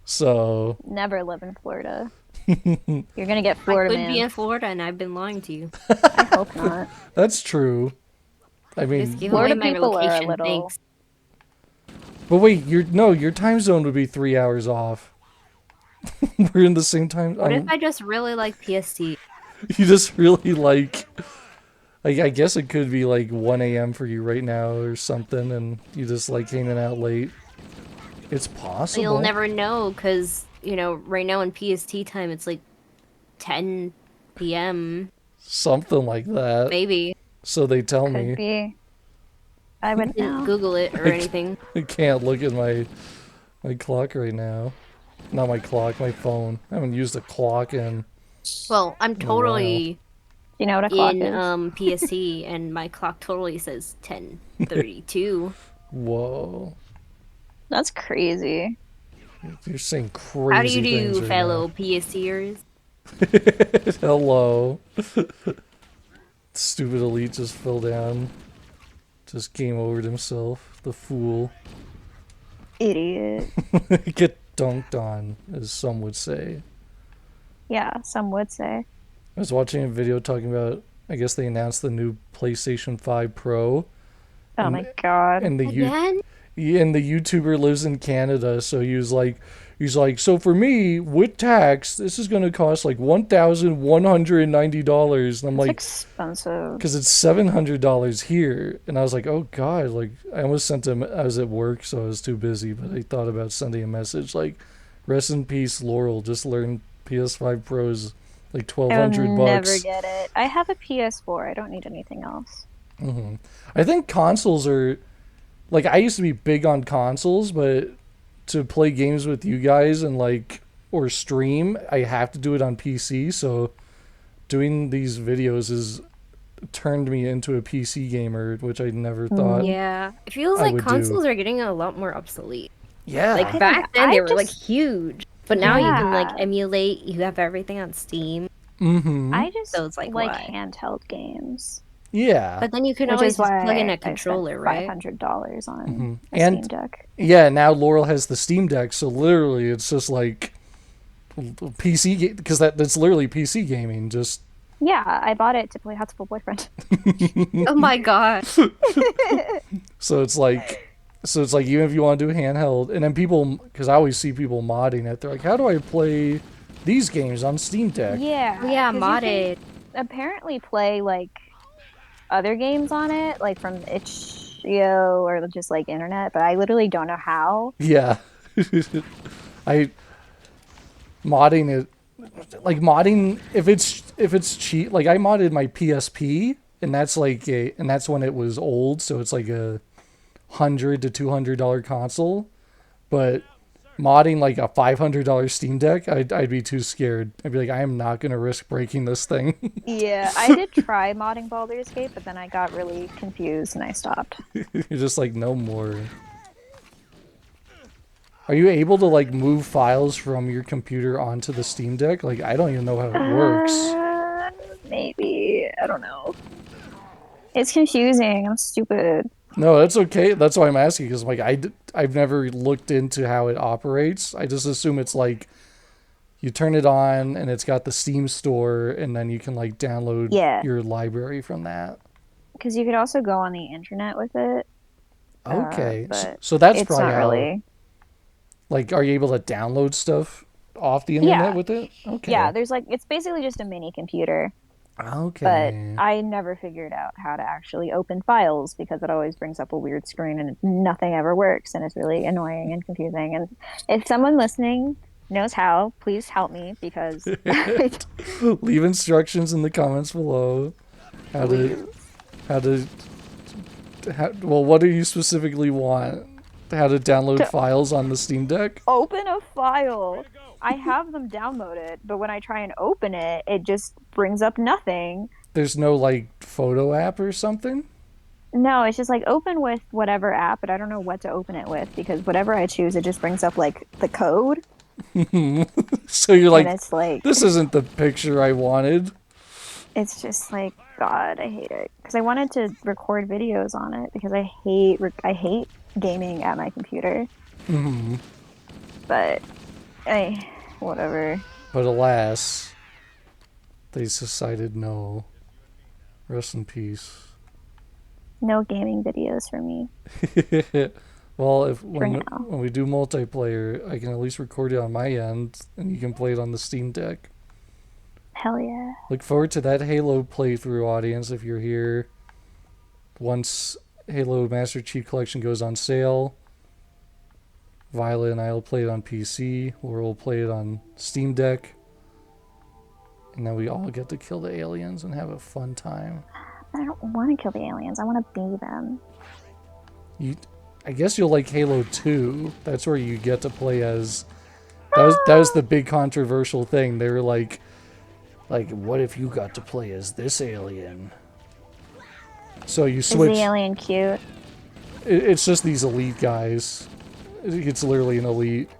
[SPEAKER 1] So
[SPEAKER 2] Never live in Florida. You're gonna get Florida
[SPEAKER 3] I could
[SPEAKER 2] man.
[SPEAKER 3] be in Florida, and I've been lying to you.
[SPEAKER 2] I hope not.
[SPEAKER 1] that's true. I mean,
[SPEAKER 3] Just give
[SPEAKER 2] Florida
[SPEAKER 3] away my
[SPEAKER 2] people are a
[SPEAKER 3] location.
[SPEAKER 2] little-
[SPEAKER 3] Thanks.
[SPEAKER 1] but wait, your time zone would be 3 hours off. We're in the same time.
[SPEAKER 3] What if I just really like PST?
[SPEAKER 1] You just really like. I guess it could be like 1 a.m. for you right now or something, and you just like hanging out late. It's possible.
[SPEAKER 3] You'll never know, because, you know, right now in PST time, it's like 10 p.m.
[SPEAKER 1] Something like that.
[SPEAKER 3] Maybe.
[SPEAKER 1] So they tell
[SPEAKER 2] Could
[SPEAKER 1] me.
[SPEAKER 2] be. I would know.
[SPEAKER 3] Google it or anything.
[SPEAKER 1] I can't look at my clock right now. Not my clock, my phone. I haven't used a clock in.
[SPEAKER 3] Well, I'm totally
[SPEAKER 2] You know what a clock
[SPEAKER 3] in
[SPEAKER 2] is?
[SPEAKER 3] PST, and my clock totally says 10:32.
[SPEAKER 1] Whoa.
[SPEAKER 2] That's crazy.
[SPEAKER 1] You're saying crazy
[SPEAKER 3] How do you
[SPEAKER 1] things
[SPEAKER 3] do,
[SPEAKER 1] right
[SPEAKER 3] fellow PSTers?
[SPEAKER 1] now. Hello. Stupid elite just fell down. Just game overed himself. The fool.
[SPEAKER 2] Idiot.
[SPEAKER 1] Get dunked on, as some would say.
[SPEAKER 2] Yeah, some would say.
[SPEAKER 1] I was watching a video talking about, I guess they announced the new PlayStation 5 Pro.
[SPEAKER 2] Oh my god.
[SPEAKER 1] And the
[SPEAKER 3] Again?
[SPEAKER 1] and the YouTuber lives in Canada, so he's like, so for me, with tax, this is gonna cost like $1,190, and I'm
[SPEAKER 2] It's
[SPEAKER 1] like,
[SPEAKER 2] expensive.
[SPEAKER 1] because it's $700 here, and I was like, oh god, like I almost sent him. I was at work, so I was too busy, but I thought about sending a message like, rest in peace, Laurel. Just learned PS5 Pro's like $1,200 bucks.
[SPEAKER 2] Never get it. I have a PS4. I don't need anything else.
[SPEAKER 1] I think consoles are, like, I used to be big on consoles, but to play games with you guys and like, or stream, I have to do it on PC. So doing these videos has turned me into a PC gamer, which I never thought.
[SPEAKER 3] Yeah. It feels
[SPEAKER 1] I
[SPEAKER 3] like
[SPEAKER 1] would
[SPEAKER 3] consoles are getting a lot more obsolete.
[SPEAKER 1] Yeah.
[SPEAKER 3] Like, back then,
[SPEAKER 2] I
[SPEAKER 3] they were, like,
[SPEAKER 2] just-
[SPEAKER 3] huge. But now you can like
[SPEAKER 2] Yeah.
[SPEAKER 3] emulate. You have everything on Steam.
[SPEAKER 1] Mm-hmm.
[SPEAKER 2] I just
[SPEAKER 3] So it's like,
[SPEAKER 2] like
[SPEAKER 3] why?
[SPEAKER 2] handheld games,
[SPEAKER 1] Yeah.
[SPEAKER 3] But then you can
[SPEAKER 2] which
[SPEAKER 3] always
[SPEAKER 2] is
[SPEAKER 3] just plug in
[SPEAKER 2] why
[SPEAKER 3] a
[SPEAKER 2] I spent
[SPEAKER 3] controller, right?
[SPEAKER 2] $500 on a
[SPEAKER 1] And
[SPEAKER 2] Steam Deck.
[SPEAKER 1] yeah, now Laurel has the Steam Deck, so literally it's just like PC, because that's literally PC gaming. Just
[SPEAKER 2] Yeah, I bought it to play Hot School Boyfriend.
[SPEAKER 3] Oh my god.
[SPEAKER 1] so it's like even if you want to do handheld, and then people, because I always see people modding it, they're like, how do I play these games on Steam Deck?
[SPEAKER 2] Yeah,
[SPEAKER 3] Oh, yeah,
[SPEAKER 2] 'cause you
[SPEAKER 3] modded.
[SPEAKER 2] can apparently play like other games on it, like from itch.io or just like internet, but I literally don't know how.
[SPEAKER 1] Yeah. I modding it, like modding, if it's cheap, like I modded my PSP, and that's when it was old, so it's like a $100 to $200 console. But modding like a $500 Steam Deck, I'd be too scared. I'd be like, I am not gonna risk breaking this thing.
[SPEAKER 2] Yeah, I did try modding Baldur's Gate, but then I got really confused and I stopped.
[SPEAKER 1] You're just like, no more. Are you able to like move files from your computer onto the Steam Deck? Like, I don't even know how it works.
[SPEAKER 2] Maybe. I don't know. It's confusing. I'm stupid.
[SPEAKER 1] No, that's okay. That's why I'm asking, because like I've never looked into how it operates. I just assume it's like you turn it on and it's got the Steam store, and then you can like download
[SPEAKER 2] Yeah.
[SPEAKER 1] your library from that.
[SPEAKER 2] Because you could also go on the internet with it.
[SPEAKER 1] Okay,
[SPEAKER 2] But
[SPEAKER 1] so that's
[SPEAKER 2] it's
[SPEAKER 1] probably
[SPEAKER 2] not
[SPEAKER 1] how.
[SPEAKER 2] really.
[SPEAKER 1] Like, are you able to download stuff off the internet
[SPEAKER 2] Yeah.
[SPEAKER 1] with it? Okay.
[SPEAKER 2] Yeah, there's like, it's basically just a mini computer. But
[SPEAKER 1] Okay.
[SPEAKER 2] I never figured out how to actually open files because it always brings up a weird screen and nothing ever works, and it's really annoying and confusing. And if someone listening knows how, please help me because
[SPEAKER 1] Leave instructions in the comments below. How to well, what do you specifically want? How to download files on the Steam Deck?
[SPEAKER 2] open a file. I have them downloaded, but when I try and open it, it just brings up nothing.
[SPEAKER 1] There's no like photo app or something?
[SPEAKER 2] No, it's just like open with whatever app, but I don't know what to open it with because whatever I choose, it just brings up like the code.
[SPEAKER 1] So you're like,
[SPEAKER 2] And it's like,
[SPEAKER 1] this isn't the picture I wanted.
[SPEAKER 2] it's just like, God, I hate it. Because I wanted to record videos on it because I hate gaming at my computer.
[SPEAKER 1] Mm-hmm.
[SPEAKER 2] But, whatever.
[SPEAKER 1] But alas, they decided no. Rest in peace.
[SPEAKER 2] No gaming videos for me.
[SPEAKER 1] Well,
[SPEAKER 2] For now.
[SPEAKER 1] when we do multiplayer, I can at least record it on my end, and you can play it on the Steam Deck.
[SPEAKER 2] Hell yeah.
[SPEAKER 1] Look forward to that Halo playthrough, audience, if you're here. Once Halo Master Chief Collection goes on sale, Violet and I will play it on PC, or we'll play it on Steam Deck, and then we all get to kill the aliens and have a fun time.
[SPEAKER 2] I don't want to kill the aliens. I want to be them.
[SPEAKER 1] I guess you'll like Halo 2. That's where you get to play as... That was the big controversial thing. They were like, what if you got to play as this alien? So you switch...
[SPEAKER 2] Is the alien cute?
[SPEAKER 1] It's just these elite guys. It's literally an elite.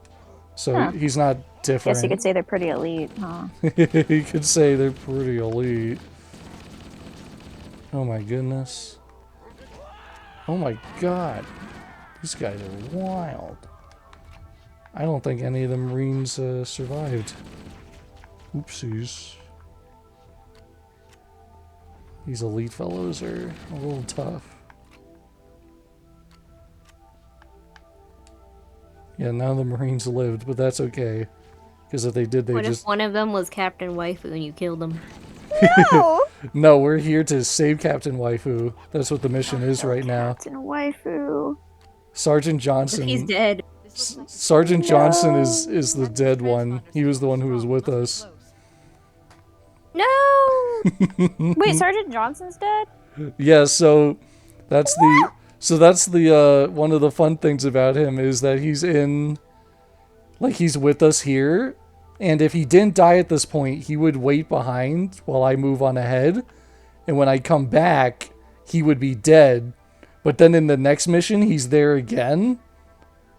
[SPEAKER 1] So he's not different.
[SPEAKER 2] Guess you could say they're pretty elite, huh?
[SPEAKER 1] You could say they're pretty elite. Oh my goodness. Oh my god. These guys are wild. I don't think any of the Marines survived. Oopsies. These elite fellows are a little tough. Yeah, none of the Marines lived, but that's okay. Because if they did, they
[SPEAKER 3] What
[SPEAKER 1] just...
[SPEAKER 3] if one of them was Captain Waifu and you killed him?
[SPEAKER 2] No!
[SPEAKER 1] No, we're here to save Captain Waifu. That's what the mission is right now.
[SPEAKER 2] Captain Waifu.
[SPEAKER 1] Sergeant Johnson...
[SPEAKER 3] He's dead.
[SPEAKER 1] Sergeant Johnson is the dead one. He was the one who was with us.
[SPEAKER 3] No!
[SPEAKER 2] Wait, Sergeant Johnson's dead?
[SPEAKER 1] Yeah, so that's the one of the fun things about him is that he's with us here, and if he didn't die at this point, he would wait behind while I move on ahead, and when I come back, he would be dead. But then in the next mission, he's there again.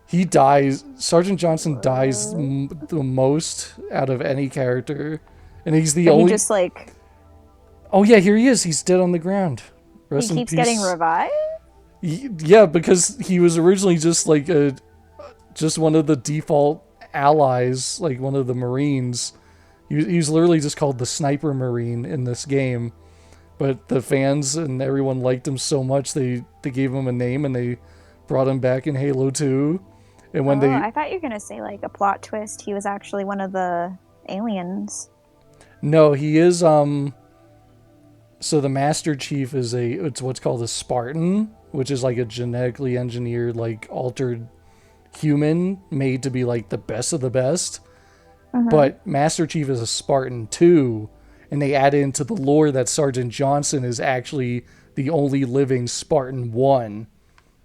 [SPEAKER 1] He dies. Sergeant Johnson dies the most out of any character, and he's the
[SPEAKER 2] But
[SPEAKER 1] only.
[SPEAKER 2] he just like
[SPEAKER 1] Oh yeah, here he is. He's dead on the ground. Rest
[SPEAKER 2] he
[SPEAKER 1] in
[SPEAKER 2] keeps
[SPEAKER 1] peace.
[SPEAKER 2] getting revived.
[SPEAKER 1] Yeah, because he was originally just like just one of the default allies, like one of the Marines. He was literally just called the Sniper Marine in this game, but the fans and everyone liked him so much they gave him a name and they brought him back in Halo 2. And when
[SPEAKER 2] I thought you were gonna say like a plot twist. He was actually one of the aliens.
[SPEAKER 1] No, he is so the Master Chief is it's what's called a Spartan, which is like a genetically engineered, like altered human made to be like the best of the best. But Master Chief is a Spartan too, and they added into the lore that Sergeant Johnson is actually the only living Spartan 1.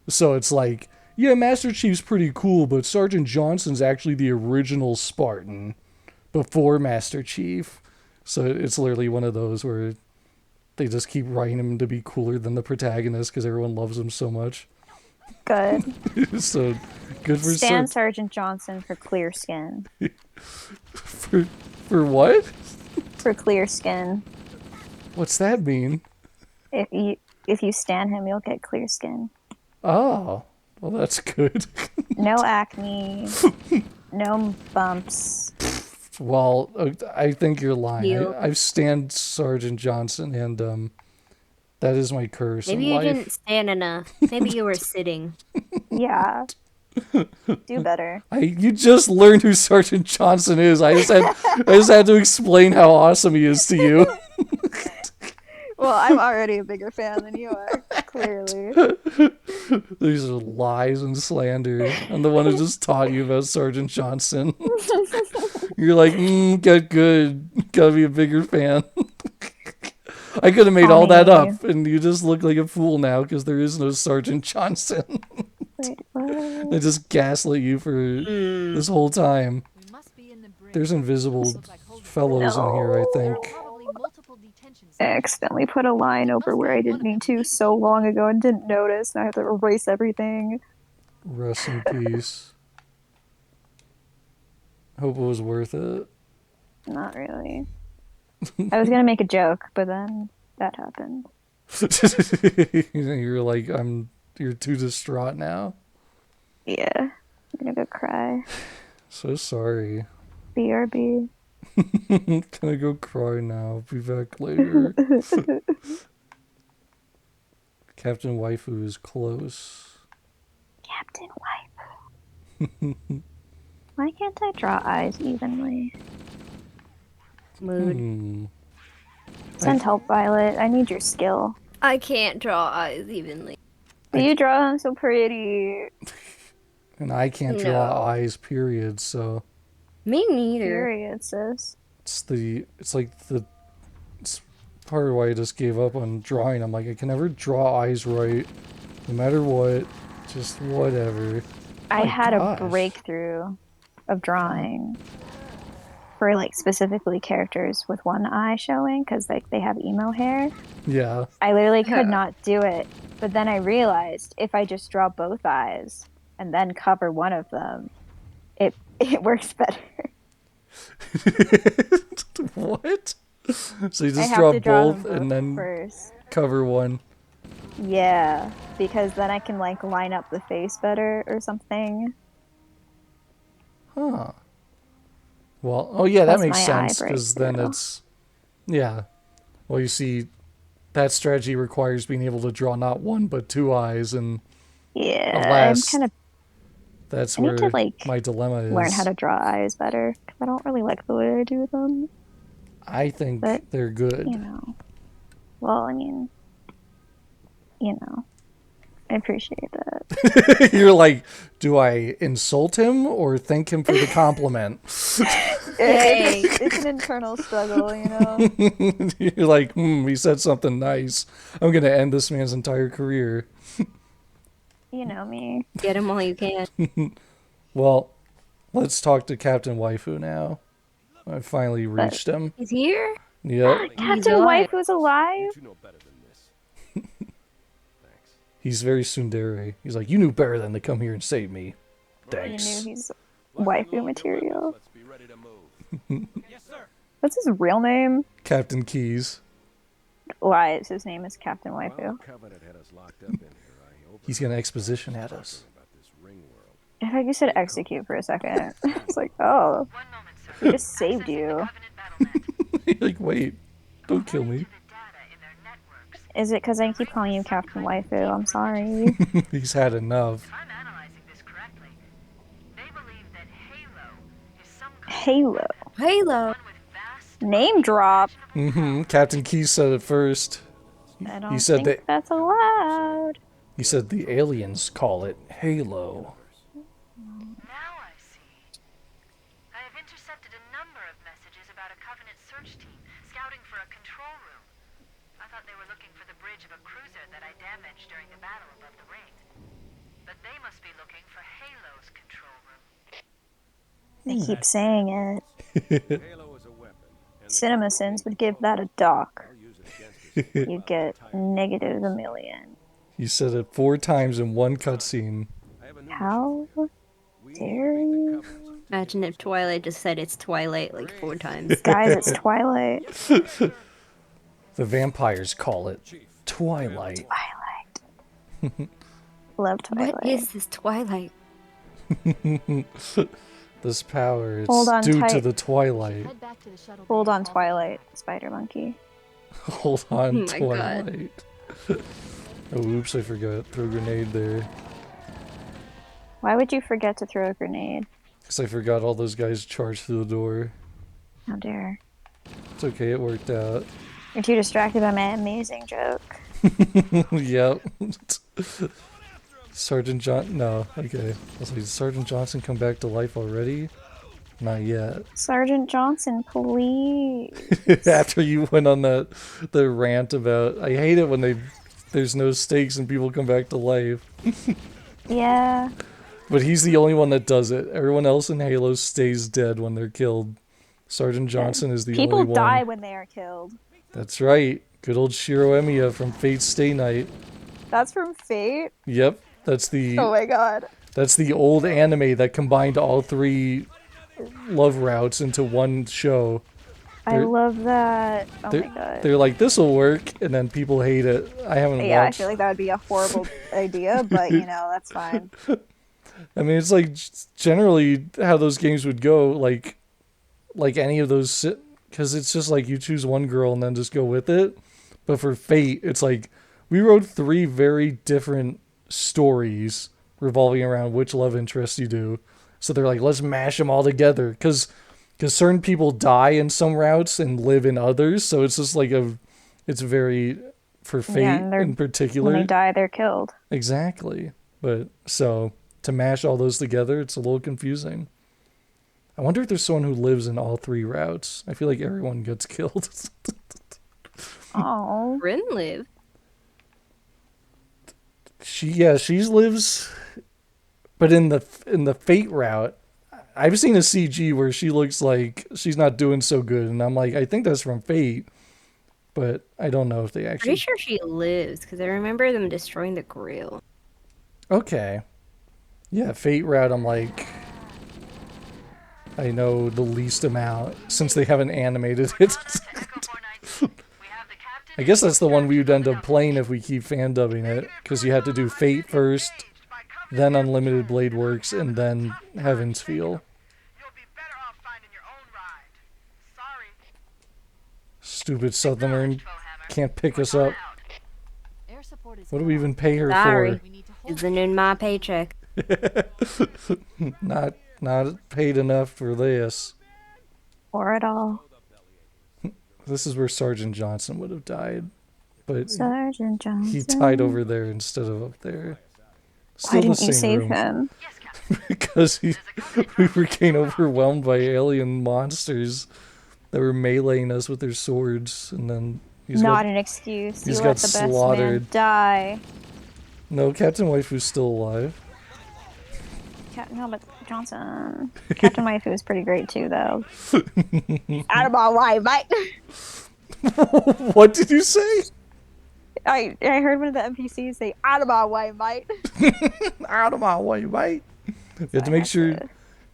[SPEAKER 1] So it's like, yeah, Master Chief's pretty cool, but Sergeant Johnson's actually the original Spartan before Master Chief. So it's literally one of those where they just keep writing him to be cooler than the protagonist because everyone loves him so much.
[SPEAKER 2] Good.
[SPEAKER 1] So good for
[SPEAKER 2] Stan Sergeant Johnson for clear skin.
[SPEAKER 1] For what?
[SPEAKER 2] For clear skin.
[SPEAKER 1] What's that mean?
[SPEAKER 2] If you stan him, you'll get clear skin.
[SPEAKER 1] Oh, well, that's good.
[SPEAKER 2] No acne. No bumps.
[SPEAKER 1] Well, I think you're lying.
[SPEAKER 3] You.
[SPEAKER 1] I've stand Sergeant Johnson, and that is my curse.
[SPEAKER 3] Maybe
[SPEAKER 1] in
[SPEAKER 3] you
[SPEAKER 1] life.
[SPEAKER 3] didn't stand enough. Maybe you were sitting.
[SPEAKER 2] Yeah. Do better.
[SPEAKER 1] You just learned who Sergeant Johnson is. I just had to explain how awesome he is to you.
[SPEAKER 2] Well, I'm already a bigger fan than you are, clearly.
[SPEAKER 1] These are lies and slander. I'm the one who just taught you about Sergeant Johnson. You're like, get good. Gotta be a bigger fan. I could have made all that up, and you just look like a fool now because there is no Sergeant Johnson.
[SPEAKER 2] Wait, what?
[SPEAKER 1] I just gaslit you for this whole time.
[SPEAKER 5] We must be in the bridge.
[SPEAKER 1] There's invisible
[SPEAKER 5] Looks like holding-
[SPEAKER 1] fellows in here, I
[SPEAKER 5] There are
[SPEAKER 1] think.
[SPEAKER 5] probably multiple detention
[SPEAKER 2] I
[SPEAKER 5] centers.
[SPEAKER 2] accidentally put a line over where I didn't mean to so long ago and didn't notice, and I have to erase everything.
[SPEAKER 1] Rest in peace. Hope it was worth it.
[SPEAKER 2] Not really. I was gonna make a joke, but then that happened.
[SPEAKER 1] You're like, you're too distraught now.
[SPEAKER 2] Yeah. I'm gonna go cry.
[SPEAKER 1] So sorry.
[SPEAKER 2] BRB.
[SPEAKER 1] Gonna go cry now. Be back later. Captain Waifu is close.
[SPEAKER 2] Captain Waifu. Why can't I draw eyes evenly?
[SPEAKER 3] Mood.
[SPEAKER 2] Send help, Violet. I need your skill.
[SPEAKER 3] I can't draw eyes evenly.
[SPEAKER 2] But you draw them so pretty.
[SPEAKER 1] And I can't draw
[SPEAKER 3] No.
[SPEAKER 1] eyes, period, so
[SPEAKER 3] Me neither.
[SPEAKER 2] Period, sis.
[SPEAKER 1] it's part of why I just gave up on drawing. I'm like, I can never draw eyes right, no matter what, just whatever.
[SPEAKER 2] I
[SPEAKER 1] My
[SPEAKER 2] had
[SPEAKER 1] gosh.
[SPEAKER 2] a breakthrough of drawing for like specifically characters with one eye showing because like they have emo hair.
[SPEAKER 1] Yeah.
[SPEAKER 2] I literally could not do it, but then I realized if I just draw both eyes and then cover one of them, it works better.
[SPEAKER 1] What? So you
[SPEAKER 2] I
[SPEAKER 1] just
[SPEAKER 2] have
[SPEAKER 1] draw
[SPEAKER 2] to draw
[SPEAKER 1] both
[SPEAKER 2] them
[SPEAKER 1] and then
[SPEAKER 2] first.
[SPEAKER 1] cover one.
[SPEAKER 2] Yeah, because then I can like line up the face better or something.
[SPEAKER 1] Huh. Well, oh yeah, that
[SPEAKER 2] That's
[SPEAKER 1] makes
[SPEAKER 2] my
[SPEAKER 1] sense
[SPEAKER 2] eye
[SPEAKER 1] because then
[SPEAKER 2] breakthrough.
[SPEAKER 1] it's, yeah. Well, you see, that strategy requires being able to draw not one but two eyes, and
[SPEAKER 2] Yeah,
[SPEAKER 1] Alas,
[SPEAKER 2] I'm kind of
[SPEAKER 1] that's
[SPEAKER 2] I need
[SPEAKER 1] where
[SPEAKER 2] to, like,
[SPEAKER 1] my dilemma is.
[SPEAKER 2] learn how to draw eyes better because I don't really like the way I do them.
[SPEAKER 1] I think
[SPEAKER 2] but,
[SPEAKER 1] they're good.
[SPEAKER 2] You know, well, I mean, you know, I appreciate that.
[SPEAKER 1] You're like, do I insult him or thank him for the compliment?
[SPEAKER 2] It's an internal struggle, you know.
[SPEAKER 1] You're like, he said something nice. I'm gonna end this man's entire career.
[SPEAKER 2] You know me.
[SPEAKER 3] Get him while you can.
[SPEAKER 1] Well, let's talk to Captain Waifu now. I finally reached him.
[SPEAKER 3] He's here?
[SPEAKER 1] Yep.
[SPEAKER 2] Captain
[SPEAKER 3] alive.
[SPEAKER 2] Waifu's alive.
[SPEAKER 4] You know better than this. Thanks.
[SPEAKER 1] He's very tsundere. He's like, you knew better than to come here and save me.
[SPEAKER 2] I
[SPEAKER 1] Thanks.
[SPEAKER 2] knew he's waifu material.
[SPEAKER 4] Let's be ready to move.
[SPEAKER 7] Yes, sir.
[SPEAKER 2] What's his real name?
[SPEAKER 1] Captain Keys.
[SPEAKER 2] Why is his name is Captain
[SPEAKER 4] While
[SPEAKER 2] Waifu?
[SPEAKER 4] the Covenant had us locked up in here, I
[SPEAKER 1] He's gonna exposition at us.
[SPEAKER 4] about this ring world.
[SPEAKER 2] I thought you said execute for a second. It's like, oh,
[SPEAKER 9] One moment, sir.
[SPEAKER 2] he just saved
[SPEAKER 9] Accessing
[SPEAKER 2] you.
[SPEAKER 9] the Covenant battlenet.
[SPEAKER 1] Like, wait, don't kill
[SPEAKER 9] According
[SPEAKER 1] me.
[SPEAKER 9] to the data in their networks,
[SPEAKER 2] Is it because I keep calling you Captain Waifu? I'm sorry.
[SPEAKER 1] He's had enough.
[SPEAKER 9] if I'm analyzing this correctly, they believe that Halo is some kind
[SPEAKER 2] Halo.
[SPEAKER 3] Halo.
[SPEAKER 9] of one with vast
[SPEAKER 2] Name drop.
[SPEAKER 1] Captain Keys said it first.
[SPEAKER 2] I don't
[SPEAKER 1] said
[SPEAKER 2] think that's allowed.
[SPEAKER 1] He said the aliens call it Halo.
[SPEAKER 9] Now I see. I have intercepted a number of messages about a Covenant search team scouting for a control room. I thought they were looking for the bridge of a cruiser that I damaged during the battle above the ring. But they must be looking for Halo's control room.
[SPEAKER 2] They keep saying it.
[SPEAKER 4] Halo is a weapon. And the
[SPEAKER 2] CinemaSins would give that a dock.
[SPEAKER 4] I'll use it against us.
[SPEAKER 2] You'd get negative a million.
[SPEAKER 1] He said it 4 times in one cutscene.
[SPEAKER 4] I have a new
[SPEAKER 2] How
[SPEAKER 4] we
[SPEAKER 2] dare
[SPEAKER 4] need to beat the
[SPEAKER 2] you?
[SPEAKER 4] Covenant's
[SPEAKER 3] Imagine if Twilight just said it's Twilight like 4 times.
[SPEAKER 2] Guys, it's Twilight.
[SPEAKER 1] The vampires call it Twilight.
[SPEAKER 2] Twilight. Love Twilight.
[SPEAKER 3] What is this Twilight?
[SPEAKER 1] This power is
[SPEAKER 2] Hold on
[SPEAKER 1] due to
[SPEAKER 2] tight.
[SPEAKER 1] the Twilight.
[SPEAKER 5] Head back to the shuttle.
[SPEAKER 2] Hold
[SPEAKER 5] bay
[SPEAKER 2] on,
[SPEAKER 5] and call
[SPEAKER 2] Twilight. Spider Monkey.
[SPEAKER 1] Hold on,
[SPEAKER 3] Oh my God.
[SPEAKER 1] Twilight. Oh, oops, I forgot. Throw a grenade there.
[SPEAKER 2] Why would you forget to throw a grenade?
[SPEAKER 1] Because I forgot all those guys charged through the door.
[SPEAKER 2] How dare.
[SPEAKER 1] It's okay, it worked out.
[SPEAKER 2] You're too distracted by my amazing joke.
[SPEAKER 1] Yep. Sergeant John. No, okay. I was like, did Sergeant Johnson come back to life already? Not yet.
[SPEAKER 2] Sergeant Johnson, please.
[SPEAKER 1] After you went on the rant about, I hate it when there's no stakes and people come back to life.
[SPEAKER 2] Yeah.
[SPEAKER 1] But he's the only one that does it. Everyone else in Halo stays dead when they're killed. Sergeant Johnson is the
[SPEAKER 2] People
[SPEAKER 1] only one.
[SPEAKER 2] die when they are killed.
[SPEAKER 1] That's right. Good old Shiro Emiya from Fate Stay Night.
[SPEAKER 2] That's from Fate?
[SPEAKER 1] Yep, that's the
[SPEAKER 2] Oh my god.
[SPEAKER 1] that's the old anime that combined all 3 love routes into one show.
[SPEAKER 2] I
[SPEAKER 1] They're-
[SPEAKER 2] love that. Oh
[SPEAKER 1] They're,
[SPEAKER 2] my god.
[SPEAKER 1] they're like, this'll work, and then people hate it. I haven't
[SPEAKER 2] Yeah, I
[SPEAKER 1] watched.
[SPEAKER 2] feel like that would be a horrible idea, but you know, that's fine.
[SPEAKER 1] I mean, it's like generally how those games would go, like any of those, because it's just like you choose one girl and then just go with it. But for Fate, it's like we wrote 3 very different stories revolving around which love interest you do. So they're like, let's mash them all together, because certain people die in some routes and live in others. So it's just like it's very for Fate
[SPEAKER 2] and they're-
[SPEAKER 1] in particular.
[SPEAKER 2] When they die, they're killed.
[SPEAKER 1] Exactly. But so to mash all those together, it's a little confusing. I wonder if there's someone who lives in all 3 routes. I feel like everyone gets killed.
[SPEAKER 2] Oh.
[SPEAKER 3] Rin live.
[SPEAKER 1] She lives, but in the Fate route, I've seen a CG where she looks like she's not doing so good, and I'm like, I think that's from Fate, but I don't know if they actually.
[SPEAKER 3] Pretty sure she lives because I remember them destroying the grill.
[SPEAKER 1] Okay. Yeah, Fate route, I'm like, I know the least amount since they haven't animated it. I guess that's the one we would end up playing if we keep fan dubbing it, because you had to do Fate first, then Unlimited Blade Works, and then Heaven's Feel. Stupid Southerner can't pick us up.
[SPEAKER 5] Air support is
[SPEAKER 1] What do we even pay her
[SPEAKER 3] Sorry.
[SPEAKER 5] We need to hold
[SPEAKER 3] Isn't in my paycheck.
[SPEAKER 1] for? Not paid enough for this.
[SPEAKER 2] Or at all.
[SPEAKER 1] This is where Sergeant Johnson would have died, but
[SPEAKER 2] Sergeant Johnson.
[SPEAKER 1] he died over there instead of up there.
[SPEAKER 2] Why
[SPEAKER 1] Still the
[SPEAKER 2] didn't you
[SPEAKER 1] same
[SPEAKER 2] save
[SPEAKER 1] room.
[SPEAKER 2] him?
[SPEAKER 1] Because we were getting overwhelmed by alien monsters that were meleeing us with their swords, and then he's
[SPEAKER 2] Not
[SPEAKER 1] got,
[SPEAKER 2] an excuse.
[SPEAKER 1] he's
[SPEAKER 2] You
[SPEAKER 1] got
[SPEAKER 2] let the best man
[SPEAKER 1] slaughtered.
[SPEAKER 2] die.
[SPEAKER 1] No, Captain Waifu's still alive.
[SPEAKER 2] No, but Johnson. Captain Waifu is pretty great too, though. Out of my way, mate.
[SPEAKER 1] What did you say?
[SPEAKER 2] I heard one of the NPCs say, "Out of my way, mate."
[SPEAKER 1] Out of my way, mate. You have to make sure. You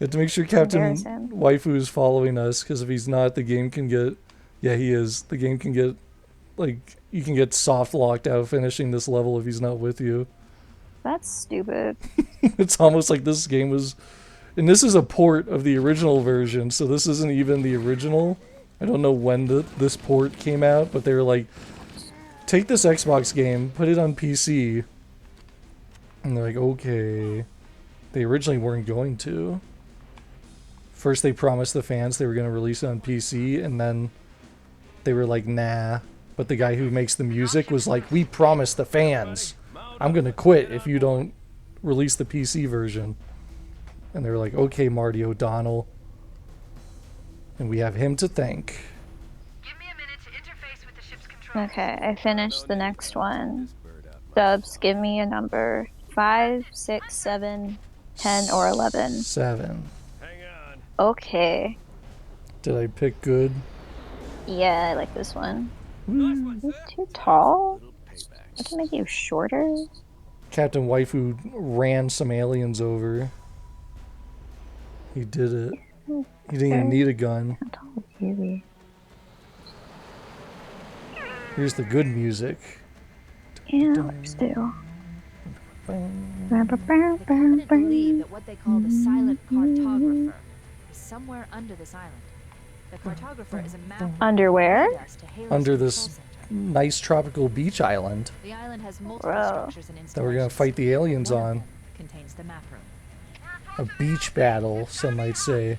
[SPEAKER 1] have to make sure Captain
[SPEAKER 2] embarrass him.
[SPEAKER 1] Waifu is following us, because if he's not, the game can get. Yeah, he is. The game can get, like, you can get soft locked out of finishing this level if he's not with you.
[SPEAKER 2] That's stupid.
[SPEAKER 1] It's almost like this game was, and this is a port of the original version, so this isn't even the original. I don't know when this port came out, but they were like, take this Xbox game, put it on PC. And they're like, okay. They originally weren't going to. First they promised the fans they were going to release it on PC, and then they were like, nah. But the guy who makes the music was like, we promised the fans. I'm going to quit if you don't release the PC version. And they were like, okay, Marty O'Donnell. And we have him to thank.
[SPEAKER 9] Give me a minute to interface with the ship's control.
[SPEAKER 2] Okay, I finished the next one. Dubs, give me a number. 5, 6, 7, 10, or 11.
[SPEAKER 1] 7.
[SPEAKER 6] Hang on.
[SPEAKER 2] Okay.
[SPEAKER 1] Did I pick good?
[SPEAKER 2] Yeah, I like this one. You're too tall? I can make you shorter?
[SPEAKER 1] Captain Waifu ran some aliens over. He did it. He didn't even need a gun.
[SPEAKER 2] How tall is you?
[SPEAKER 1] Here's the good music.
[SPEAKER 2] Yeah, let's do.
[SPEAKER 5] The Covenant believe that what they call the silent cartographer is somewhere under this island. The cartographer is a map
[SPEAKER 2] Underwear?
[SPEAKER 1] Under this nice tropical beach island
[SPEAKER 5] The island has multiple
[SPEAKER 2] Bro.
[SPEAKER 5] structures and
[SPEAKER 1] that we're gonna fight the aliens
[SPEAKER 5] One of
[SPEAKER 1] on.
[SPEAKER 5] them contains the map room.
[SPEAKER 1] A beach battle, some might say.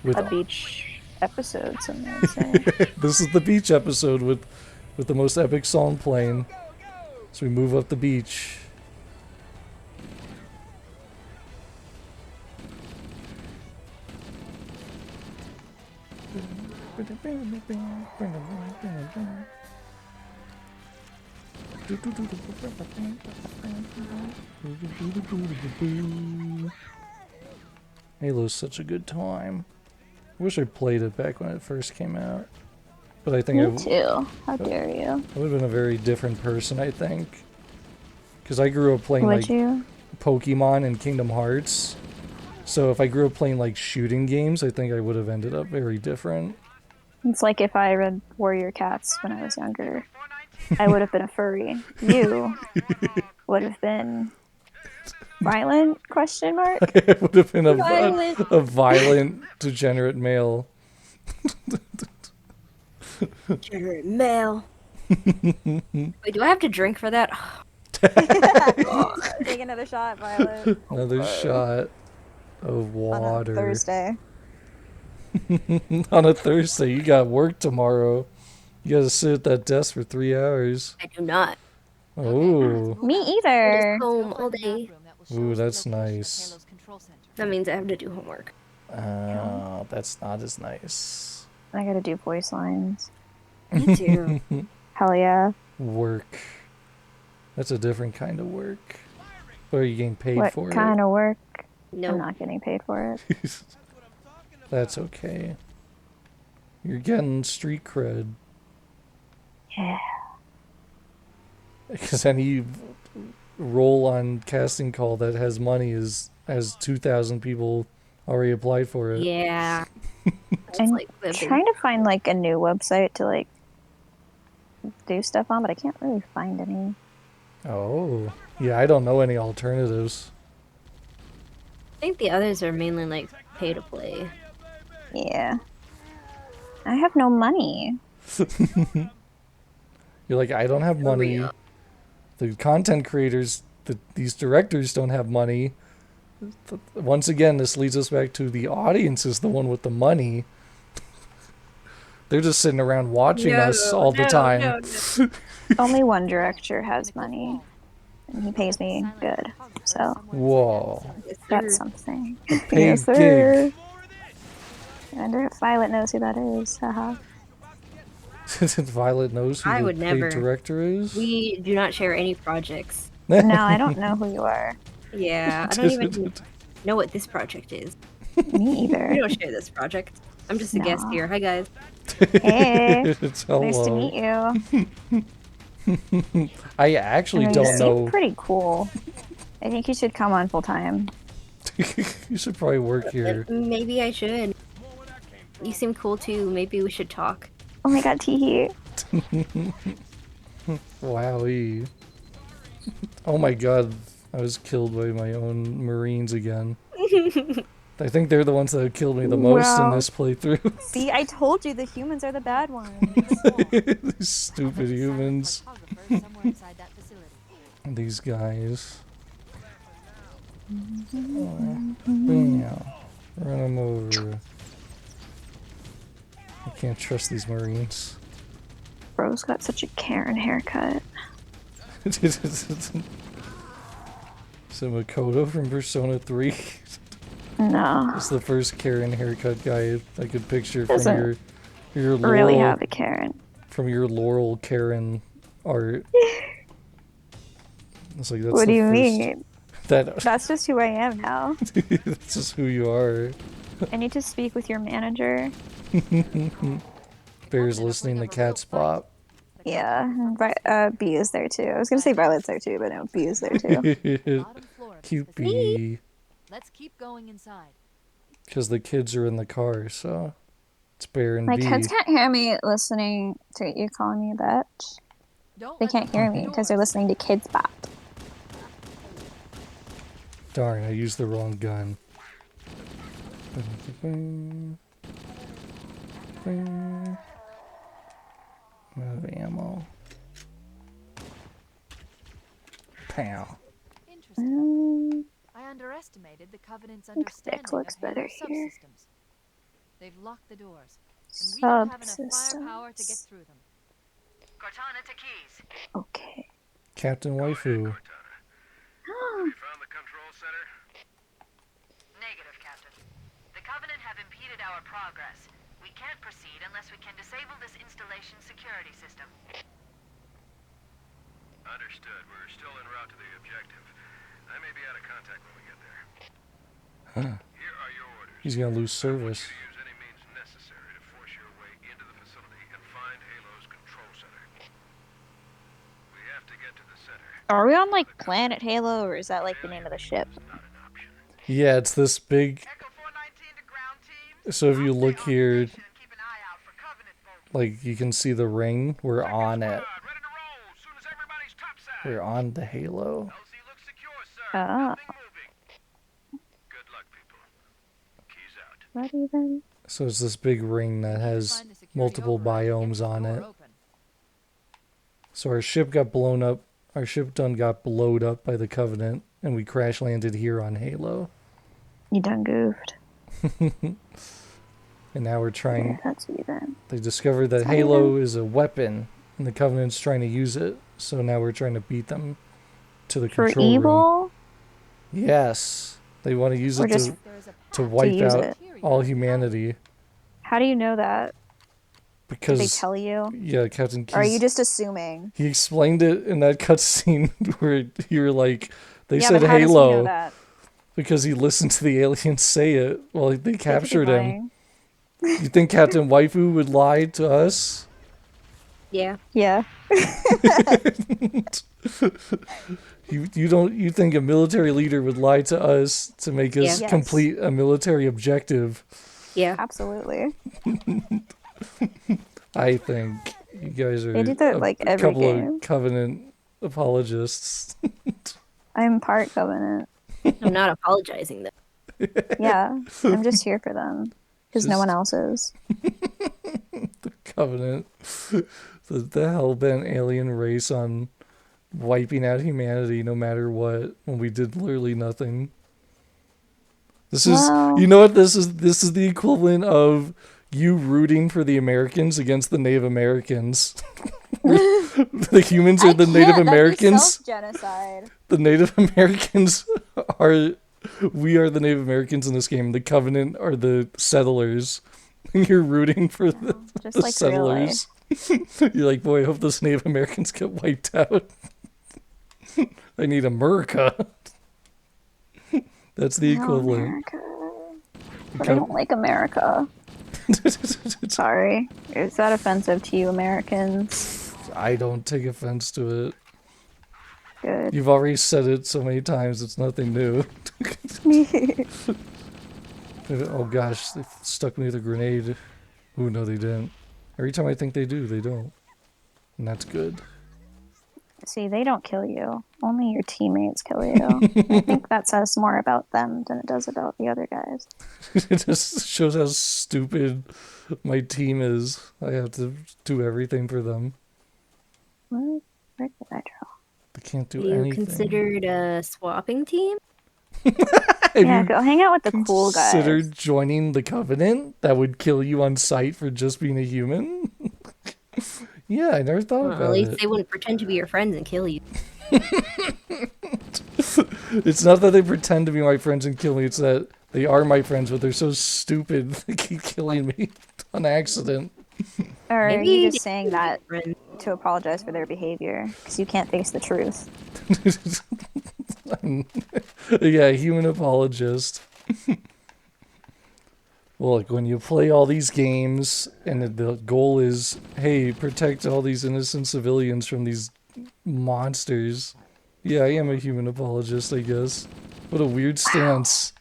[SPEAKER 1] With
[SPEAKER 2] A beach episode, some might say.
[SPEAKER 1] This is the beach episode with the most epic song playing. So we move up the beach. Halo's such a good time. I wish I played it back when it first came out. But I think
[SPEAKER 2] Me
[SPEAKER 1] I
[SPEAKER 2] too. How dare you?
[SPEAKER 1] would have been a very different person, I think. Because I grew up playing
[SPEAKER 2] Would
[SPEAKER 1] like
[SPEAKER 2] you?
[SPEAKER 1] Pokemon and Kingdom Hearts. So if I grew up playing like shooting games, I think I would have ended up very different.
[SPEAKER 2] It's like if I read Warrior Cats when I was younger. I would have been a furry. You would have been violent? Question mark.
[SPEAKER 1] I would have been
[SPEAKER 2] Violent.
[SPEAKER 1] a violent, degenerate male.
[SPEAKER 3] Degenerate male. Wait, do I have to drink for that?
[SPEAKER 2] Take another shot, Violet.
[SPEAKER 1] Another shot of water.
[SPEAKER 2] On a Thursday.
[SPEAKER 1] On a Thursday, you got work tomorrow. You gotta sit at that desk for 3 hours.
[SPEAKER 3] I do not.
[SPEAKER 1] Oh,
[SPEAKER 2] Me either.
[SPEAKER 3] Home all day.
[SPEAKER 1] ooh, that's nice.
[SPEAKER 3] That means I have to do homework.
[SPEAKER 1] That's not as nice.
[SPEAKER 2] I gotta do voice lines.
[SPEAKER 3] Me too.
[SPEAKER 2] Hell yeah.
[SPEAKER 1] Work. That's a different kind of work. But are you getting paid
[SPEAKER 2] What
[SPEAKER 1] for
[SPEAKER 2] kind of work?
[SPEAKER 3] No.
[SPEAKER 2] I'm not getting paid for it.
[SPEAKER 1] it? That's okay. You're getting street cred.
[SPEAKER 2] Yeah.
[SPEAKER 1] Because any role on casting call that has money has 2,000 people already applied for it.
[SPEAKER 3] Yeah. That's
[SPEAKER 2] I'm
[SPEAKER 3] like the big-
[SPEAKER 2] trying to find like a new website to like do stuff on, but I can't really find any.
[SPEAKER 1] Oh, yeah, I don't know any alternatives.
[SPEAKER 3] I think the others are mainly like pay to play.
[SPEAKER 2] Yeah. I have no money.
[SPEAKER 1] You're like, I don't have money.
[SPEAKER 3] real.
[SPEAKER 1] The content creators, these directors don't have money. Once again, this leads us back to the audience is the one with the money. They're just sitting around watching us all the time.
[SPEAKER 2] Only one director has money. And he pays me good. So
[SPEAKER 1] Whoa.
[SPEAKER 2] that's something.
[SPEAKER 1] Paid
[SPEAKER 2] Yes,
[SPEAKER 1] gig.
[SPEAKER 2] sir. And Violet knows who that is. Haha.
[SPEAKER 1] Violet knows who
[SPEAKER 3] I
[SPEAKER 1] the
[SPEAKER 3] would
[SPEAKER 1] paid
[SPEAKER 3] never.
[SPEAKER 1] director is.
[SPEAKER 3] We do not share any projects.
[SPEAKER 2] No, I don't know who you are.
[SPEAKER 3] Yeah, I don't even know what this project is.
[SPEAKER 2] Me
[SPEAKER 3] We
[SPEAKER 2] either.
[SPEAKER 3] don't share this project. I'm just a guest
[SPEAKER 2] No.
[SPEAKER 3] here. Hi guys.
[SPEAKER 2] Hey,
[SPEAKER 1] It's
[SPEAKER 2] nice to
[SPEAKER 1] hello.
[SPEAKER 2] meet you.
[SPEAKER 1] I actually
[SPEAKER 2] You
[SPEAKER 1] don't
[SPEAKER 2] seem
[SPEAKER 1] know.
[SPEAKER 2] pretty cool. I think you should come on full time.
[SPEAKER 1] You should probably work here.
[SPEAKER 3] Maybe I should. You seem cool too. Maybe we should talk.
[SPEAKER 2] Oh my god, Teehee.
[SPEAKER 1] Wowie. Oh my god, I was killed by my own Marines again. I think they're the ones that have killed me the most in this playthrough.
[SPEAKER 2] See, I told you the humans are the bad ones.
[SPEAKER 1] These stupid humans. These guys. Oh, bam. Run them over. I can't trust these Marines.
[SPEAKER 2] Bro's got such a Karen haircut.
[SPEAKER 1] Is it Makoto from Persona 3?
[SPEAKER 2] No.
[SPEAKER 1] It's the first Karen haircut guy I could picture from
[SPEAKER 2] Doesn't
[SPEAKER 1] your Laurel,
[SPEAKER 2] really have a Karen.
[SPEAKER 1] from your Laurel Karen art. It's like that's
[SPEAKER 2] What
[SPEAKER 1] the
[SPEAKER 2] do you
[SPEAKER 1] first,
[SPEAKER 2] mean?
[SPEAKER 1] That's
[SPEAKER 2] just who I am now.
[SPEAKER 1] That's just who you are.
[SPEAKER 2] I need to speak with your manager.
[SPEAKER 1] Bear's listening to Cat's Pop.
[SPEAKER 2] Yeah, B is there too. I was gonna say Violet's there too, but no, B is there too.
[SPEAKER 1] Cute bee.
[SPEAKER 5] Let's keep going inside.
[SPEAKER 1] Because the kids are in the car, so it's Bear and
[SPEAKER 2] My
[SPEAKER 1] B.
[SPEAKER 2] kids can't hear me listening to you calling me a bitch. They can't hear me because they're listening to Kids Bop.
[SPEAKER 1] Darn, I used the wrong gun. Out of ammo. Pow.
[SPEAKER 5] Interesting. I underestimated the Covenant's understanding
[SPEAKER 2] looks
[SPEAKER 5] of Halo
[SPEAKER 2] better here.
[SPEAKER 5] subsystems. They've locked the doors, and we don't have enough
[SPEAKER 2] Subsystems.
[SPEAKER 5] firepower to get through them.
[SPEAKER 9] Cortana to keys.
[SPEAKER 2] Okay.
[SPEAKER 1] Captain Waifu.
[SPEAKER 6] Found the control center?
[SPEAKER 9] Negative, Captain. The Covenant have impeded our progress. We can't proceed unless we can disable this installation's security system.
[SPEAKER 6] Understood. We're still en route to the objective. I may be out of contact when we get there.
[SPEAKER 1] Huh.
[SPEAKER 6] Here are your orders.
[SPEAKER 1] He's gonna lose service.
[SPEAKER 6] Use any means necessary to force your way into the facility and find Halo's control center. We have to get to the center.
[SPEAKER 2] Are we on like Planet Halo, or is that like the name of the ship?
[SPEAKER 1] Yeah, it's this big.
[SPEAKER 9] Echo 419 to ground team.
[SPEAKER 1] So if you look here,
[SPEAKER 9] Keep an eye out for Covenant folks.
[SPEAKER 1] like you can see the ring. We're on it.
[SPEAKER 6] Ready to roll as soon as everybody's topside.
[SPEAKER 1] We're on the Halo.
[SPEAKER 6] LZ looks secure, sir.
[SPEAKER 2] Ah.
[SPEAKER 6] Nothing moving. Good luck, people. Keys out.
[SPEAKER 2] Ready then?
[SPEAKER 1] So it's this big ring that has
[SPEAKER 5] Find the security
[SPEAKER 1] multiple
[SPEAKER 5] override to get
[SPEAKER 1] biomes
[SPEAKER 5] the
[SPEAKER 1] on
[SPEAKER 5] door
[SPEAKER 1] it.
[SPEAKER 5] open.
[SPEAKER 1] So our ship got blown up. Our ship done got blowed up by the Covenant, and we crash landed here on Halo.
[SPEAKER 2] You done goofed.
[SPEAKER 1] And now we're trying.
[SPEAKER 2] Yeah, that's you then.
[SPEAKER 1] They discovered that Halo is a weapon, and the Covenant's trying to use it. So now we're trying to beat them to the
[SPEAKER 2] For
[SPEAKER 1] control room.
[SPEAKER 2] evil?
[SPEAKER 1] Yes, they want to use
[SPEAKER 2] Or
[SPEAKER 1] it
[SPEAKER 2] just
[SPEAKER 1] to wipe
[SPEAKER 2] use
[SPEAKER 1] out
[SPEAKER 2] it.
[SPEAKER 1] all humanity.
[SPEAKER 2] How do you know that? Did they
[SPEAKER 1] Because
[SPEAKER 2] tell you?
[SPEAKER 1] yeah, Captain
[SPEAKER 2] Or are
[SPEAKER 1] Keyes,
[SPEAKER 2] you just assuming?
[SPEAKER 1] he explained it in that cutscene where you were like, they
[SPEAKER 2] Yeah,
[SPEAKER 1] said
[SPEAKER 2] but how does he know
[SPEAKER 1] Halo
[SPEAKER 2] that?
[SPEAKER 1] because he listened to the aliens say it while they
[SPEAKER 2] They could be
[SPEAKER 1] captured him.
[SPEAKER 2] lying.
[SPEAKER 1] You think Captain Waifu would lie to us?
[SPEAKER 3] Yeah.
[SPEAKER 2] Yeah.
[SPEAKER 1] You think a military leader would lie to us to make us
[SPEAKER 2] Yes.
[SPEAKER 1] complete a military objective?
[SPEAKER 3] Yeah.
[SPEAKER 2] Absolutely.
[SPEAKER 1] I think you guys are
[SPEAKER 2] They do that, like, every
[SPEAKER 1] couple
[SPEAKER 2] game.
[SPEAKER 1] of Covenant apologists.
[SPEAKER 2] I'm part Covenant.
[SPEAKER 3] I'm not apologizing though.
[SPEAKER 2] Yeah. I'm just here for them. Because no
[SPEAKER 1] Just-
[SPEAKER 2] one else is.
[SPEAKER 1] Covenant, the hellbent alien race on wiping out humanity no matter what, when we did literally nothing. This is,
[SPEAKER 2] Well-
[SPEAKER 1] you know what this is? This is the equivalent of you rooting for the Americans against the Native Americans. The humans are the Native Americans.
[SPEAKER 2] Genocide.
[SPEAKER 1] The Native Americans are, we are the Native Americans in this game. The Covenant are the settlers. You're rooting for the,
[SPEAKER 2] Just
[SPEAKER 1] the
[SPEAKER 2] like real life.
[SPEAKER 1] settlers. You're like, boy, I hope those Native Americans get wiped out. I need America. That's the
[SPEAKER 2] No,
[SPEAKER 1] equivalent.
[SPEAKER 2] America. But I don't like America. Sorry. Is that offensive to you Americans?
[SPEAKER 1] I don't take offense to it.
[SPEAKER 2] Good.
[SPEAKER 1] You've already said it so many times, it's nothing new. Oh gosh, they stuck me with a grenade. Ooh, no they didn't. Every time I think they do, they don't. And that's good.
[SPEAKER 2] See, they don't kill you. Only your teammates kill you. I think that says more about them than it does about the other guys.
[SPEAKER 1] It just shows how stupid my team is. I have to do everything for them.
[SPEAKER 2] Where did I draw?
[SPEAKER 1] They can't do
[SPEAKER 3] You
[SPEAKER 1] anything.
[SPEAKER 3] considered a swapping team?
[SPEAKER 1] Have
[SPEAKER 2] Yeah,
[SPEAKER 1] you
[SPEAKER 2] go hang out with the cool guys.
[SPEAKER 1] considered joining the Covenant that would kill you on sight for just being a human? Yeah, I never thought
[SPEAKER 3] Well,
[SPEAKER 1] about
[SPEAKER 3] at least
[SPEAKER 1] it.
[SPEAKER 3] they wouldn't pretend to be your friends and kill you.
[SPEAKER 1] It's not that they pretend to be my friends and kill me, it's that they are my friends, but they're so stupid they keep killing me on accident.
[SPEAKER 2] Or are
[SPEAKER 3] Maybe
[SPEAKER 2] you
[SPEAKER 3] they
[SPEAKER 2] just saying that
[SPEAKER 3] friends.
[SPEAKER 2] to apologize for their behavior? Because you can't face the truth.
[SPEAKER 1] Yeah, human apologist. Well, like when you play all these games and the goal is, hey, protect all these innocent civilians from these monsters. Yeah, I am a human apologist, I guess. What a weird stance.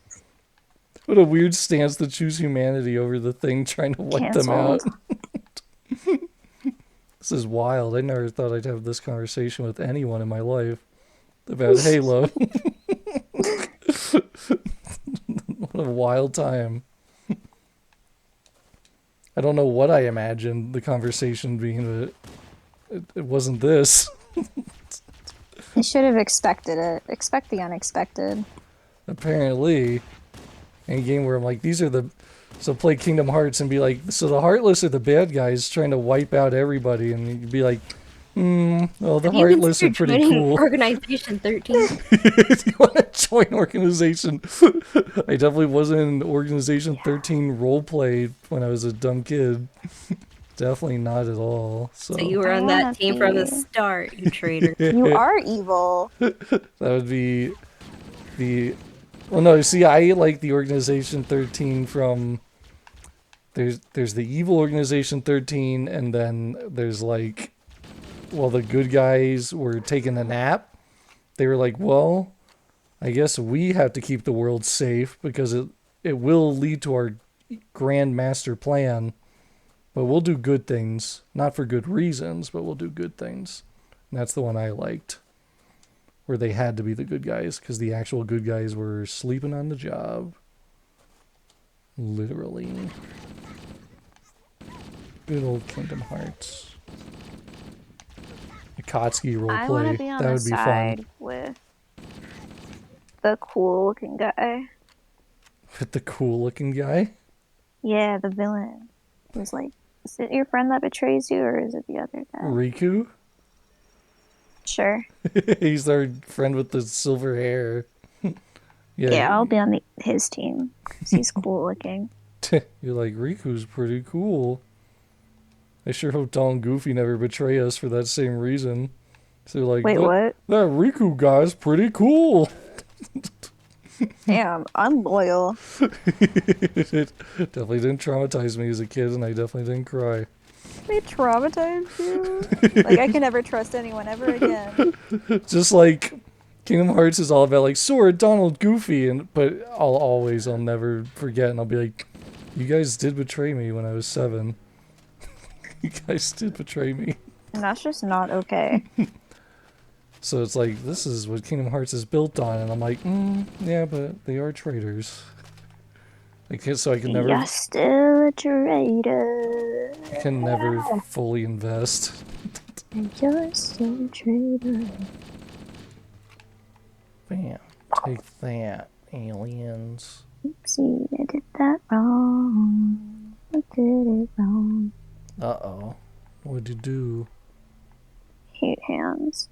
[SPEAKER 1] What a weird stance to choose humanity over the thing trying to wipe them out.
[SPEAKER 2] Canceled.
[SPEAKER 1] This is wild. I never thought I'd have this conversation with anyone in my life about Halo. What a wild time. I don't know what I imagined the conversation being, but it wasn't this.
[SPEAKER 2] You should have expected it. Expect the unexpected.
[SPEAKER 1] Apparently, in a game where I'm like, these are the... So play Kingdom Hearts and be like, so the Heartless are the bad guys trying to wipe out everybody, and you'd be like, well, the
[SPEAKER 3] Have you
[SPEAKER 1] Heartless are
[SPEAKER 3] considered
[SPEAKER 1] pretty
[SPEAKER 3] joining
[SPEAKER 1] cool.
[SPEAKER 3] Organization 13?
[SPEAKER 1] Do you want to join Organization? I definitely wasn't in Organization 13 roleplay when I was a dumb kid. Definitely not at all. So,
[SPEAKER 3] So you were on that team from the start, you traitor.
[SPEAKER 2] You are evil.
[SPEAKER 1] that would be the... Well, no, see, I like the Organization 13 from... There's the evil Organization 13, and then there's like... Well, the good guys were taking a nap. They were like, well, I guess we have to keep the world safe because it will lead to our grand master plan. But we'll do good things. Not for good reasons, but we'll do good things. And that's the one I liked. Where they had to be the good guys because the actual good guys were sleeping on the job. Literally. Good old Kingdom Hearts. Akatsuki
[SPEAKER 2] I want
[SPEAKER 1] roleplay.
[SPEAKER 2] to be on
[SPEAKER 1] That
[SPEAKER 2] the
[SPEAKER 1] would be
[SPEAKER 2] side
[SPEAKER 1] fun.
[SPEAKER 2] with the cool-looking guy.
[SPEAKER 1] With the cool looking guy?
[SPEAKER 2] Yeah, the villain. Who's like, is it your friend that betrays you, or is it the other guy?
[SPEAKER 1] Riku?
[SPEAKER 2] Sure.
[SPEAKER 1] He's our friend with the silver hair.
[SPEAKER 2] Yeah, I'll be on his team. 'Cause he's cool-looking.
[SPEAKER 1] You're like, Riku's pretty cool. I sure hope Don and Goofy never betray us for that same reason. So they're like,
[SPEAKER 2] Wait, what?
[SPEAKER 1] That Riku guy's pretty cool.
[SPEAKER 2] Damn, I'm loyal.
[SPEAKER 1] It definitely didn't traumatize me as a kid, and I definitely didn't cry.
[SPEAKER 2] They traumatized you? Like, I can never trust anyone ever again.
[SPEAKER 1] Just like Kingdom Hearts is all about like Sora, Donald, Goofy, but I'll never forget, and I'll be like, you guys did betray me when I was 7. You guys did betray me.
[SPEAKER 2] And that's just not okay.
[SPEAKER 1] So it's like, this is what Kingdom Hearts is built on, and I'm like, yeah, but they are traitors. So I can never...
[SPEAKER 2] You're still a traitor.
[SPEAKER 1] I can never fully invest.
[SPEAKER 2] You're still a traitor.
[SPEAKER 1] Bam. Take that, aliens.
[SPEAKER 2] Oopsie, I did that wrong. I did it wrong.
[SPEAKER 1] Uh-oh. What'd you do?
[SPEAKER 2] Hate hands.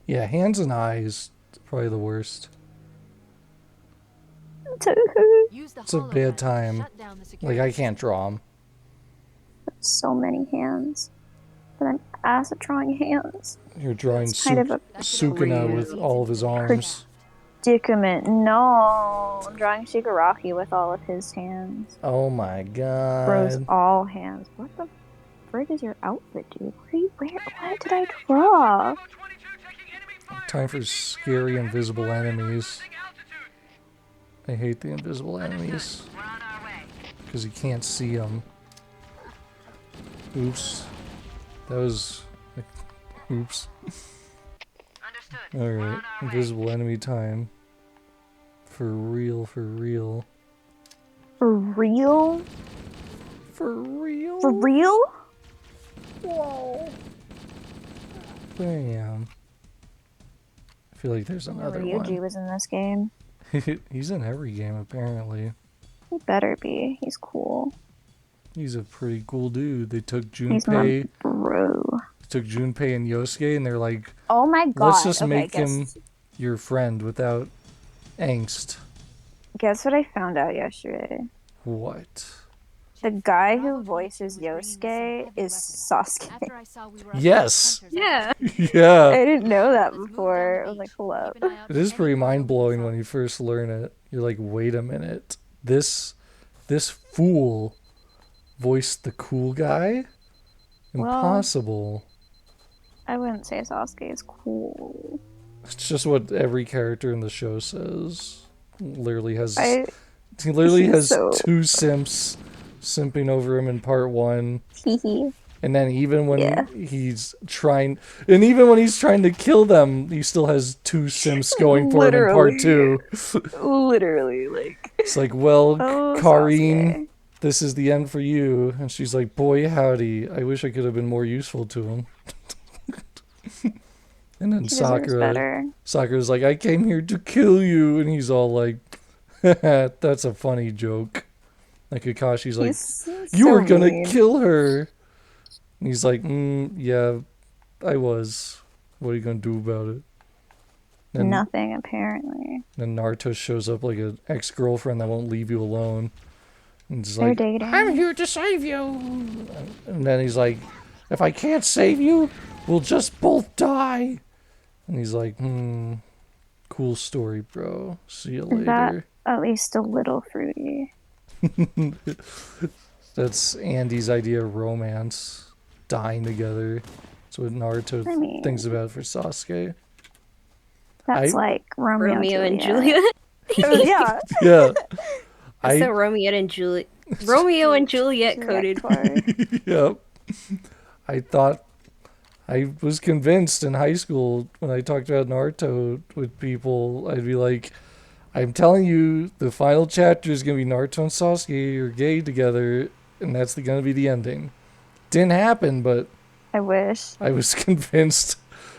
[SPEAKER 1] Yeah, hands and eyes, probably the worst. It's a bad time. Like, I can't draw them.
[SPEAKER 2] So many hands. But I'm ass at drawing hands.
[SPEAKER 1] You're drawing
[SPEAKER 2] kind of a
[SPEAKER 1] Sukuna with all of his arms.
[SPEAKER 2] predicament. No, I'm drawing Shigaraki with all of his hands.
[SPEAKER 1] Oh my god.
[SPEAKER 2] Bro's all hands. What the frig is your outfit, dude? What did I draw?
[SPEAKER 1] Time for scary invisible enemies. I hate the invisible enemies. Because you can't see them. Oops. That was... Oops. Alright, invisible enemy time. For real, for real.
[SPEAKER 2] For real?
[SPEAKER 1] For real?
[SPEAKER 2] For real?
[SPEAKER 1] Whoa. Bam. I feel like there's another
[SPEAKER 2] Ryuji
[SPEAKER 1] one.
[SPEAKER 2] was in this game.
[SPEAKER 1] He's in every game, apparently.
[SPEAKER 2] He better be. He's cool.
[SPEAKER 1] He's a pretty cool dude. They took
[SPEAKER 2] He's my
[SPEAKER 1] Junpei.
[SPEAKER 2] bro.
[SPEAKER 1] Took Junpei and Yosuke, and they're like,
[SPEAKER 2] Oh my god.
[SPEAKER 1] let's just
[SPEAKER 2] Okay,
[SPEAKER 1] make him your friend without angst.
[SPEAKER 2] Guess what I found out yesterday?
[SPEAKER 1] What?
[SPEAKER 2] The guy who voices Yosuke is Sasuke.
[SPEAKER 5] After I saw we were up
[SPEAKER 1] Yes.
[SPEAKER 5] against hunters,
[SPEAKER 3] Yeah.
[SPEAKER 1] Yeah.
[SPEAKER 2] I didn't know that before. I was like, hold up.
[SPEAKER 5] keep an eye out
[SPEAKER 1] It
[SPEAKER 5] for
[SPEAKER 1] is
[SPEAKER 5] any
[SPEAKER 1] pretty
[SPEAKER 5] more
[SPEAKER 1] mind-blowing
[SPEAKER 5] movements
[SPEAKER 1] when
[SPEAKER 5] on-
[SPEAKER 1] you first learn it. You're like, wait a minute. This fool voiced the cool guy?
[SPEAKER 2] Well-
[SPEAKER 1] Impossible.
[SPEAKER 2] I wouldn't say Sasuke is cool.
[SPEAKER 1] It's just what every character in the show says. Literally has he
[SPEAKER 2] he's
[SPEAKER 1] has
[SPEAKER 2] so-
[SPEAKER 1] two simps simping over him in part 1.
[SPEAKER 2] Hehe.
[SPEAKER 1] And then even when
[SPEAKER 2] Yeah.
[SPEAKER 1] he's trying to kill them, he still has two simps going for him in part 2.
[SPEAKER 2] Literally, like.
[SPEAKER 1] It's like, well,
[SPEAKER 2] Oh,
[SPEAKER 1] Karine,
[SPEAKER 2] Sasuke.
[SPEAKER 1] this is the end for you. And she's like, boy, howdy. I wish I could have been more useful to him. And then
[SPEAKER 2] He deserves better.
[SPEAKER 1] Sakura's like, I came here to kill you. And he's all like, that's a funny joke. Like Kakashi's like,
[SPEAKER 2] He's
[SPEAKER 1] you
[SPEAKER 2] so
[SPEAKER 1] were gonna
[SPEAKER 2] mean.
[SPEAKER 1] kill her. And he's like, yeah, I was. What are you gonna do about it? And
[SPEAKER 2] Nothing, apparently.
[SPEAKER 1] then Naruto shows up like an ex-girlfriend that won't leave you alone. And he's
[SPEAKER 2] They're
[SPEAKER 1] like,
[SPEAKER 2] dating.
[SPEAKER 1] I'm here to save you. And then he's like, if I can't save you, we'll just both die. And he's like, cool story, bro. See you
[SPEAKER 2] Is that
[SPEAKER 1] later.
[SPEAKER 2] at least a little fruity?
[SPEAKER 1] That's Andy's idea of romance. Dying together. That's what Naruto
[SPEAKER 2] I mean-
[SPEAKER 1] thinks about for Sasuke.
[SPEAKER 2] That's like
[SPEAKER 3] Romeo and Juliet.
[SPEAKER 2] Oh, yeah.
[SPEAKER 1] Yeah.
[SPEAKER 3] That's the Romeo and Juliet. Romeo and Juliet
[SPEAKER 2] Juliet
[SPEAKER 3] coded.
[SPEAKER 2] card.
[SPEAKER 1] Yep. I was convinced in high school when I talked about Naruto with people, I'd be like, I'm telling you, the final chapter is going to be Naruto and Sasuke are gay together, and that's going to be the ending. Didn't happen, but
[SPEAKER 2] I wish.
[SPEAKER 1] I was convinced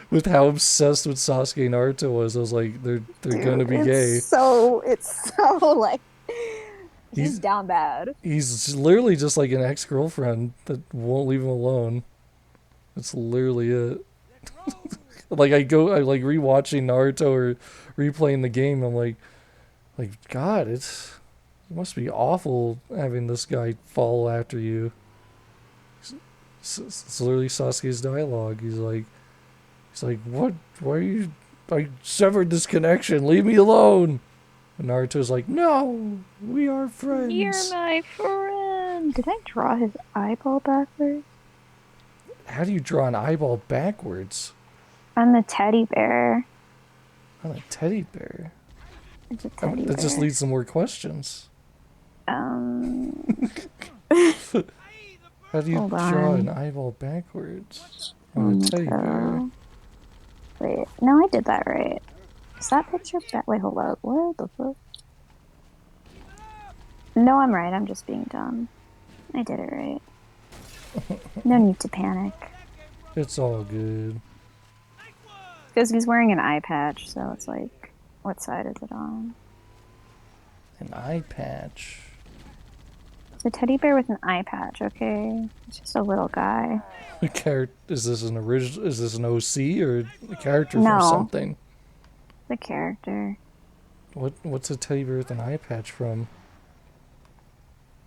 [SPEAKER 1] with how obsessed with Sasuke and Naruto was. I was like, they're going to be gay.
[SPEAKER 2] It's so like he's down bad.
[SPEAKER 1] He's literally just like an ex-girlfriend that won't leave him alone. That's literally it. Like I like rewatching Naruto or replaying the game. I'm like God, it must be awful having this guy follow after you. It's literally Sasuke's dialogue. He's like, what? Why are you? I severed this connection. Leave me alone. And Naruto's like, no, we are friends.
[SPEAKER 2] You're my friend. Did I draw his eyeball backwards?
[SPEAKER 1] How do you draw an eyeball backwards
[SPEAKER 2] On the teddy bear.
[SPEAKER 1] on a teddy bear?
[SPEAKER 2] It's a teddy
[SPEAKER 1] That just
[SPEAKER 2] bear.
[SPEAKER 1] leads to more questions.
[SPEAKER 2] How
[SPEAKER 1] How do you
[SPEAKER 2] Hold
[SPEAKER 1] draw
[SPEAKER 2] on.
[SPEAKER 1] an eyeball backwards on a teddy bear?
[SPEAKER 2] Wait, no, I did that right. Is that picture back? Wait, hold up. What the fuck? No, I'm right. I'm just being dumb. I did it right. No need to panic.
[SPEAKER 1] It's all good.
[SPEAKER 2] Because he's wearing an eye patch, so it's like, what side is it on?
[SPEAKER 1] An eye patch.
[SPEAKER 2] It's a teddy bear with an eye patch, okay? It's just a little guy.
[SPEAKER 1] Is this an original? Is this an OC or a character
[SPEAKER 2] No.
[SPEAKER 1] from something?
[SPEAKER 2] The character.
[SPEAKER 1] What's a teddy bear with an eye patch from?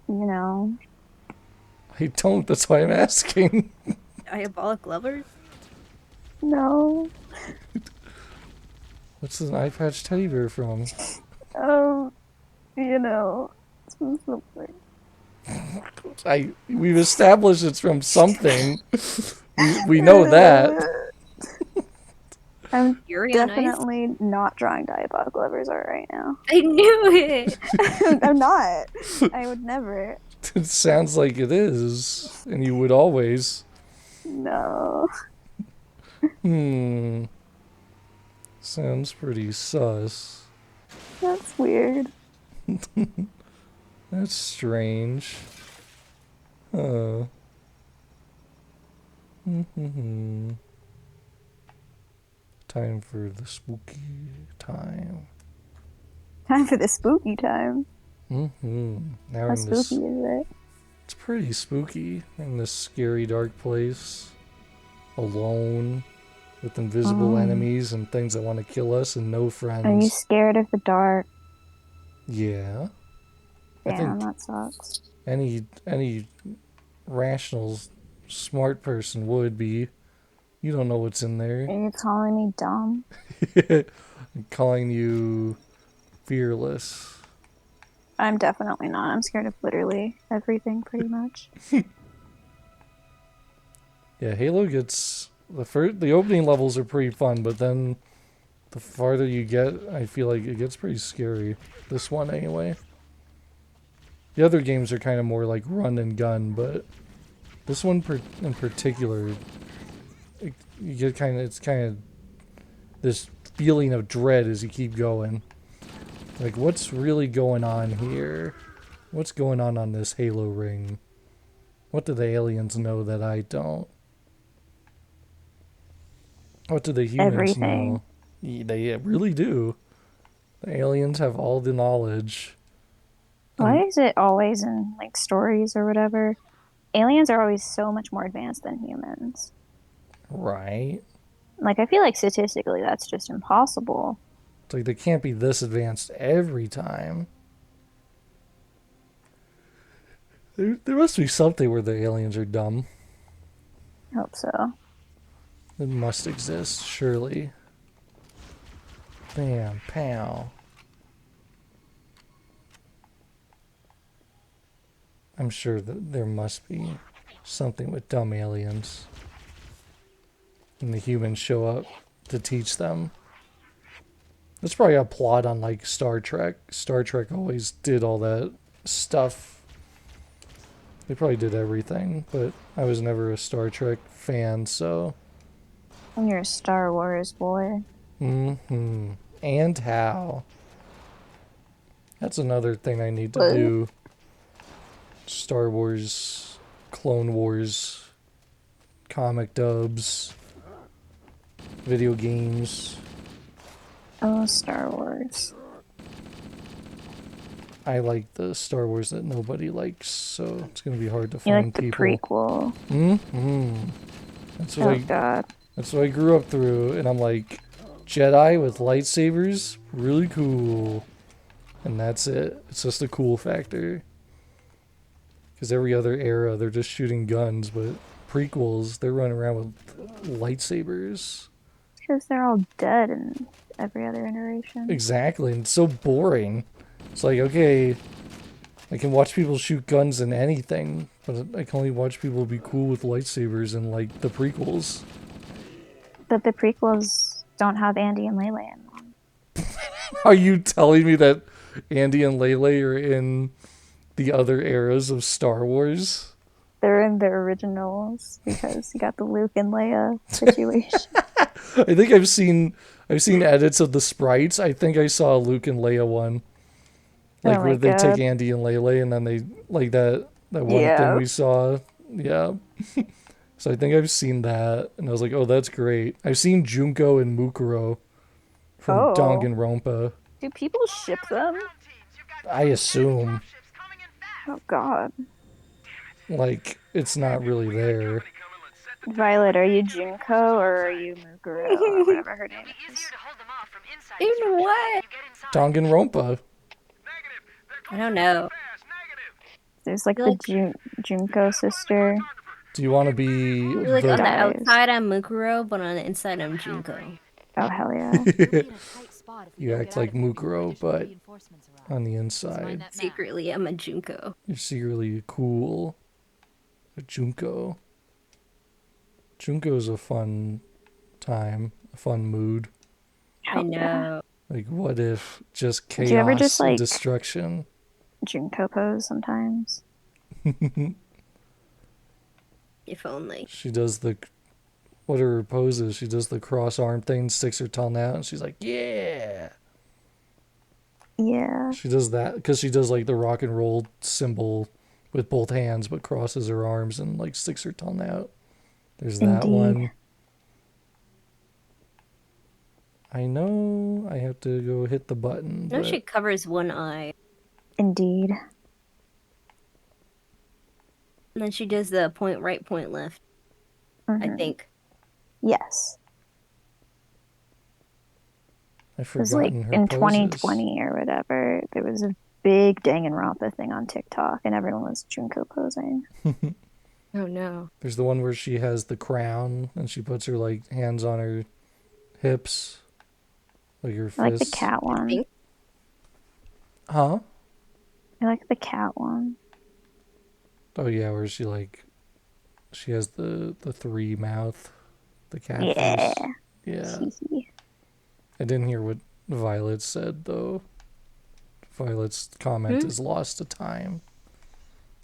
[SPEAKER 2] You know.
[SPEAKER 1] I don't. That's why I'm asking.
[SPEAKER 3] Diabolic lovers?
[SPEAKER 2] No.
[SPEAKER 1] What's an eye patch teddy bear from?
[SPEAKER 2] You know. It's from something.
[SPEAKER 1] We've established it's from something. We know that.
[SPEAKER 2] I'm
[SPEAKER 3] Yuri on Ice.
[SPEAKER 2] definitely not drawing Diabolic Lovers art right now.
[SPEAKER 3] I knew it.
[SPEAKER 2] I'm not. I would never.
[SPEAKER 1] It sounds like it is, and you would always.
[SPEAKER 2] No.
[SPEAKER 1] Sounds pretty sus.
[SPEAKER 2] That's weird.
[SPEAKER 1] That's strange. Huh. Time for the spooky time.
[SPEAKER 2] Time for the spooky time.
[SPEAKER 1] Now
[SPEAKER 2] How
[SPEAKER 1] in this,
[SPEAKER 2] spooky is it?
[SPEAKER 1] it's pretty spooky in this scary dark place. Alone, with invisible enemies and things that want to kill us and no friends.
[SPEAKER 2] Are you scared of the dark?
[SPEAKER 1] Yeah. I
[SPEAKER 2] Damn,
[SPEAKER 1] think
[SPEAKER 2] that sucks.
[SPEAKER 1] any rational, smart person would be. You don't know what's in there.
[SPEAKER 2] Are you calling me dumb?
[SPEAKER 1] I'm calling you fearless.
[SPEAKER 2] I'm definitely not. I'm scared of literally everything, pretty much.
[SPEAKER 1] Yeah, Halo gets the opening levels are pretty fun, but then the farther you get, I feel like it gets pretty scary. This one anyway. The other games are kind of more like run and gun, but this one in particular, you get it's kind of this feeling of dread as you keep going. Like, what's really going on here? What's going on this Halo ring? What do the aliens know that I don't? What do the humans
[SPEAKER 2] Everything.
[SPEAKER 1] know? They really do. The aliens have all the knowledge.
[SPEAKER 2] Why is it always in like stories or whatever? Aliens are always so much more advanced than humans.
[SPEAKER 1] Right?
[SPEAKER 2] Like, I feel like statistically that's just impossible.
[SPEAKER 1] It's like they can't be this advanced every time. There must be something where the aliens are dumb.
[SPEAKER 2] I hope so.
[SPEAKER 1] It must exist, surely. Bam, pow. I'm sure that there must be something with dumb aliens. And the humans show up to teach them. That's probably a plot on like Star Trek. Star Trek always did all that stuff. They probably did everything, but I was never a Star Trek fan, so...
[SPEAKER 2] And you're a Star Wars boy.
[SPEAKER 1] And how? That's another thing I need to
[SPEAKER 2] What?
[SPEAKER 1] do. Star Wars, Clone Wars, comic dubs, video games.
[SPEAKER 2] Oh, Star Wars.
[SPEAKER 1] I like the Star Wars that nobody likes, so it's gonna be hard to
[SPEAKER 2] You
[SPEAKER 1] find
[SPEAKER 2] like the
[SPEAKER 1] people.
[SPEAKER 2] prequel.
[SPEAKER 1] That's what
[SPEAKER 2] God.
[SPEAKER 1] That's what I grew up through, and I'm like, Jedi with lightsabers, really cool. And that's it. It's just a cool factor. Because every other era, they're just shooting guns, but prequels, they're running around with lightsabers.
[SPEAKER 2] Because they're all dead in every other iteration.
[SPEAKER 1] Exactly, and it's so boring. It's like, okay, I can watch people shoot guns in anything, but I can only watch people be cool with lightsabers in, like, the prequels.
[SPEAKER 2] But the prequels don't have Andy and Lele in them.
[SPEAKER 1] Are you telling me that Andy and Lele are in the other eras of Star Wars?
[SPEAKER 2] They're in the originals because you got the Luke and Leia situation.
[SPEAKER 1] I think I've seen edits of the sprites. I think I saw a Luke and Leia one. Like
[SPEAKER 2] Oh
[SPEAKER 1] where
[SPEAKER 2] my
[SPEAKER 1] they take
[SPEAKER 2] God.
[SPEAKER 1] Andy and Lele and then they like that one thing we saw. Yeah. So I think I've seen that and I was like, oh, that's great. I've seen Junko and Mukuro from
[SPEAKER 2] Oh.
[SPEAKER 1] Danganronpa.
[SPEAKER 2] Do people ship them?
[SPEAKER 1] I assume.
[SPEAKER 2] Oh God.
[SPEAKER 1] Like, it's not really there.
[SPEAKER 2] Violet, are you Junko or are you Mukuro or whatever her name is?
[SPEAKER 3] In what?
[SPEAKER 1] Danganronpa.
[SPEAKER 3] I don't know.
[SPEAKER 2] There's like
[SPEAKER 3] You're
[SPEAKER 2] the Junko sister.
[SPEAKER 1] Do you want to be
[SPEAKER 3] You're like
[SPEAKER 1] the
[SPEAKER 3] on the
[SPEAKER 2] Dies.
[SPEAKER 3] outside I'm Mukuro, but on the inside I'm Junko.
[SPEAKER 2] Oh hell yeah.
[SPEAKER 1] You act like Mukuro, but on the inside,
[SPEAKER 3] Secretly, I'm a Junko.
[SPEAKER 1] you're secretly cool. A Junko. Junko's a fun time. a fun mood.
[SPEAKER 3] I know.
[SPEAKER 1] Like, what if just
[SPEAKER 2] Do you ever
[SPEAKER 1] chaos
[SPEAKER 2] just,
[SPEAKER 1] and
[SPEAKER 2] like-
[SPEAKER 1] destruction?
[SPEAKER 2] Junko pose sometimes.
[SPEAKER 3] If only.
[SPEAKER 1] She does the, what are her poses? She does the cross arm thing, sticks her tongue out, and she's like, yeah.
[SPEAKER 2] Yeah.
[SPEAKER 1] She does that because she does like the rock and roll symbol with both hands, but crosses her arms and like sticks her tongue out. There's that
[SPEAKER 2] Indeed.
[SPEAKER 1] one. I know I have to go hit the button.
[SPEAKER 3] No,
[SPEAKER 1] But
[SPEAKER 3] she covers one eye.
[SPEAKER 2] Indeed.
[SPEAKER 3] And then she does the point right, point left. I
[SPEAKER 2] Mhm.
[SPEAKER 3] think.
[SPEAKER 2] Yes.
[SPEAKER 1] I've
[SPEAKER 2] It was like
[SPEAKER 1] forgotten her
[SPEAKER 2] in
[SPEAKER 1] poses.
[SPEAKER 2] 2020 or whatever, there was a big Danganronpa thing on TikTok, and everyone was Junko posing.
[SPEAKER 3] Oh no.
[SPEAKER 1] There's the one where she has the crown and she puts her like hands on her hips, like her
[SPEAKER 2] I like the
[SPEAKER 1] fists.
[SPEAKER 2] cat one.
[SPEAKER 3] think.
[SPEAKER 1] Huh?
[SPEAKER 2] I like the cat one.
[SPEAKER 1] Oh yeah, where she like, she has the three mouth, the cat
[SPEAKER 2] Yeah.
[SPEAKER 1] face. Yeah.
[SPEAKER 2] Hee.
[SPEAKER 1] I didn't hear what Violet said though. Violet's comment is lost to time.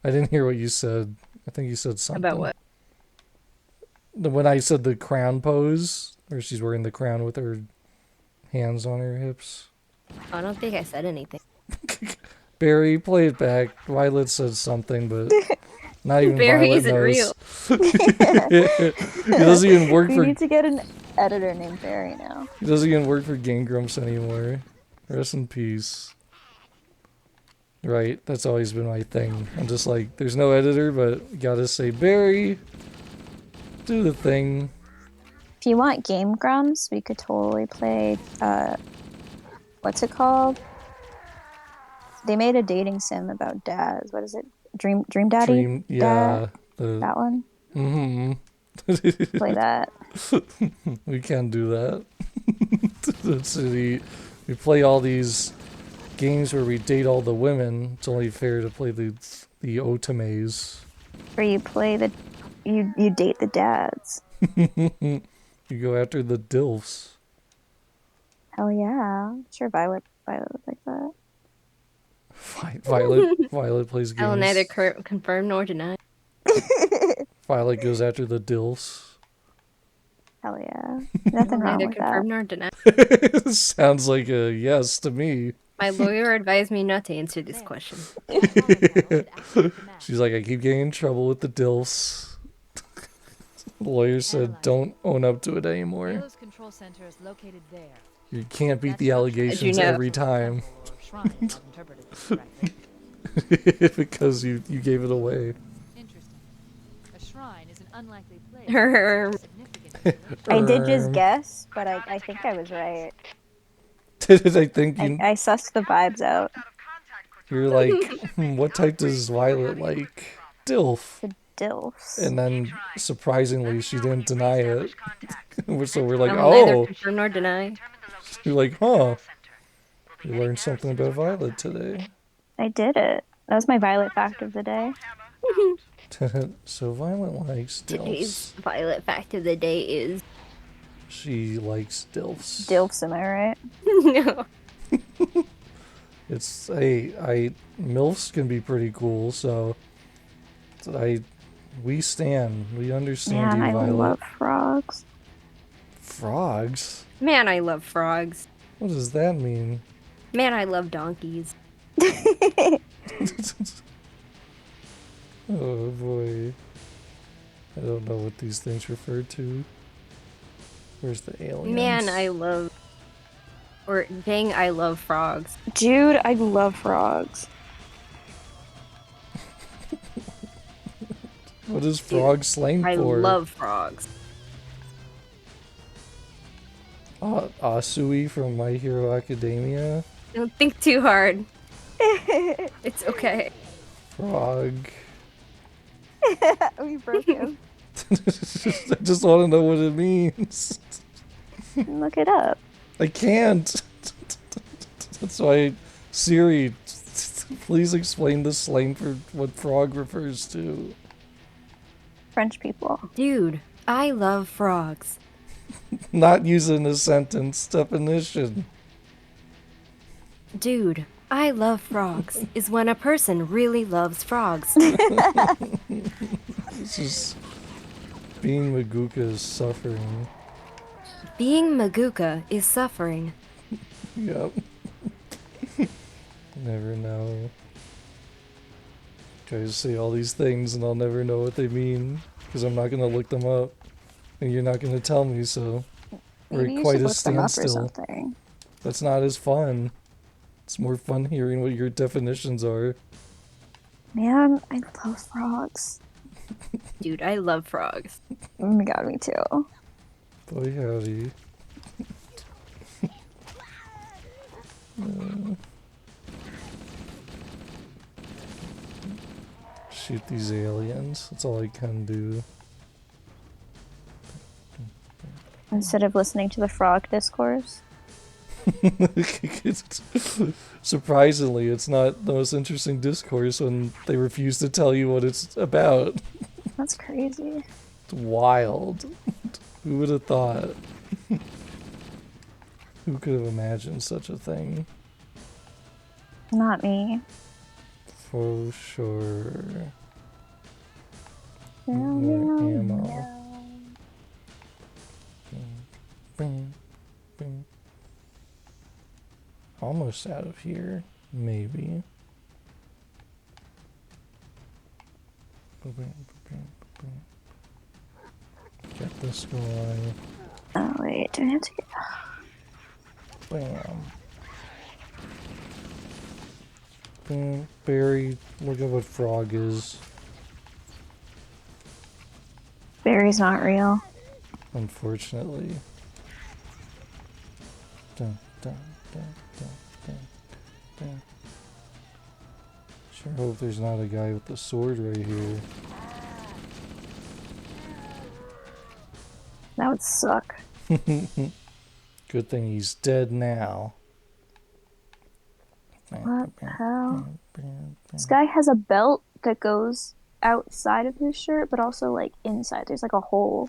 [SPEAKER 1] I didn't hear what you said. I think you said something.
[SPEAKER 3] About what?
[SPEAKER 1] When I said the crown pose, where she's wearing the crown with her hands on her hips.
[SPEAKER 3] I don't think I said anything.
[SPEAKER 1] Barry, play it back. Violet said something, but not even
[SPEAKER 3] Barry
[SPEAKER 1] Violet
[SPEAKER 3] isn't
[SPEAKER 1] knows.
[SPEAKER 3] real.
[SPEAKER 1] He doesn't even work
[SPEAKER 2] We
[SPEAKER 1] for.
[SPEAKER 2] need to get an editor named Barry now.
[SPEAKER 1] He doesn't even work for Game Grumps anymore. Rest in peace. Right, that's always been my thing. I'm just like, there's no editor, but you gotta say, Barry, do the thing.
[SPEAKER 2] If you want Game Grumps, we could totally play, what's it called? They made a dating sim about dads. What is it? Dream Daddy?
[SPEAKER 1] Dream, yeah.
[SPEAKER 2] That one?
[SPEAKER 1] Mm-hmm.
[SPEAKER 2] Play that.
[SPEAKER 1] We can do that. So we play all these games where we date all the women. It's only fair to play the otames.
[SPEAKER 2] Where you play the... You date the dads.
[SPEAKER 1] You go after the dilfs.
[SPEAKER 2] Hell yeah. I'm sure Violet would like that.
[SPEAKER 1] Violet plays games.
[SPEAKER 3] I will neither confirm nor deny.
[SPEAKER 1] Violet goes after the dilfs.
[SPEAKER 2] Hell yeah. Nothing wrong
[SPEAKER 3] Neither
[SPEAKER 2] with
[SPEAKER 3] confirm
[SPEAKER 2] that.
[SPEAKER 3] nor deny.
[SPEAKER 1] Sounds like a yes to me.
[SPEAKER 3] My lawyer advised me not to answer this question.
[SPEAKER 1] She's like, I keep getting in trouble with the dilfs. The lawyer said, don't own up to it anymore.
[SPEAKER 5] Halo's control center is located there.
[SPEAKER 1] You can't beat the allegations
[SPEAKER 3] know.
[SPEAKER 1] every time.
[SPEAKER 5] Shrine, if I've interpreted this correctly.
[SPEAKER 1] Because you gave it away.
[SPEAKER 5] Interesting. A shrine is an unlikely place.
[SPEAKER 3] Her-
[SPEAKER 5] Significant.
[SPEAKER 2] I did just guess, but I think I was right.
[SPEAKER 1] Did I think
[SPEAKER 2] I sussed the vibes out.
[SPEAKER 1] you're like, what type does Violet like? Dilf.
[SPEAKER 2] The dilfs.
[SPEAKER 1] And then surprisingly, she didn't deny it. So we're like,
[SPEAKER 3] I will neither
[SPEAKER 1] oh,
[SPEAKER 3] confirm nor deny.
[SPEAKER 1] you're like, huh? You learned something about Violet today.
[SPEAKER 2] I did it. That was my Violet fact of the day.
[SPEAKER 1] So Violet likes
[SPEAKER 3] Today's
[SPEAKER 1] dilfs.
[SPEAKER 3] Violet fact of the day is
[SPEAKER 1] She likes dilfs.
[SPEAKER 2] Dilfs, am I right?
[SPEAKER 3] no.
[SPEAKER 1] It's MILFs can be pretty cool, so we understand
[SPEAKER 2] Man,
[SPEAKER 1] you,
[SPEAKER 2] I
[SPEAKER 1] Violet.
[SPEAKER 2] love frogs.
[SPEAKER 1] Frogs?
[SPEAKER 3] Man, I love frogs.
[SPEAKER 1] What does that mean?
[SPEAKER 3] Man, I love donkeys.
[SPEAKER 1] Oh boy. I don't know what these things refer to. Where's the aliens?
[SPEAKER 3] Man, I love... Or, dang, I love frogs.
[SPEAKER 2] Dude, I love frogs.
[SPEAKER 1] What is frog slang
[SPEAKER 3] I
[SPEAKER 1] for?
[SPEAKER 3] love frogs.
[SPEAKER 1] Asui from My Hero Academia.
[SPEAKER 3] Don't think too hard. It's okay.
[SPEAKER 1] Frog.
[SPEAKER 2] We broke him.
[SPEAKER 1] I just want to know what it means.
[SPEAKER 2] Look it up.
[SPEAKER 1] I can't. That's why Siri, please explain the slang for what frog refers to.
[SPEAKER 2] French people.
[SPEAKER 3] Dude, I love frogs.
[SPEAKER 1] Not using a sentence definition.
[SPEAKER 3] Dude, I love frogs is when a person really loves frogs.
[SPEAKER 1] This is being Maguka is suffering.
[SPEAKER 3] Being Maguka is suffering.
[SPEAKER 1] Yep. Never know. Guys say all these things and I'll never know what they mean because I'm not gonna look them up and you're not gonna tell me, so we're
[SPEAKER 2] Maybe
[SPEAKER 1] at
[SPEAKER 2] you
[SPEAKER 1] quite
[SPEAKER 2] should
[SPEAKER 1] a
[SPEAKER 2] look them up or
[SPEAKER 1] standstill.
[SPEAKER 2] something.
[SPEAKER 1] That's not as fun. It's more fun hearing what your definitions are.
[SPEAKER 2] Man, I love frogs.
[SPEAKER 3] Dude, I love frogs.
[SPEAKER 2] Oh my god, me too.
[SPEAKER 1] Boy howdy. Shoot these aliens. That's all I can do.
[SPEAKER 2] Instead of listening to the frog discourse.
[SPEAKER 1] Surprisingly, it's not the most interesting discourse when they refuse to tell you what it's about.
[SPEAKER 2] That's crazy.
[SPEAKER 1] It's wild. Who would have thought? Who could have imagined such a thing?
[SPEAKER 2] Not me.
[SPEAKER 1] For sure.
[SPEAKER 2] Meow,
[SPEAKER 1] More
[SPEAKER 2] meow,
[SPEAKER 1] ammo.
[SPEAKER 2] meow.
[SPEAKER 1] Bing, bing. Almost out of here, maybe. Get this guy.
[SPEAKER 2] Oh wait, do I have to get...
[SPEAKER 1] Bam. Bam. Barry, look at what frog is.
[SPEAKER 2] Barry's not real.
[SPEAKER 1] Unfortunately. Dun, dun, dun, dun, dun, dun. Sure hope there's not a guy with the sword right here.
[SPEAKER 2] That would suck.
[SPEAKER 1] Good thing he's dead now.
[SPEAKER 2] What the hell? This guy has a belt that goes outside of his shirt, but also like inside. There's like a hole.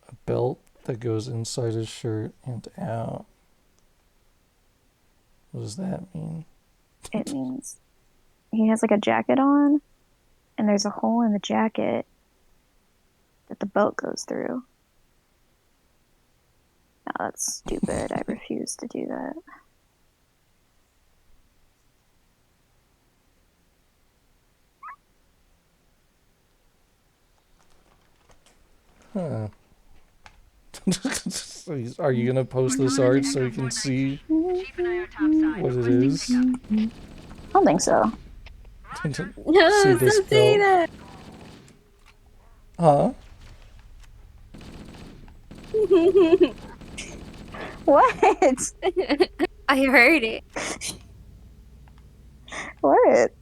[SPEAKER 1] A belt that goes inside his shirt and out. What does that mean?
[SPEAKER 2] It means he has like a jacket on, and there's a hole in the jacket that the belt goes through. No, that's stupid. I refuse to do that.
[SPEAKER 1] Huh. Are you gonna post this art so we can see what it is?
[SPEAKER 2] I don't think so.
[SPEAKER 3] No,
[SPEAKER 1] See this
[SPEAKER 3] stop saying
[SPEAKER 1] belt?
[SPEAKER 3] that.
[SPEAKER 1] Huh?
[SPEAKER 2] What?
[SPEAKER 3] I heard it.
[SPEAKER 2] What?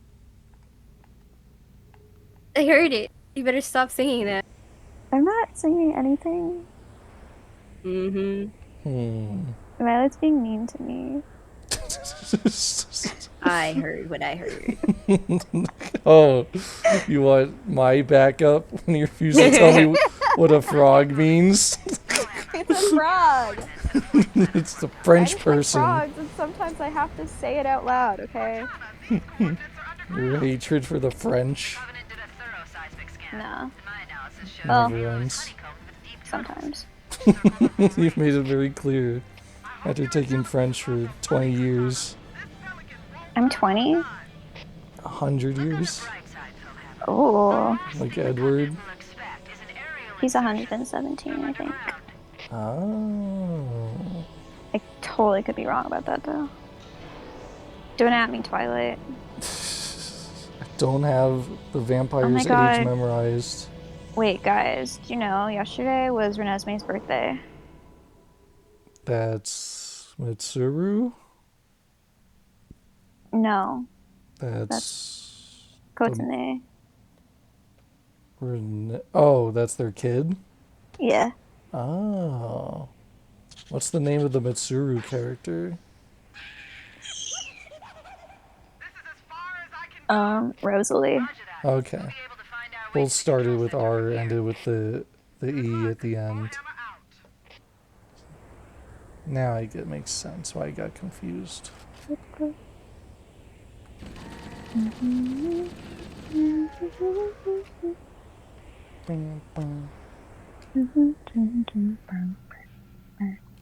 [SPEAKER 3] I heard it. You better stop singing that.
[SPEAKER 2] I'm not singing anything. Violet's being mean to me.
[SPEAKER 3] I heard what I heard.
[SPEAKER 1] Oh, you want my backup when you refuse to tell me what a frog means?
[SPEAKER 2] It's a frog.
[SPEAKER 1] It's the French
[SPEAKER 2] I just like
[SPEAKER 1] person.
[SPEAKER 2] frogs, and sometimes I have to say it out loud. Okay.
[SPEAKER 1] Your hatred for the French
[SPEAKER 2] No.
[SPEAKER 1] never ends.
[SPEAKER 2] Sometimes.
[SPEAKER 1] You've made it very clear. After taking French for 20 years,
[SPEAKER 2] I'm 20.
[SPEAKER 1] 100 years,
[SPEAKER 2] Oh,
[SPEAKER 1] like Edward.
[SPEAKER 2] he's 117, I think.
[SPEAKER 1] Oh.
[SPEAKER 2] I totally could be wrong about that though. Don't at me, Twilight.
[SPEAKER 1] I don't have the vampire's
[SPEAKER 2] God.
[SPEAKER 1] age memorized.
[SPEAKER 2] Wait, guys, do you know yesterday was Renesmee's birthday?
[SPEAKER 1] That's Mitsuru?
[SPEAKER 2] No,
[SPEAKER 1] That's
[SPEAKER 2] Kotane.
[SPEAKER 1] oh, that's their kid?
[SPEAKER 2] Yeah.
[SPEAKER 1] Oh. What's the name of the Mitsuru character?
[SPEAKER 2] Rosalie.
[SPEAKER 1] Okay. Both started with R, ended with the the E at the end. Now it makes sense why I got confused.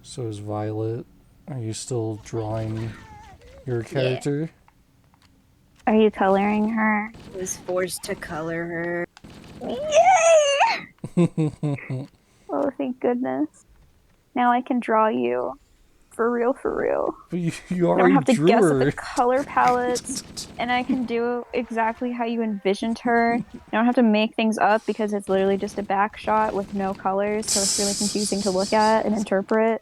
[SPEAKER 1] So is Violet. Are you still drawing your character?
[SPEAKER 2] Are you coloring her?
[SPEAKER 3] I was forced to color her.
[SPEAKER 2] Yay! Oh, thank goodness. Now I can draw you. For real, for real.
[SPEAKER 1] But you
[SPEAKER 2] I don't
[SPEAKER 1] already
[SPEAKER 2] have to
[SPEAKER 1] drew
[SPEAKER 2] guess at
[SPEAKER 1] her.
[SPEAKER 2] the color palettes, and I can do exactly how you envisioned her. I don't have to make things up because it's literally just a back shot with no colors, so it's really confusing to look at and interpret.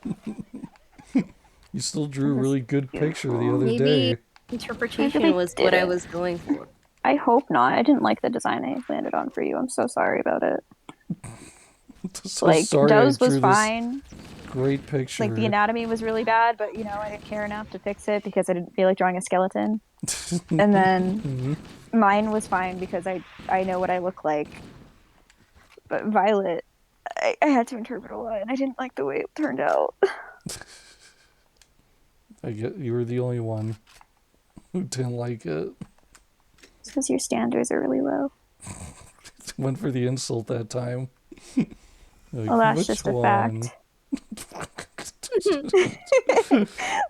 [SPEAKER 1] You still drew a really good picture the
[SPEAKER 2] beautiful.
[SPEAKER 1] other
[SPEAKER 3] Maybe
[SPEAKER 1] day.
[SPEAKER 3] interpretation
[SPEAKER 2] really
[SPEAKER 3] was what I
[SPEAKER 2] didn't.
[SPEAKER 3] was going for.
[SPEAKER 2] I hope not. I didn't like the design I landed on for you. I'm so sorry about it.
[SPEAKER 1] So
[SPEAKER 2] Like,
[SPEAKER 1] sorry
[SPEAKER 2] Doe's
[SPEAKER 1] I
[SPEAKER 2] was
[SPEAKER 1] drew this
[SPEAKER 2] fine.
[SPEAKER 1] great picture.
[SPEAKER 2] Like, the anatomy was really bad, but, you know, I didn't care enough to fix it because I didn't feel like drawing a skeleton. And then mine was fine because I know what I look like. But Violet, I had to interpret a lot, and I didn't like the way it turned out.
[SPEAKER 1] I get you were the only one who didn't like it.
[SPEAKER 2] It's because your standards are really low.
[SPEAKER 1] Went for the insult that time. Like,
[SPEAKER 2] Well, that's
[SPEAKER 1] which
[SPEAKER 2] just a
[SPEAKER 1] one?
[SPEAKER 2] fact.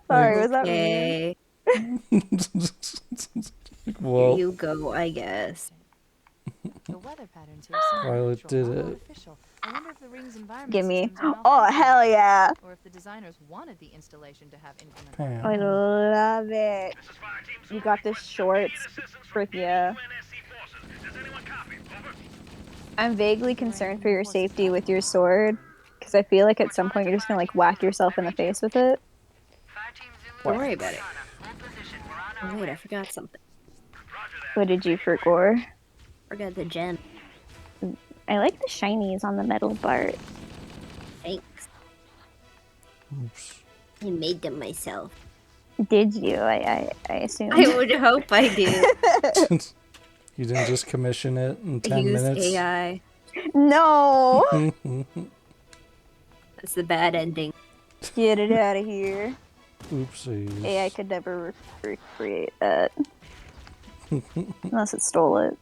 [SPEAKER 2] Sorry, was that
[SPEAKER 3] Okay,
[SPEAKER 1] Like,
[SPEAKER 3] here
[SPEAKER 1] well,
[SPEAKER 3] you go, I guess.
[SPEAKER 5] The weather patterns here seem
[SPEAKER 1] Violet
[SPEAKER 5] natural,
[SPEAKER 1] did
[SPEAKER 5] not
[SPEAKER 1] it.
[SPEAKER 5] artificial. I wonder if the ring's environment
[SPEAKER 2] Give me.
[SPEAKER 5] systems are
[SPEAKER 2] Oh,
[SPEAKER 5] malfunctioning,
[SPEAKER 2] hell yeah.
[SPEAKER 5] or if the designers wanted the installation to have inclement
[SPEAKER 1] Pam.
[SPEAKER 2] I love it.
[SPEAKER 6] This is Fire Team
[SPEAKER 2] You
[SPEAKER 6] Zulu
[SPEAKER 2] got the
[SPEAKER 6] requesting
[SPEAKER 2] shorts
[SPEAKER 6] immediate assistance
[SPEAKER 2] for
[SPEAKER 6] from
[SPEAKER 2] you.
[SPEAKER 6] UNSC forces. Does anyone copy? Over.
[SPEAKER 2] I'm vaguely concerned for your safety with your sword, because I feel like at some point you're just gonna like whack yourself in the face with it.
[SPEAKER 9] Fire Team Zulu,
[SPEAKER 3] Don't worry about it.
[SPEAKER 9] Cortana, hold position. We're on
[SPEAKER 3] Oh
[SPEAKER 9] our
[SPEAKER 3] wait,
[SPEAKER 9] way.
[SPEAKER 3] I forgot something.
[SPEAKER 6] Roger that.
[SPEAKER 2] What did you for gore?
[SPEAKER 3] Forgot the gem.
[SPEAKER 2] I like the shinies on the metal part.
[SPEAKER 3] Thanks.
[SPEAKER 1] Oops.
[SPEAKER 3] I made them myself.
[SPEAKER 2] Did you? I assume.
[SPEAKER 3] I would hope I did.
[SPEAKER 1] You didn't just commission it in
[SPEAKER 3] I
[SPEAKER 1] 10
[SPEAKER 3] used
[SPEAKER 1] minutes?
[SPEAKER 3] AI.
[SPEAKER 2] No!
[SPEAKER 3] That's the bad ending.
[SPEAKER 2] Get it out of here.
[SPEAKER 1] Oopsies.
[SPEAKER 2] AI could never recreate that. Unless it stole it.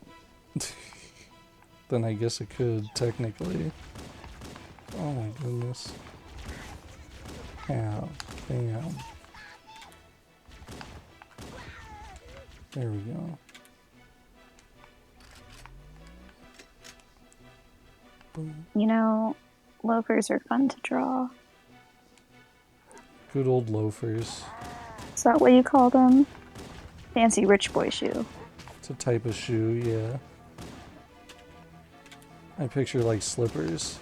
[SPEAKER 1] Then I guess it could, technically. Oh my goodness. How? Bam. There we go. Boom.
[SPEAKER 2] You know, loafers are fun to draw.
[SPEAKER 1] Good old loafers.
[SPEAKER 2] Is that what you call them? Fancy rich boy shoe.
[SPEAKER 1] It's a type of shoe, yeah. I picture like slippers.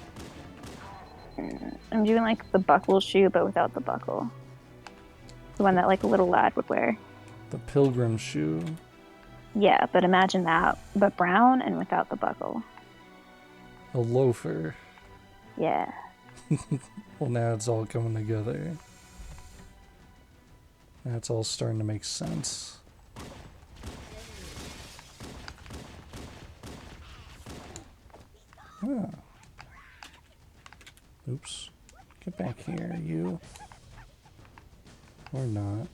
[SPEAKER 2] I'm doing like the buckle shoe, but without the buckle. The one that like a little lad would wear.
[SPEAKER 1] The pilgrim shoe.
[SPEAKER 2] Yeah, but imagine that, but brown and without the buckle.
[SPEAKER 1] A loafer.
[SPEAKER 2] Yeah.
[SPEAKER 1] Well, now it's all coming together. Now it's all starting to make sense. Ah. Oops. Get back here, you. Or not.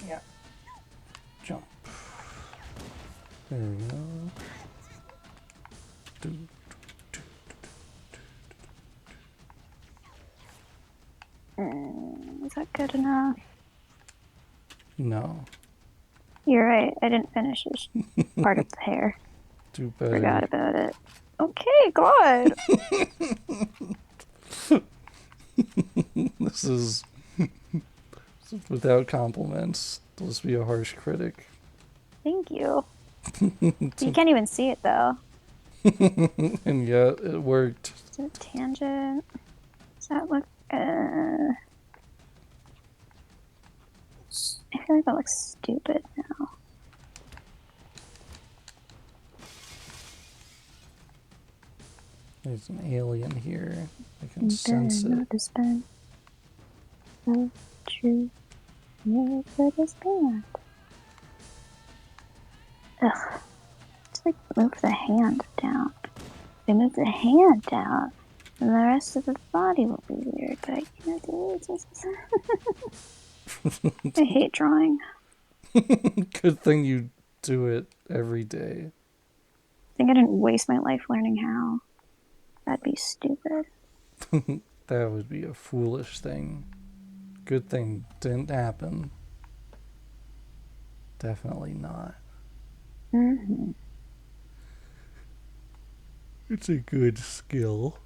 [SPEAKER 1] Yeah. Jump. There we go. Do, do,
[SPEAKER 2] Is that good enough?
[SPEAKER 1] no.
[SPEAKER 2] You're right. I didn't finish this part of the hair.
[SPEAKER 1] Do better.
[SPEAKER 2] Forgot about it. Okay, God.
[SPEAKER 1] This is without compliments. Let's be a harsh critic.
[SPEAKER 2] Thank you. You can't even see it though.
[SPEAKER 1] And yet it worked.
[SPEAKER 2] Is it a tangent? Does that look? I feel like that looks stupid now.
[SPEAKER 1] There's an alien here. I can sense it.
[SPEAKER 2] Not to spend. So true. Never this band. Ugh. to like move the hand down. They move the hand down, and the rest of the body will be weird, but I can't do it. I hate drawing.
[SPEAKER 1] Good thing you do it every day.
[SPEAKER 2] I think I didn't waste my life learning how. That'd be stupid.
[SPEAKER 1] That would be a foolish thing. Good thing didn't happen. Definitely not.
[SPEAKER 2] Mm-hmm.
[SPEAKER 1] It's a good skill.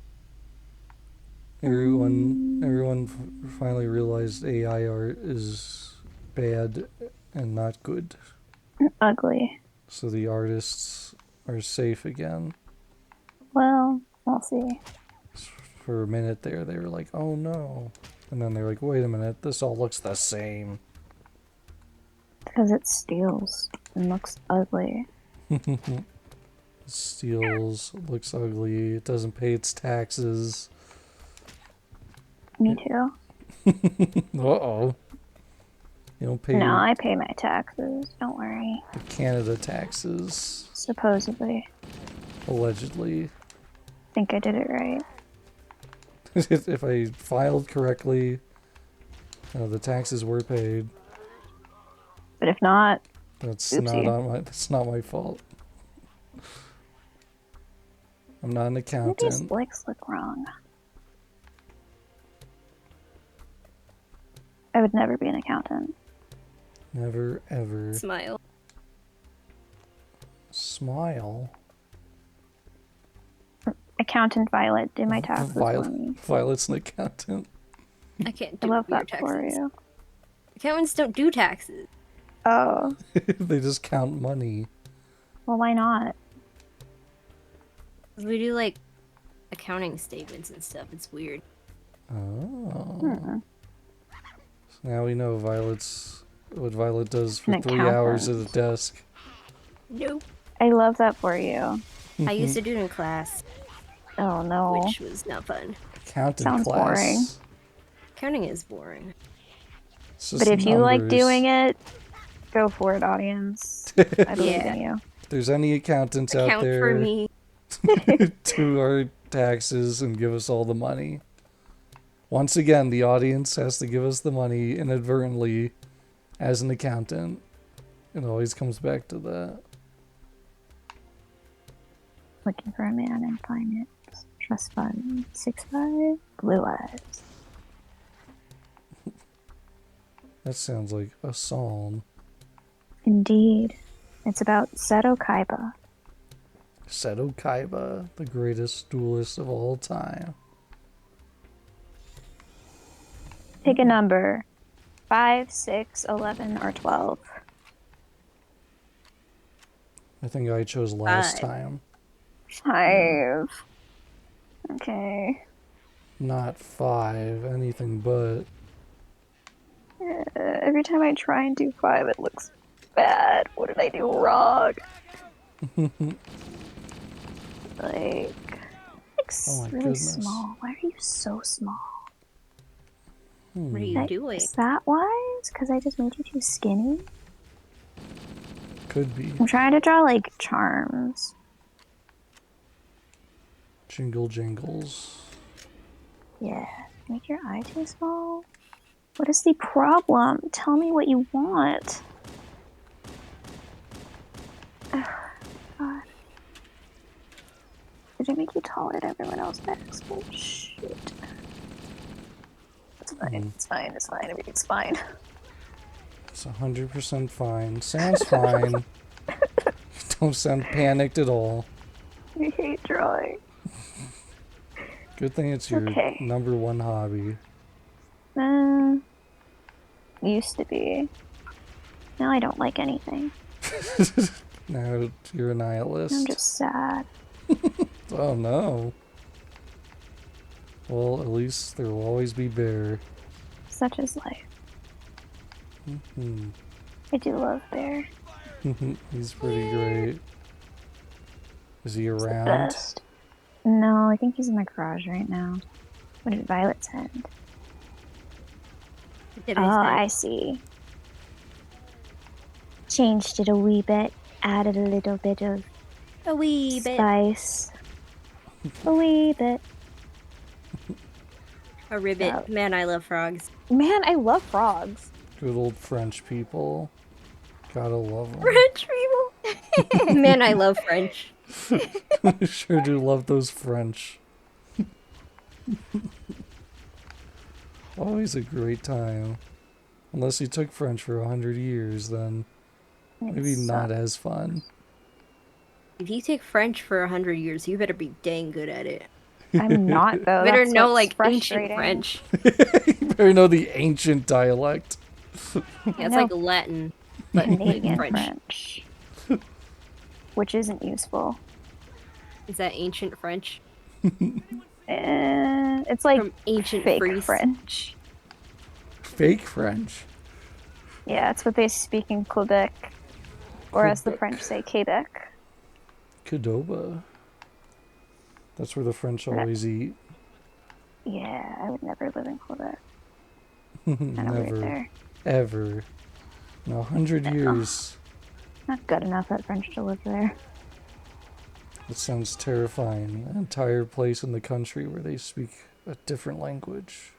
[SPEAKER 1] Everyone finally realized AI art is bad and not good.
[SPEAKER 2] Ugly.
[SPEAKER 1] So the artists are safe again.
[SPEAKER 2] Well, we'll see.
[SPEAKER 1] For a minute there, they were like, oh no. And then they're like, wait a minute, this all looks the same.
[SPEAKER 2] Because it steals and looks ugly.
[SPEAKER 1] Steals, looks ugly, it doesn't pay its taxes.
[SPEAKER 2] Me too.
[SPEAKER 1] Uh-oh. You don't pay
[SPEAKER 2] No, I pay my taxes. Don't worry.
[SPEAKER 1] the Canada taxes,
[SPEAKER 2] Supposedly.
[SPEAKER 1] allegedly.
[SPEAKER 2] Think I did it right.
[SPEAKER 1] If I filed correctly, the taxes were paid.
[SPEAKER 2] But if not,
[SPEAKER 1] That's
[SPEAKER 2] oopsie.
[SPEAKER 1] that's not my fault. I'm not an
[SPEAKER 2] Maybe these
[SPEAKER 1] accountant.
[SPEAKER 2] flicks look wrong. I would never be an accountant.
[SPEAKER 1] Never ever
[SPEAKER 3] Smile.
[SPEAKER 1] smile.
[SPEAKER 2] Accountant Violet, do my taxes for me.
[SPEAKER 1] Violet's an accountant.
[SPEAKER 3] I can't
[SPEAKER 2] I
[SPEAKER 3] do
[SPEAKER 2] love
[SPEAKER 3] your
[SPEAKER 2] that
[SPEAKER 3] taxes.
[SPEAKER 2] for you.
[SPEAKER 3] Accountants don't do taxes.
[SPEAKER 2] Oh,
[SPEAKER 1] They just count money.
[SPEAKER 2] well, why not?
[SPEAKER 3] We do like accounting statements and stuff. It's weird.
[SPEAKER 1] Oh.
[SPEAKER 2] Hmm.
[SPEAKER 1] So now we know what Violet does for
[SPEAKER 2] An
[SPEAKER 1] 3 hours at a
[SPEAKER 2] accountant.
[SPEAKER 1] desk.
[SPEAKER 3] Nope.
[SPEAKER 2] I love that for you.
[SPEAKER 3] I used to do it in class,
[SPEAKER 2] Oh no.
[SPEAKER 3] which was not fun.
[SPEAKER 1] Accountant
[SPEAKER 2] Sounds
[SPEAKER 1] class.
[SPEAKER 2] boring.
[SPEAKER 3] Accounting is boring.
[SPEAKER 1] It's just
[SPEAKER 2] But if you like
[SPEAKER 1] numbers.
[SPEAKER 2] doing it, go for it, audience. I believe
[SPEAKER 3] Yeah.
[SPEAKER 2] in you.
[SPEAKER 1] If there's any accountants out
[SPEAKER 3] Account
[SPEAKER 1] there,
[SPEAKER 3] for me.
[SPEAKER 1] do our taxes and give us all the money. Once again, the audience has to give us the money inadvertently as an accountant. It always comes back to that.
[SPEAKER 2] Looking for a man in finance. Trust fund 6'5", blue eyes.
[SPEAKER 1] That sounds like a song.
[SPEAKER 2] Indeed. It's about Seto Kaiba.
[SPEAKER 1] Seto Kaiba, the greatest duelist of all time.
[SPEAKER 2] Pick a number. 5, 6, 11, or 12.
[SPEAKER 1] I think I chose last
[SPEAKER 3] 5.
[SPEAKER 1] time.
[SPEAKER 2] 5. Okay.
[SPEAKER 1] Not 5, anything but.
[SPEAKER 2] Every time I try and do 5, it looks bad. What did I do wrong? Like
[SPEAKER 1] Oh my
[SPEAKER 2] really
[SPEAKER 1] goodness.
[SPEAKER 2] small. Why are you so small?
[SPEAKER 3] What are you doing?
[SPEAKER 2] Is that why? Is because I just made you too skinny?
[SPEAKER 1] Could be.
[SPEAKER 2] I'm trying to draw like charms.
[SPEAKER 1] Jingle jingles.
[SPEAKER 2] Yeah. Make your eye too small? What is the problem? Tell me what you want. Ugh, God. Did I make you taller than everyone else by accident? Shit. It's fine. It's fine. It's fine. Everything's fine.
[SPEAKER 1] It's 100% fine. Sounds fine. Don't sound panicked at all.
[SPEAKER 2] I hate drawing.
[SPEAKER 1] Good thing it's your
[SPEAKER 2] Okay.
[SPEAKER 1] number one hobby.
[SPEAKER 2] Used to be. Now I don't like anything.
[SPEAKER 1] Now you're a nihilist.
[SPEAKER 2] I'm just sad.
[SPEAKER 1] Oh no. Well, at least there will always be Bear.
[SPEAKER 2] Such is life.
[SPEAKER 1] Hmm.
[SPEAKER 2] I do love Bear.
[SPEAKER 1] He's pretty great. Is he
[SPEAKER 2] He's the
[SPEAKER 1] around?
[SPEAKER 2] best. No, I think he's in the garage right now. What did Violet send?
[SPEAKER 3] Did
[SPEAKER 2] Oh,
[SPEAKER 3] I
[SPEAKER 2] I see. Changed it a wee bit. Added a little bit of
[SPEAKER 3] A wee bit.
[SPEAKER 2] Spice. A wee bit.
[SPEAKER 3] A ribbit.
[SPEAKER 2] So-
[SPEAKER 3] Man, I love frogs.
[SPEAKER 2] Man, I love frogs.
[SPEAKER 1] Good old French people. Gotta love them.
[SPEAKER 3] French people. Man, I love French.
[SPEAKER 1] Sure do love those French. Always a great time. Unless you took French for 100 years, then maybe not as fun.
[SPEAKER 3] If you take French for 100 years, you better be dang good at it.
[SPEAKER 2] I'm not though.
[SPEAKER 3] You better
[SPEAKER 2] That's
[SPEAKER 3] know
[SPEAKER 2] what's
[SPEAKER 3] like ancient
[SPEAKER 2] frustrating.
[SPEAKER 3] French.
[SPEAKER 1] You better know the ancient dialect.
[SPEAKER 3] Yeah, it's
[SPEAKER 2] know.
[SPEAKER 3] like Latin, but
[SPEAKER 2] Canadian
[SPEAKER 3] French.
[SPEAKER 2] French. Which isn't useful.
[SPEAKER 3] Is that ancient French?
[SPEAKER 2] It's like
[SPEAKER 3] From ancient
[SPEAKER 2] fake
[SPEAKER 3] Greece.
[SPEAKER 2] French.
[SPEAKER 1] Fake French.
[SPEAKER 2] Yeah, it's what they speak in Quebec. Or as the
[SPEAKER 1] Quebec.
[SPEAKER 2] French say, Quebec.
[SPEAKER 1] Cadoba. That's where the French always eat.
[SPEAKER 2] Yeah, I would never live in Quebec. Kind of weird
[SPEAKER 1] Never.
[SPEAKER 2] there.
[SPEAKER 1] Ever. In 100 years.
[SPEAKER 2] Not good enough at French to live there.
[SPEAKER 1] It sounds terrifying. An entire place in the country where they speak a different language.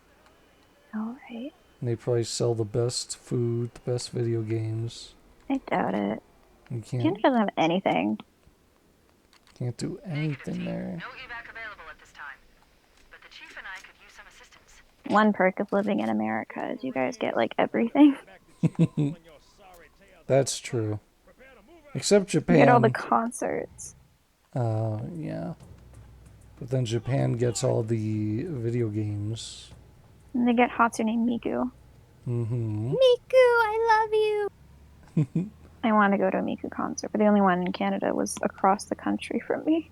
[SPEAKER 2] Alright.
[SPEAKER 1] And they probably sell the best food, the best video games.
[SPEAKER 2] I doubt it.
[SPEAKER 1] You
[SPEAKER 2] Canada doesn't have anything.
[SPEAKER 1] can't do anything there.
[SPEAKER 9] No evac available at this time, but the chief and I could use some assistance.
[SPEAKER 2] One perk of living in America is you guys get like everything.
[SPEAKER 1] That's true. Except
[SPEAKER 2] You
[SPEAKER 1] Japan.
[SPEAKER 2] get all the concerts.
[SPEAKER 1] Yeah. But then Japan gets all the video games.
[SPEAKER 2] And they get Hatsune Miku.
[SPEAKER 1] Mm-hmm.
[SPEAKER 3] Miku, I love you.
[SPEAKER 2] I want to go to a Miku concert, but the only one in Canada was across the country from me.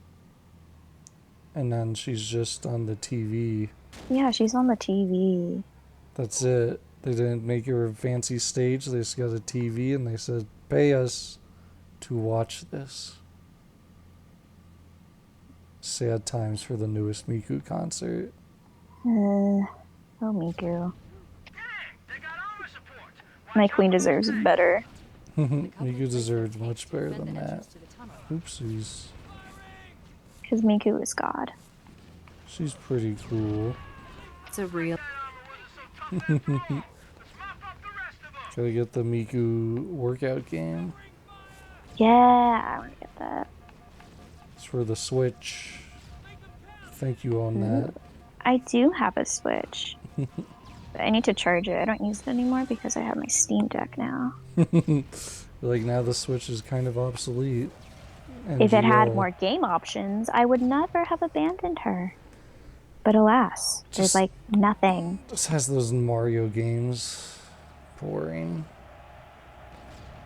[SPEAKER 1] And then she's just on the TV.
[SPEAKER 2] Yeah, she's on the TV.
[SPEAKER 1] That's it. They didn't make her a fancy stage. They just got a TV and they said, pay us to watch this. Sad times for the newest Miku concert.
[SPEAKER 2] Oh, Miku. My queen deserves better.
[SPEAKER 1] Miku deserves much better than that. Oopsies.
[SPEAKER 2] Because Miku is God.
[SPEAKER 1] She's pretty cool.
[SPEAKER 3] It's a real.
[SPEAKER 1] Gotta get the Miku workout game.
[SPEAKER 2] Yeah, I want to get that.
[SPEAKER 1] It's for the Switch. Thank you on that.
[SPEAKER 2] I do have a Switch. But I need to charge it. I don't use it anymore because I have my Steam Deck now.
[SPEAKER 1] Like now the Switch is kind of obsolete.
[SPEAKER 2] If it had
[SPEAKER 1] NGL.
[SPEAKER 2] more game options, I would never have abandoned her. But alas, there's
[SPEAKER 1] Just-
[SPEAKER 2] like nothing.
[SPEAKER 1] Just has those Mario games. Boring.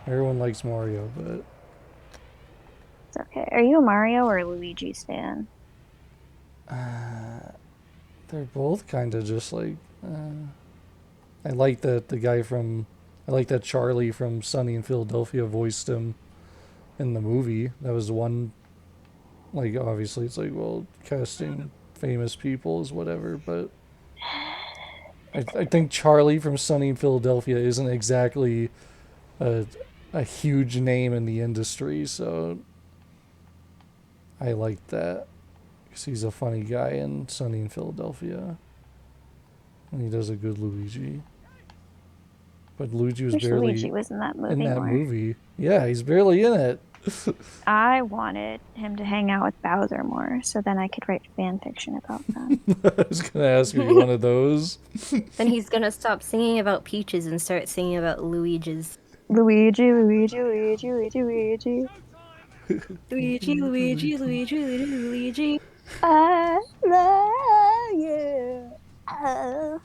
[SPEAKER 1] Everyone likes Mario, but
[SPEAKER 2] It's okay. Are you a Mario or a Luigi stan?
[SPEAKER 1] they're both kind of just like. I like that the guy from. I like that Charlie from Sunny in Philadelphia voiced him in the movie. That was one. Like, obviously, it's like, well, casting famous people is whatever, but. I think Charlie from Sunny in Philadelphia isn't exactly a huge name in the industry, so I like that. Because he's a funny guy in Sunny in Philadelphia. And he does a good Luigi. But Luigi was
[SPEAKER 2] Wish
[SPEAKER 1] barely
[SPEAKER 2] Luigi was in that movie
[SPEAKER 1] in that
[SPEAKER 2] more.
[SPEAKER 1] movie. Yeah, he's barely in it.
[SPEAKER 2] I wanted him to hang out with Bowser more, so then I could write fan fiction about them.
[SPEAKER 1] I was going to ask you one of those.
[SPEAKER 3] Then he's gonna stop singing about peaches and start singing about Luigi's.
[SPEAKER 2] Luigi, Luigi, Luigi, Luigi, Luigi.
[SPEAKER 3] Luigi, Luigi, Luigi, Luigi.
[SPEAKER 2] I love you. Oh.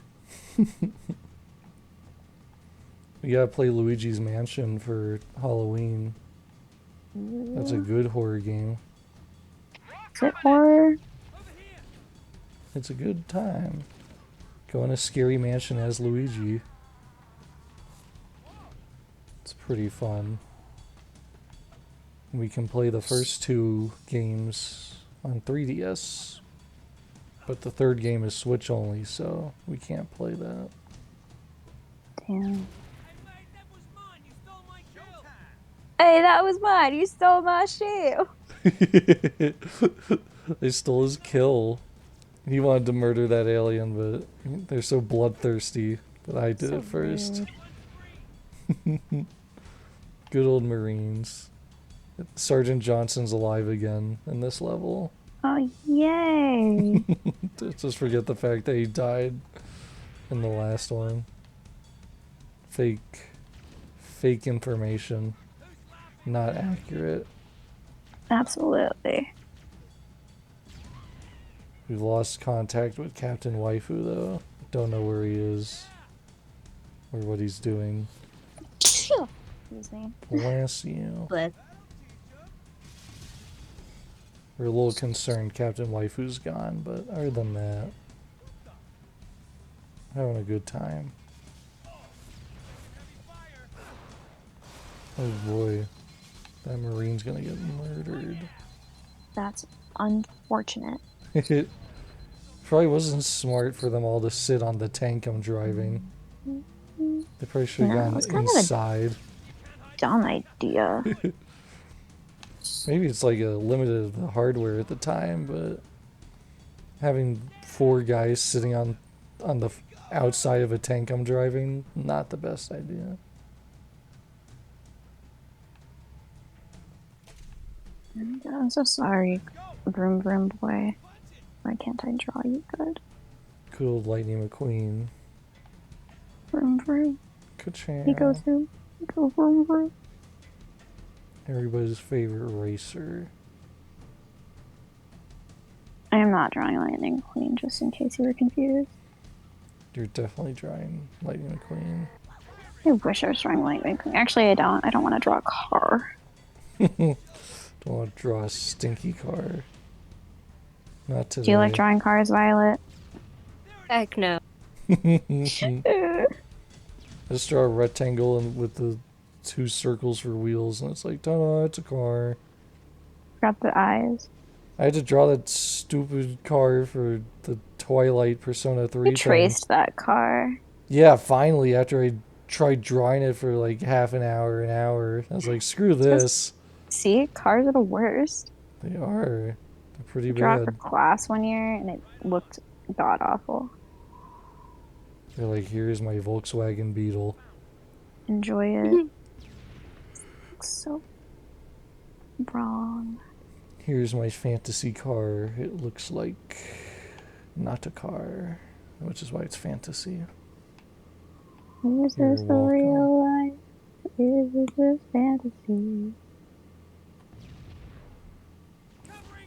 [SPEAKER 1] We gotta play Luigi's Mansion for Halloween. That's a good horror game.
[SPEAKER 2] Is it horror?
[SPEAKER 1] It's a good time. Go in a scary mansion as Luigi. It's pretty fun. We can play the first two games on 3DS. But the third game is Switch only, so we can't play that.
[SPEAKER 2] Damn. Hey, that was mine. You stole my shoe.
[SPEAKER 1] They stole his kill. He wanted to murder that alien, but they're so bloodthirsty. But I did
[SPEAKER 2] So
[SPEAKER 1] it first.
[SPEAKER 2] rude.
[SPEAKER 1] Good old Marines. Sergeant Johnson's alive again in this level.
[SPEAKER 2] Oh, yay!
[SPEAKER 1] Just forget the fact that he died in the last one. Fake information. Not accurate.
[SPEAKER 2] Absolutely.
[SPEAKER 1] We've lost contact with Captain Waifu though. Don't know where he is. Or what he's doing.
[SPEAKER 2] Excuse me.
[SPEAKER 1] Bless you.
[SPEAKER 3] But
[SPEAKER 1] We're a little concerned Captain Waifu's gone, but other than that, having a good time. Oh boy, that Marine's gonna get murdered.
[SPEAKER 2] That's unfortunate.
[SPEAKER 1] It probably wasn't smart for them all to sit on the tank I'm driving. They probably should have
[SPEAKER 2] No, it
[SPEAKER 1] gone
[SPEAKER 2] was kind of a-
[SPEAKER 1] inside.
[SPEAKER 2] Dumb idea.
[SPEAKER 1] Maybe it's like a limited of the hardware at the time, but having 4 guys sitting on the outside of a tank I'm driving, not the best idea.
[SPEAKER 2] I'm so sorry, Vroom Vroom Boy. Why can't I draw you good?
[SPEAKER 1] Good old Lightning McQueen.
[SPEAKER 2] Vroom Vroom.
[SPEAKER 1] Ka-chow.
[SPEAKER 2] He goes through. Go Vroom Vroom.
[SPEAKER 1] Everybody's favorite racer.
[SPEAKER 2] I am not drawing Lightning Queen, just in case you were confused.
[SPEAKER 1] You're definitely drawing Lightning McQueen.
[SPEAKER 2] I wish I was drawing Lightning Queen. Actually, I don't. I don't want to draw a car.
[SPEAKER 1] Don't want to draw a stinky car. Not today.
[SPEAKER 2] Do you like drawing cars, Violet?
[SPEAKER 3] heck no.
[SPEAKER 1] Just draw a rectangle and with the 2 circles for wheels, and it's like, ta-da, it's a car.
[SPEAKER 2] Got the eyes.
[SPEAKER 1] I had to draw that stupid car for the Twilight Persona 3
[SPEAKER 2] You
[SPEAKER 1] thing.
[SPEAKER 2] traced that car.
[SPEAKER 1] Yeah, finally, after I tried drawing it for like half an hour. I was like, screw this.
[SPEAKER 2] See, cars are the worst.
[SPEAKER 1] They are. They're pretty
[SPEAKER 2] I drew it for
[SPEAKER 1] bad.
[SPEAKER 2] class one year, and it looked god awful.
[SPEAKER 1] They're like, here's my Volkswagen Beetle.
[SPEAKER 2] Enjoy it. Looks so wrong.
[SPEAKER 1] Here's my fantasy car. It looks like not a car, which is why it's fantasy.
[SPEAKER 2] Is
[SPEAKER 1] You're
[SPEAKER 2] this the
[SPEAKER 1] welcome.
[SPEAKER 2] real life? Is this fantasy?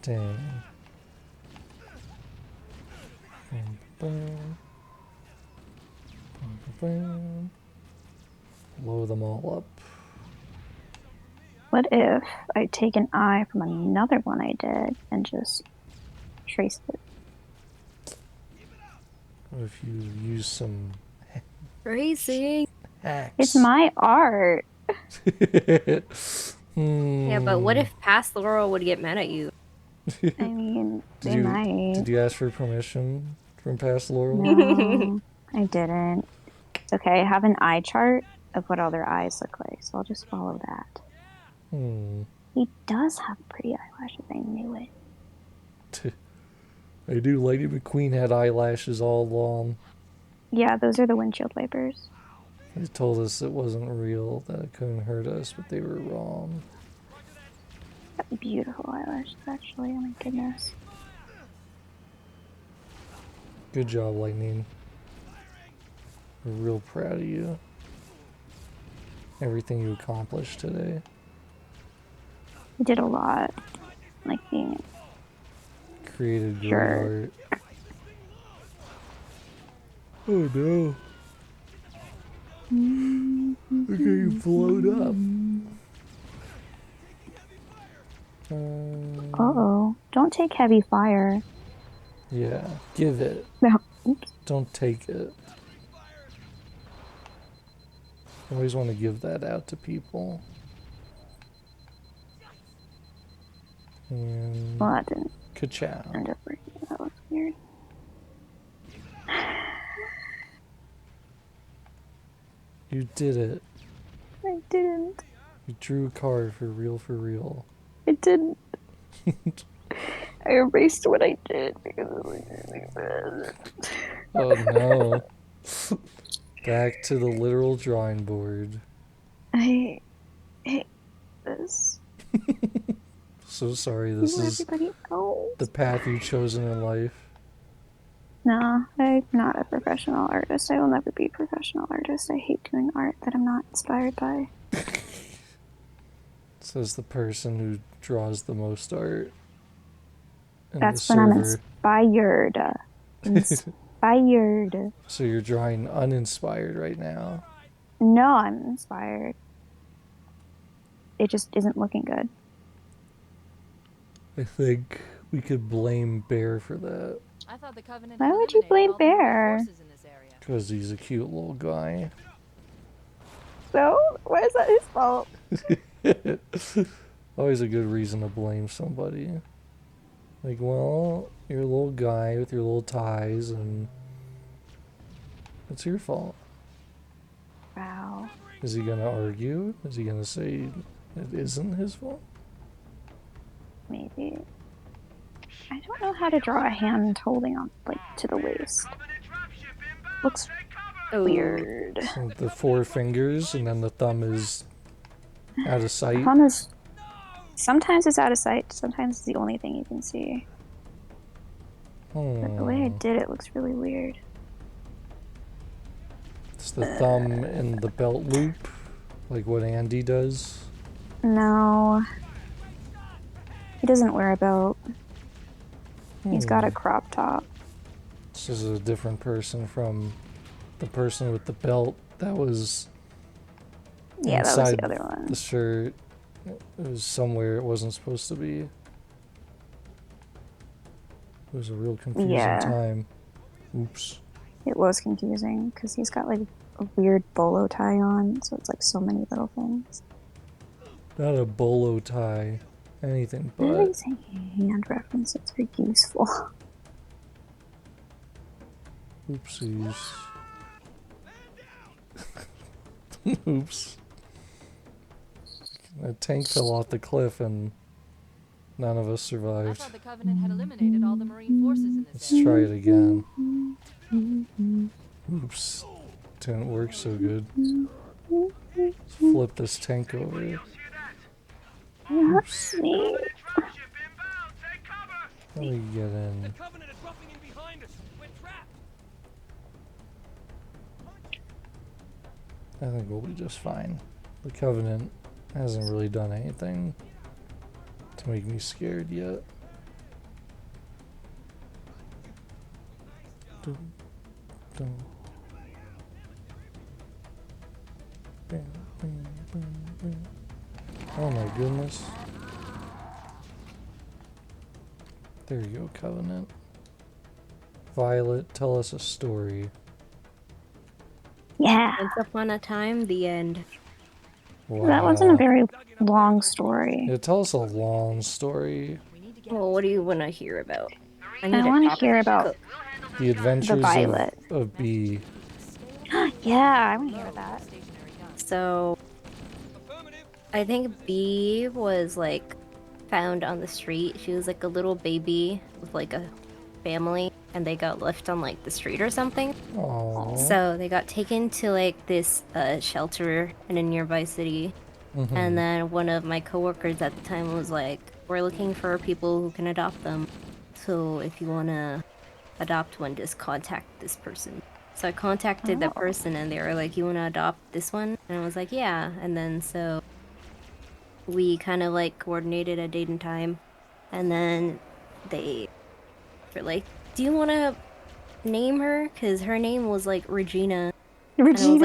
[SPEAKER 1] Dang. Bum, bum. Bum, bum. Blow them all up.
[SPEAKER 2] What if I take an eye from another one I did and just trace it?
[SPEAKER 1] What if you use some
[SPEAKER 3] Racing.
[SPEAKER 1] hacks?
[SPEAKER 2] It's my art.
[SPEAKER 3] Yeah, but what if past Laurel would get mad at you?
[SPEAKER 2] I mean, they might.
[SPEAKER 1] Did you ask for permission from past Laurel?
[SPEAKER 2] No, I didn't. It's okay. I have an eye chart of what all their eyes look like, so I'll just follow that. He does have pretty eyelashes. I knew it.
[SPEAKER 1] I do. Lady McQueen had eyelashes all along.
[SPEAKER 2] Yeah, those are the windshield wipers.
[SPEAKER 1] They told us it wasn't real, that it couldn't hurt us, but they were wrong.
[SPEAKER 2] Got beautiful eyelashes, actually. Oh my goodness.
[SPEAKER 1] Good job, Lightning. We're real proud of you. Everything you accomplished today.
[SPEAKER 2] We did a lot. Like being
[SPEAKER 1] Created great
[SPEAKER 2] Sure.
[SPEAKER 1] art. Oh no. We're getting blown up.
[SPEAKER 2] Uh-oh. Don't take heavy fire.
[SPEAKER 1] Yeah, give it.
[SPEAKER 2] No. Oops.
[SPEAKER 1] Don't take it. I always want to give that out to people. And
[SPEAKER 2] Well, that didn't
[SPEAKER 1] ka-chow.
[SPEAKER 2] end up working. That was weird.
[SPEAKER 1] You did it.
[SPEAKER 2] I didn't.
[SPEAKER 1] You drew a card for real, for real.
[SPEAKER 2] I didn't. I erased what I did because it was really bad.
[SPEAKER 1] Oh no. Back to the literal drawing board.
[SPEAKER 2] I hate this.
[SPEAKER 1] So sorry, this is
[SPEAKER 2] Everybody else.
[SPEAKER 1] the path you've chosen in life.
[SPEAKER 2] No, I'm not a professional artist. I will never be a professional artist. I hate doing art that I'm not inspired by.
[SPEAKER 1] Says the person who draws the most art. In
[SPEAKER 2] That's
[SPEAKER 1] the
[SPEAKER 2] when I'm
[SPEAKER 1] server.
[SPEAKER 2] inspired. Inspired.
[SPEAKER 1] So you're drawing uninspired right now.
[SPEAKER 2] No, I'm inspired. It just isn't looking good.
[SPEAKER 1] I think we could blame Bear for that.
[SPEAKER 5] I thought the Covenant
[SPEAKER 2] Why
[SPEAKER 5] had
[SPEAKER 2] would you
[SPEAKER 5] eliminated
[SPEAKER 2] blame
[SPEAKER 5] all the Marine
[SPEAKER 2] Bear?
[SPEAKER 5] forces in this area.
[SPEAKER 1] Because he's a cute little guy.
[SPEAKER 2] So, why is that his fault?
[SPEAKER 1] Always a good reason to blame somebody. Like, well, you're a little guy with your little ties, and it's your fault.
[SPEAKER 2] Wow.
[SPEAKER 1] Is he gonna argue? Is he gonna say it isn't his fault?
[SPEAKER 2] Maybe. I don't know how to draw a hand holding on, like, to the waist. Looks weird.
[SPEAKER 1] So the 4 fingers, and then the thumb is out of sight.
[SPEAKER 2] Thumb is... Sometimes it's out of sight, sometimes it's the only thing you can see. But the way I did it looks really weird.
[SPEAKER 1] It's the thumb in the belt loop, like what Andy does.
[SPEAKER 2] No. He doesn't wear a belt. He's got a crop top.
[SPEAKER 1] This is a different person from the person with the belt that was
[SPEAKER 2] Yeah, that was
[SPEAKER 1] inside
[SPEAKER 2] the other one.
[SPEAKER 1] the shirt. It was somewhere it wasn't supposed to be. It was a real confusing time. Oops.
[SPEAKER 2] It was confusing because he's got like a weird bolo tie on, so it's like so many little things.
[SPEAKER 1] Not a bolo tie. Anything but.
[SPEAKER 2] Everything hand references are useful.
[SPEAKER 1] Oopsies. Oops. A tank fell off the cliff and none of us
[SPEAKER 5] I
[SPEAKER 1] survived.
[SPEAKER 5] thought the Covenant had eliminated all the Marine forces in this
[SPEAKER 1] Let's
[SPEAKER 5] area.
[SPEAKER 1] try it again. Oops. Didn't work so good. Let's flip this tank over. Oops.
[SPEAKER 2] Me.
[SPEAKER 1] Let me get in.
[SPEAKER 7] The Covenant is roughing in behind us. We're trapped.
[SPEAKER 1] I think we'll be just fine. The Covenant hasn't really done anything to make me scared yet. Dun, dun. Bam, bam, bam, bam. Oh my goodness. There you go, Covenant. Violet, tell us a story.
[SPEAKER 2] Yeah.
[SPEAKER 3] Once upon a time, the end.
[SPEAKER 1] Wow.
[SPEAKER 2] That wasn't a very long story.
[SPEAKER 1] Yeah, tell us a long story.
[SPEAKER 3] Well, what do you want to hear about?
[SPEAKER 2] I want to hear about
[SPEAKER 1] The adventures
[SPEAKER 2] Violet.
[SPEAKER 1] of Bee.
[SPEAKER 2] Yeah, I want to hear that.
[SPEAKER 3] So, I think Bee was like found on the street. She was like a little baby with like a family, and they got left on like the street or something.
[SPEAKER 1] Aww.
[SPEAKER 3] So they got taken to like this shelter in a nearby city. And then one of my coworkers at the time was like, "We're looking for people who can adopt them. So if you want to adopt one, just contact this person." So I contacted the person and they were like, "You want to adopt this one?" And I was like, "Yeah." And then so we kind of like coordinated a date and time. And then they were like, "Do you want to name her?" Because her name was like Regina.
[SPEAKER 2] Regina.
[SPEAKER 3] And I was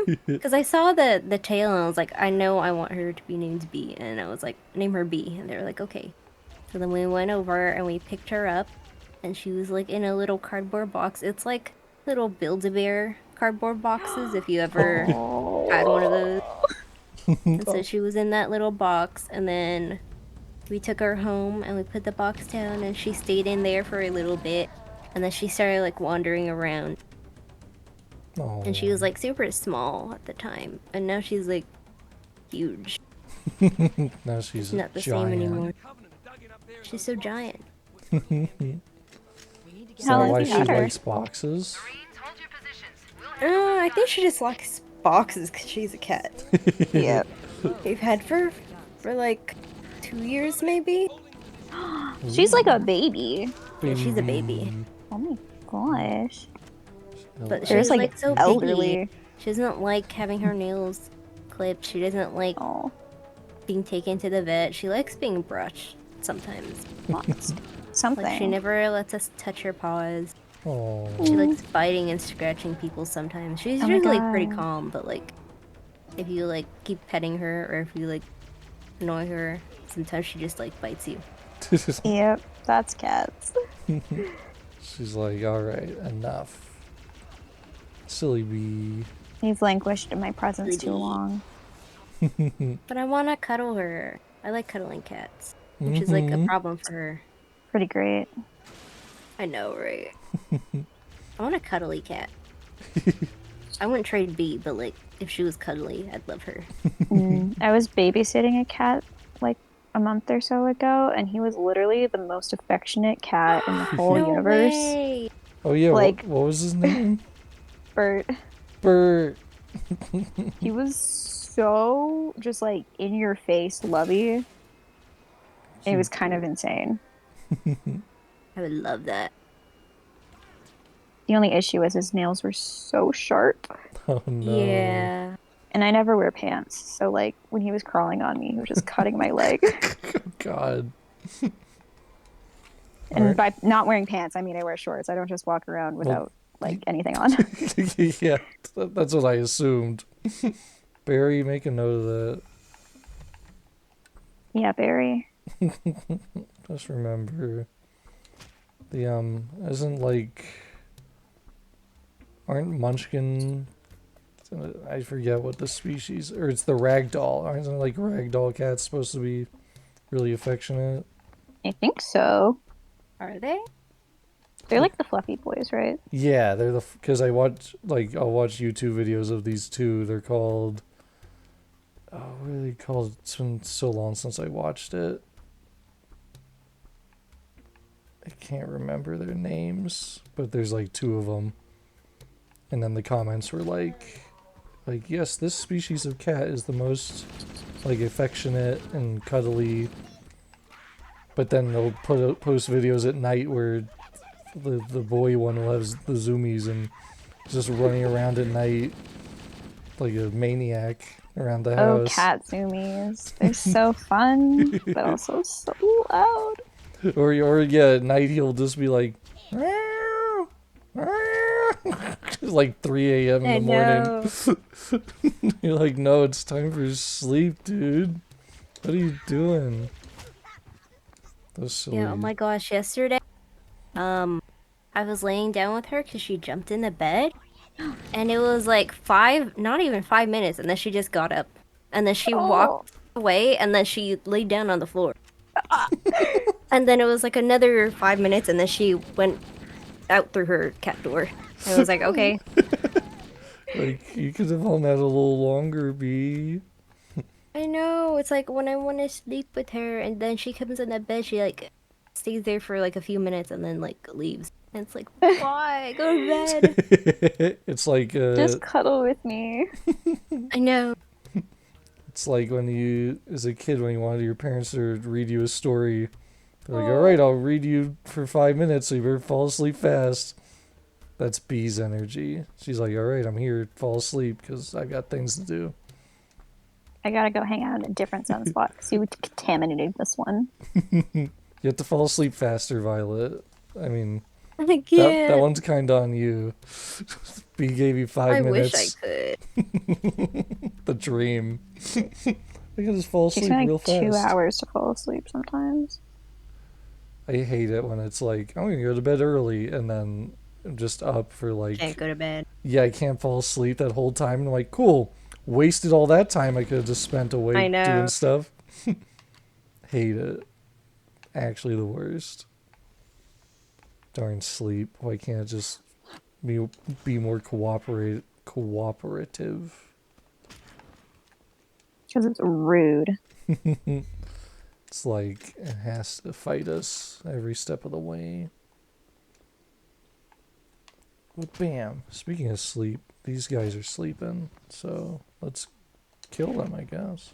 [SPEAKER 3] like, because I saw the tail and I was like, I know I want her to be named Bee. And I was like, name her Bee. And they were like, okay. So then we went over and we picked her up. And she was like in a little cardboard box. It's like little Build-A-Bear cardboard boxes if you ever had one of those. And so she was in that little box. And then we took her home and we put the box down. And she stayed in there for a little bit. And then she started like wandering around. And she was like super small at the time, and now she's like huge.
[SPEAKER 1] Now she's
[SPEAKER 3] Not the
[SPEAKER 1] giant.
[SPEAKER 3] same anymore.
[SPEAKER 7] The Covenant are dug in up
[SPEAKER 3] She's so giant.
[SPEAKER 1] Is
[SPEAKER 2] How
[SPEAKER 1] that
[SPEAKER 2] long
[SPEAKER 1] why
[SPEAKER 2] have you
[SPEAKER 1] she
[SPEAKER 2] had her?
[SPEAKER 1] likes boxes?
[SPEAKER 9] Marines, hold your positions. We'll handle
[SPEAKER 3] I think she just likes boxes because she's a cat.
[SPEAKER 2] Yep.
[SPEAKER 3] We've had her for like 2 years maybe.
[SPEAKER 2] She's like a baby.
[SPEAKER 3] Yeah, she's a baby.
[SPEAKER 2] Oh my gosh.
[SPEAKER 3] But
[SPEAKER 2] They're
[SPEAKER 3] she's
[SPEAKER 2] just like
[SPEAKER 3] like so
[SPEAKER 2] elderly.
[SPEAKER 3] picky. She doesn't like having her nails clipped. She doesn't like
[SPEAKER 2] Oh,
[SPEAKER 3] being taken to the vet. She likes being brushed sometimes.
[SPEAKER 2] something.
[SPEAKER 3] Like she never lets us touch her paws.
[SPEAKER 1] Oh,
[SPEAKER 3] She likes biting and scratching people sometimes. She's
[SPEAKER 2] Oh my
[SPEAKER 3] usually pretty
[SPEAKER 2] God.
[SPEAKER 3] calm, but like if you like keep petting her or if you like annoy her, sometimes she just like bites you.
[SPEAKER 2] Yep, that's cats.
[SPEAKER 1] she's like, all right, enough. Silly bee.
[SPEAKER 2] He's languished in my presence too
[SPEAKER 3] Sleepy.
[SPEAKER 2] long.
[SPEAKER 3] But I want to cuddle her. I like cuddling cats, which is like a problem for her.
[SPEAKER 2] Pretty great.
[SPEAKER 3] I know, right? I want a cuddly cat. I wouldn't trade Bee, but like if she was cuddly, I'd love her.
[SPEAKER 2] I was babysitting a cat like a month or so ago, and he was literally the most affectionate cat in the whole
[SPEAKER 3] No
[SPEAKER 2] universe.
[SPEAKER 3] way.
[SPEAKER 1] Oh yeah,
[SPEAKER 2] Like-
[SPEAKER 1] what was his name?
[SPEAKER 2] Bert.
[SPEAKER 1] Bert.
[SPEAKER 2] He was so just like in your face, lovey. It was kind of insane.
[SPEAKER 3] I would love that.
[SPEAKER 2] The only issue was his nails were so sharp.
[SPEAKER 1] Oh no.
[SPEAKER 3] Yeah.
[SPEAKER 2] And I never wear pants, so like when he was crawling on me, he was just cutting my leg.
[SPEAKER 1] God.
[SPEAKER 2] And by not wearing pants, I mean I wear shorts. I don't just walk around without like anything on.
[SPEAKER 1] Yeah, that's what I assumed. Barry, make a note of that.
[SPEAKER 2] Yeah, Barry.
[SPEAKER 1] Just remember the isn't like aren't Munchkin, I forget what the species, or it's the ragdoll. Aren't like ragdoll cats supposed to be really affectionate?
[SPEAKER 2] I think so.
[SPEAKER 3] Are they?
[SPEAKER 2] They're like the fluffy boys, right?
[SPEAKER 1] Yeah, they're because I'll watch YouTube videos of these two. They're called, oh, what are they called? It's been so long since I watched it. I can't remember their names, but there's like two of them. And then the comments were like, yes, this species of cat is the most like affectionate and cuddly. But then they'll post videos at night where the boy one will have the zoomies and just running around at night like a maniac around the
[SPEAKER 2] Oh,
[SPEAKER 1] house.
[SPEAKER 2] cat zoomies. They're so fun, but also so loud.
[SPEAKER 1] Or yeah, at night he'll just be like, "Meow, meow." It's like 3 a.m. in the morning. You're like, no, it's time for sleep, dude. What are you doing? That's silly.
[SPEAKER 3] Yeah, oh my gosh, yesterday, I was laying down with her because she jumped in the bed, and it was like not even 5 minutes, and then she just got up, and then she walked away, and then she laid down on the floor. And then it was like another 5 minutes, and then she went out through her cat door. I was like, okay.
[SPEAKER 1] Like, you could have hung out a little longer, B.
[SPEAKER 3] I know, it's like when I want to sleep with her, and then she comes in the bed, she like stays there for like a few minutes, and then like leaves. And it's like, why? Go to bed.
[SPEAKER 1] It's like
[SPEAKER 2] Just cuddle with me.
[SPEAKER 3] I know.
[SPEAKER 1] it's like when you, as a kid, when you wanted your parents to read you a story. They're like, all right, I'll read you for 5 minutes, so you better fall asleep fast. That's B's energy. She's like, all right, I'm here, fall asleep, because I've got things to do.
[SPEAKER 2] I gotta go hang out in a different sunspot because you contaminated this one.
[SPEAKER 1] You have to fall asleep faster, Violet. I mean,
[SPEAKER 3] I can't.
[SPEAKER 1] that one's kind of on you. B gave you 5 minutes.
[SPEAKER 3] I wish I could.
[SPEAKER 1] The dream. I can just fall
[SPEAKER 2] It takes
[SPEAKER 1] asleep
[SPEAKER 2] me
[SPEAKER 1] real
[SPEAKER 2] like
[SPEAKER 1] fast.
[SPEAKER 2] 2 hours to fall asleep sometimes.
[SPEAKER 1] I hate it when it's like, I'm gonna go to bed early, and then I'm just up for like,
[SPEAKER 3] Can't go to bed.
[SPEAKER 1] yeah, I can't fall asleep that whole time. And I'm like, cool, wasted all that time I could have just spent awake
[SPEAKER 3] I know.
[SPEAKER 1] doing stuff. Hate it. Actually the worst. Darn sleep. Why can't it just be more cooperative?
[SPEAKER 2] Because it's rude.
[SPEAKER 1] It's It's like it has to fight us every step of the way. But bam. Speaking of sleep, these guys are sleeping, so let's kill them, I guess.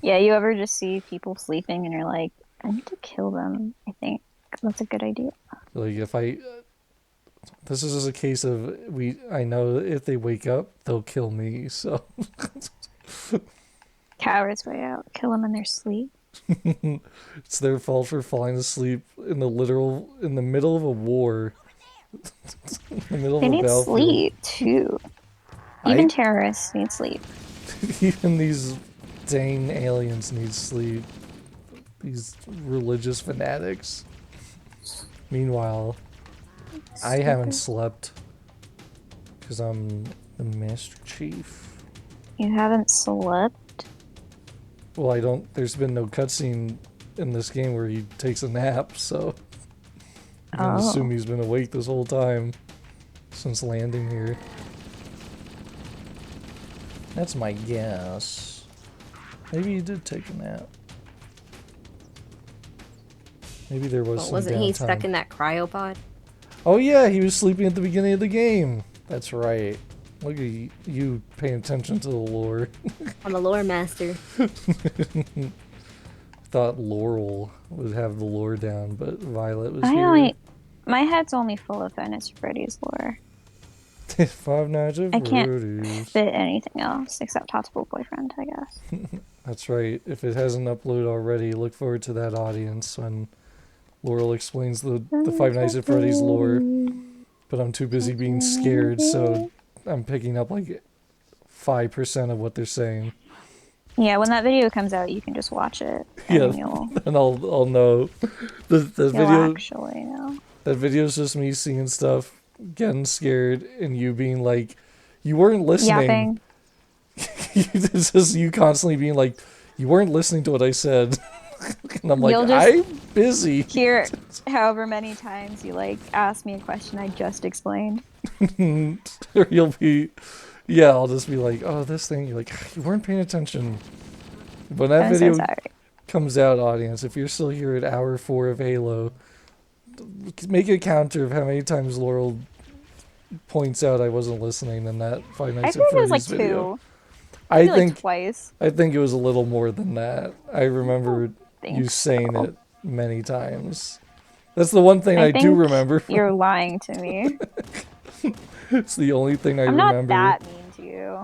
[SPEAKER 2] Yeah, you ever just see people sleeping and you're like, I need to kill them. I think that's a good idea.
[SPEAKER 1] Like if I, this is just a case of I know that if they wake up, they'll kill me. So
[SPEAKER 2] Cowards way out. Kill them in their sleep.
[SPEAKER 1] it's their fault for falling asleep in the middle of a war. In the middle
[SPEAKER 2] They
[SPEAKER 1] of a
[SPEAKER 2] need
[SPEAKER 1] battlefield.
[SPEAKER 2] sleep too. Even terrorists need sleep.
[SPEAKER 1] Even these dang aliens need sleep. These religious fanatics. Meanwhile, I haven't slept because I'm the Master Chief.
[SPEAKER 2] You haven't slept?
[SPEAKER 1] Well, I don't. There's been no cutscene in this game where he takes a nap, so I can assume he's been awake this whole time since landing here. That's my guess. Maybe he did take a nap. Maybe there was some
[SPEAKER 3] wasn't he
[SPEAKER 1] downtime.
[SPEAKER 3] stuck in that cryopod?
[SPEAKER 1] Oh yeah, he was sleeping at the beginning of the game. That's right. Look at you paying attention to the lore.
[SPEAKER 3] I'm a lore master.
[SPEAKER 1] Thought Laurel would have the lore down, but Violet was here.
[SPEAKER 2] My head's only full of Five Nights at Freddy's lore.
[SPEAKER 1] Five Nights at
[SPEAKER 2] I can't
[SPEAKER 1] Freddy's.
[SPEAKER 2] fit anything else except Possible Boyfriend, I guess.
[SPEAKER 1] That's right. If it hasn't uploaded already, look forward to that audience when Laurel explains the Five Nights at Freddy's lore. But I'm too busy being scared, so I'm picking up like 5% of what they're saying.
[SPEAKER 2] Yeah, when that video comes out, you can just watch it. And
[SPEAKER 1] and I'll know. The
[SPEAKER 2] you'll
[SPEAKER 1] video
[SPEAKER 2] actually know.
[SPEAKER 1] That video's just me seeing stuff, getting scared, and you being like, you weren't listening.
[SPEAKER 2] Yapping.
[SPEAKER 1] It's just you constantly being like, you weren't listening to what I said. And I'm like,
[SPEAKER 2] You'll just
[SPEAKER 1] I'm busy.
[SPEAKER 2] Hear however many times you like ask me a question I just explained.
[SPEAKER 1] Or you'll be, yeah, I'll just be like, oh, this thing. You're like, you weren't paying attention. When that video comes out, audience, if you're still here at hour 4 of Halo, make a counter of how many times Laurel points out I wasn't listening in that Five Nights at Freddy's
[SPEAKER 2] like
[SPEAKER 1] video.
[SPEAKER 2] 2. I think like twice.
[SPEAKER 1] I think it was a little more than that. I remember you saying it many times. That's the one thing I do remember.
[SPEAKER 2] You're lying to me.
[SPEAKER 1] It's the only thing I remember.
[SPEAKER 2] I'm not that mean to you.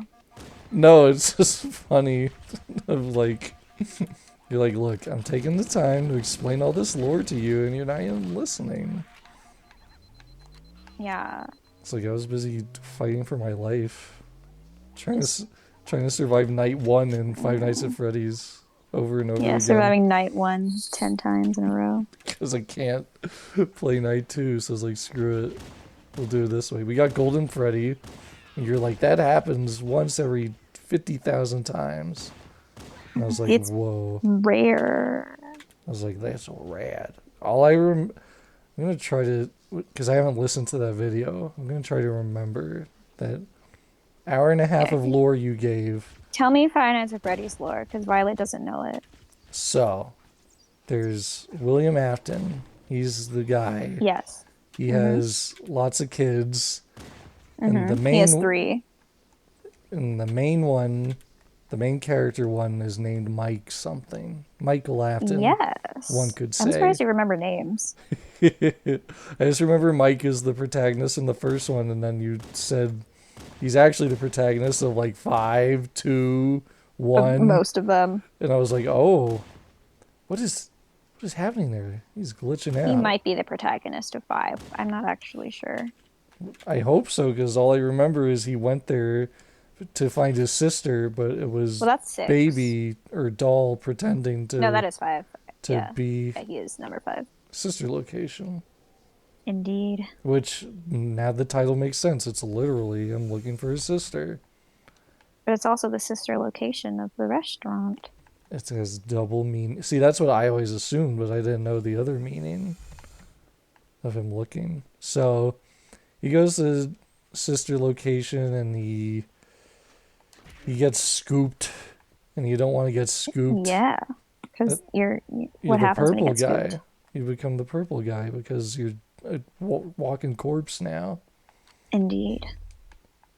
[SPEAKER 1] No, it's just funny. Of like, you're like, look, I'm taking the time to explain all this lore to you, and you're not even listening.
[SPEAKER 2] Yeah.
[SPEAKER 1] It's like I was busy fighting for my life, trying to survive night 1 in Five Nights at Freddy's over and over again.
[SPEAKER 2] Yeah, surviving night 1 10 times in a row.
[SPEAKER 1] Because I can't play night 2, so I was like, screw it. We'll do it this way. We got Golden Freddy, and you're like, that happens once every 50,000 times. And I was like,
[SPEAKER 2] it's
[SPEAKER 1] whoa.
[SPEAKER 2] Rare.
[SPEAKER 1] I was like, that's rad. I'm going to try to, because I haven't listened to that video, I'm going to try to remember that hour and a half of lore you gave.
[SPEAKER 2] Tell me Five Nights at Freddy's lore, because Violet doesn't know it.
[SPEAKER 1] So, there's William Afton. He's the guy.
[SPEAKER 2] Yes.
[SPEAKER 1] He has lots of kids. And the main,
[SPEAKER 2] he has 3.
[SPEAKER 1] And the main character one is named Mike something. Michael Afton.
[SPEAKER 2] Yes.
[SPEAKER 1] One could say.
[SPEAKER 2] I'm surprised you remember names.
[SPEAKER 1] I just remember Mike is the protagonist in the first one, and then you said he's actually the protagonist of like 5, 2, 1.
[SPEAKER 2] Most of them.
[SPEAKER 1] And I was like, oh, what is happening there? He's glitching out.
[SPEAKER 2] He might be the protagonist of 5. I'm not actually sure.
[SPEAKER 1] I hope so, because all I remember is he went there to find his sister, but it was
[SPEAKER 2] that's 6.
[SPEAKER 1] Baby or doll pretending to.
[SPEAKER 2] No, that is 5.
[SPEAKER 1] To be.
[SPEAKER 2] Yeah, he is number 5.
[SPEAKER 1] Sister location.
[SPEAKER 2] Indeed.
[SPEAKER 1] Which now the title makes sense. It's literally I'm looking for his sister.
[SPEAKER 2] But it's also the sister location of the restaurant.
[SPEAKER 1] It has double meaning. See, that's what I always assumed, but I didn't know the other meaning of him looking. So he goes to sister location and he gets scooped, and you don't want to get scooped.
[SPEAKER 2] Yeah. Because
[SPEAKER 1] You're
[SPEAKER 2] what
[SPEAKER 1] the
[SPEAKER 2] happens when you
[SPEAKER 1] purple
[SPEAKER 2] get
[SPEAKER 1] guy.
[SPEAKER 2] scooped?
[SPEAKER 1] You become the purple guy because you're a walking corpse now.
[SPEAKER 2] Indeed.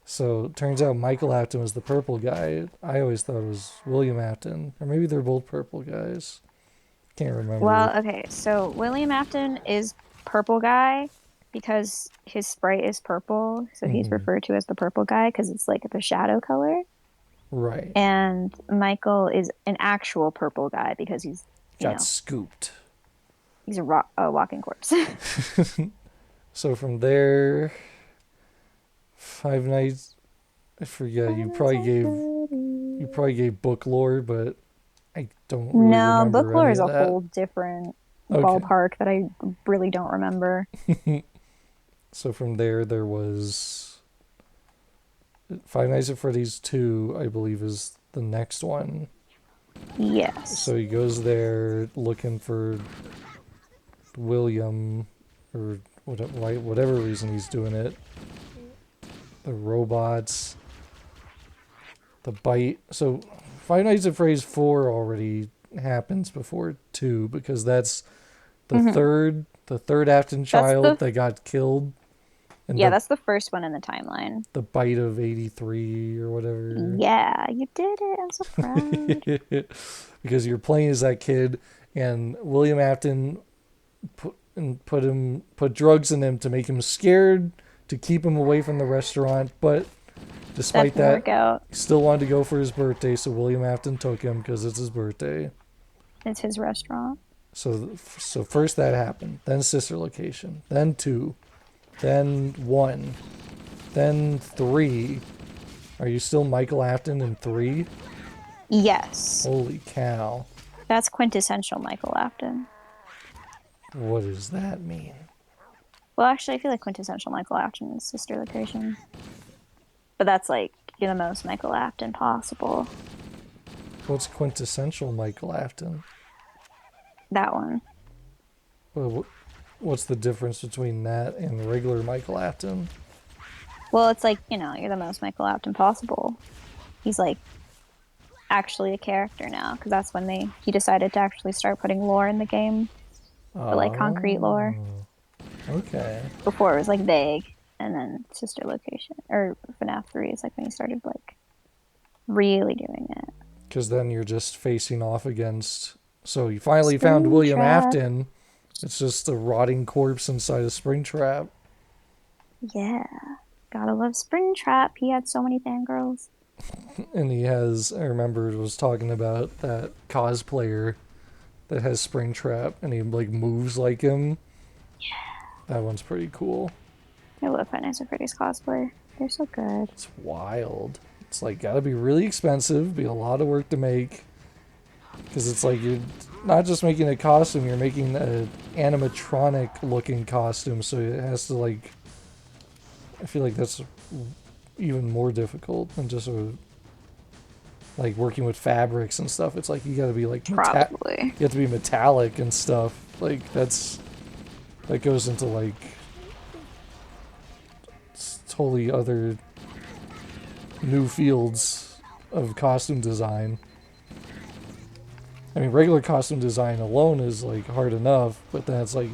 [SPEAKER 1] So it turns out Michael Afton was the purple guy. I always thought it was William Afton. Or maybe they're both purple guys. Can't remember.
[SPEAKER 2] Well, okay, so William Afton is purple guy because his sprite is purple, so he's referred to as the purple guy because it's like the shadow color.
[SPEAKER 1] Right.
[SPEAKER 2] And Michael is an actual purple guy because he's,
[SPEAKER 1] Got scooped.
[SPEAKER 2] he's a walking corpse.
[SPEAKER 1] So from there, Five Nights. I forget. You probably gave book lore, but I don't really
[SPEAKER 2] No,
[SPEAKER 1] remember
[SPEAKER 2] book lore
[SPEAKER 1] any
[SPEAKER 2] is
[SPEAKER 1] of
[SPEAKER 2] a
[SPEAKER 1] that.
[SPEAKER 2] whole different
[SPEAKER 1] Okay.
[SPEAKER 2] ballpark that I really don't remember.
[SPEAKER 1] So from there was Five Nights at Freddy's 2, I believe, is the next one.
[SPEAKER 2] Yes.
[SPEAKER 1] So he goes there looking for William, or whatever reason he's doing it. The robots, the bite. So Five Nights at Freddy's 4 already happens before 2 because that's the third Afton child that got killed. And
[SPEAKER 2] that's the first one in the timeline.
[SPEAKER 1] The bite of 83 or whatever.
[SPEAKER 2] Yeah, you did it. I'm so proud.
[SPEAKER 1] Because you're playing as that kid, and William Afton put drugs in him to make him scared, to keep him away from the restaurant. But despite that, he still wanted to go for his birthday, so William Afton took him because it's his birthday.
[SPEAKER 2] It's his restaurant.
[SPEAKER 1] So first that happened, then Sister Location, then 2, then 1, then 3. Are you still Michael Afton in 3?
[SPEAKER 2] Yes.
[SPEAKER 1] Holy cow.
[SPEAKER 2] That's quintessential Michael Afton.
[SPEAKER 1] What does that mean?
[SPEAKER 2] Well, actually, I feel like quintessential Michael Afton is Sister Location. But that's like, you're the most Michael Afton possible.
[SPEAKER 1] What's quintessential Michael Afton?
[SPEAKER 2] That one.
[SPEAKER 1] Well, what's the difference between that and regular Michael Afton?
[SPEAKER 2] Well, it's like, you're the most Michael Afton possible. He's like actually a character now, because that's when he decided to actually start putting lore in the game. But like concrete lore.
[SPEAKER 1] Okay.
[SPEAKER 2] Before it was like vague, and then Sister Location, or FNAF 3 is like when he started like really doing it.
[SPEAKER 1] Because then you're just facing off against... So you finally found William Afton. It's just a rotting corpse inside a Springtrap.
[SPEAKER 2] Yeah. Gotta love Springtrap. He had so many fangirls.
[SPEAKER 1] And he has, I remember, was talking about that cosplayer that has Springtrap, and he like moves like him.
[SPEAKER 2] Yeah.
[SPEAKER 1] That one's pretty cool.
[SPEAKER 2] I love Five Nights at Freddy's cosplay. They're so good.
[SPEAKER 1] It's wild. It's like gotta be really expensive, be a lot of work to make. Because it's like you're not just making a costume, you're making an animatronic looking costume, so it has to like... I feel like that's even more difficult than just like working with fabrics and stuff. It's like you gotta be like...
[SPEAKER 2] Probably.
[SPEAKER 1] You have to be metallic and stuff. Like that goes into like totally other new fields of costume design. I mean, regular costume design alone is like hard enough, but then it's like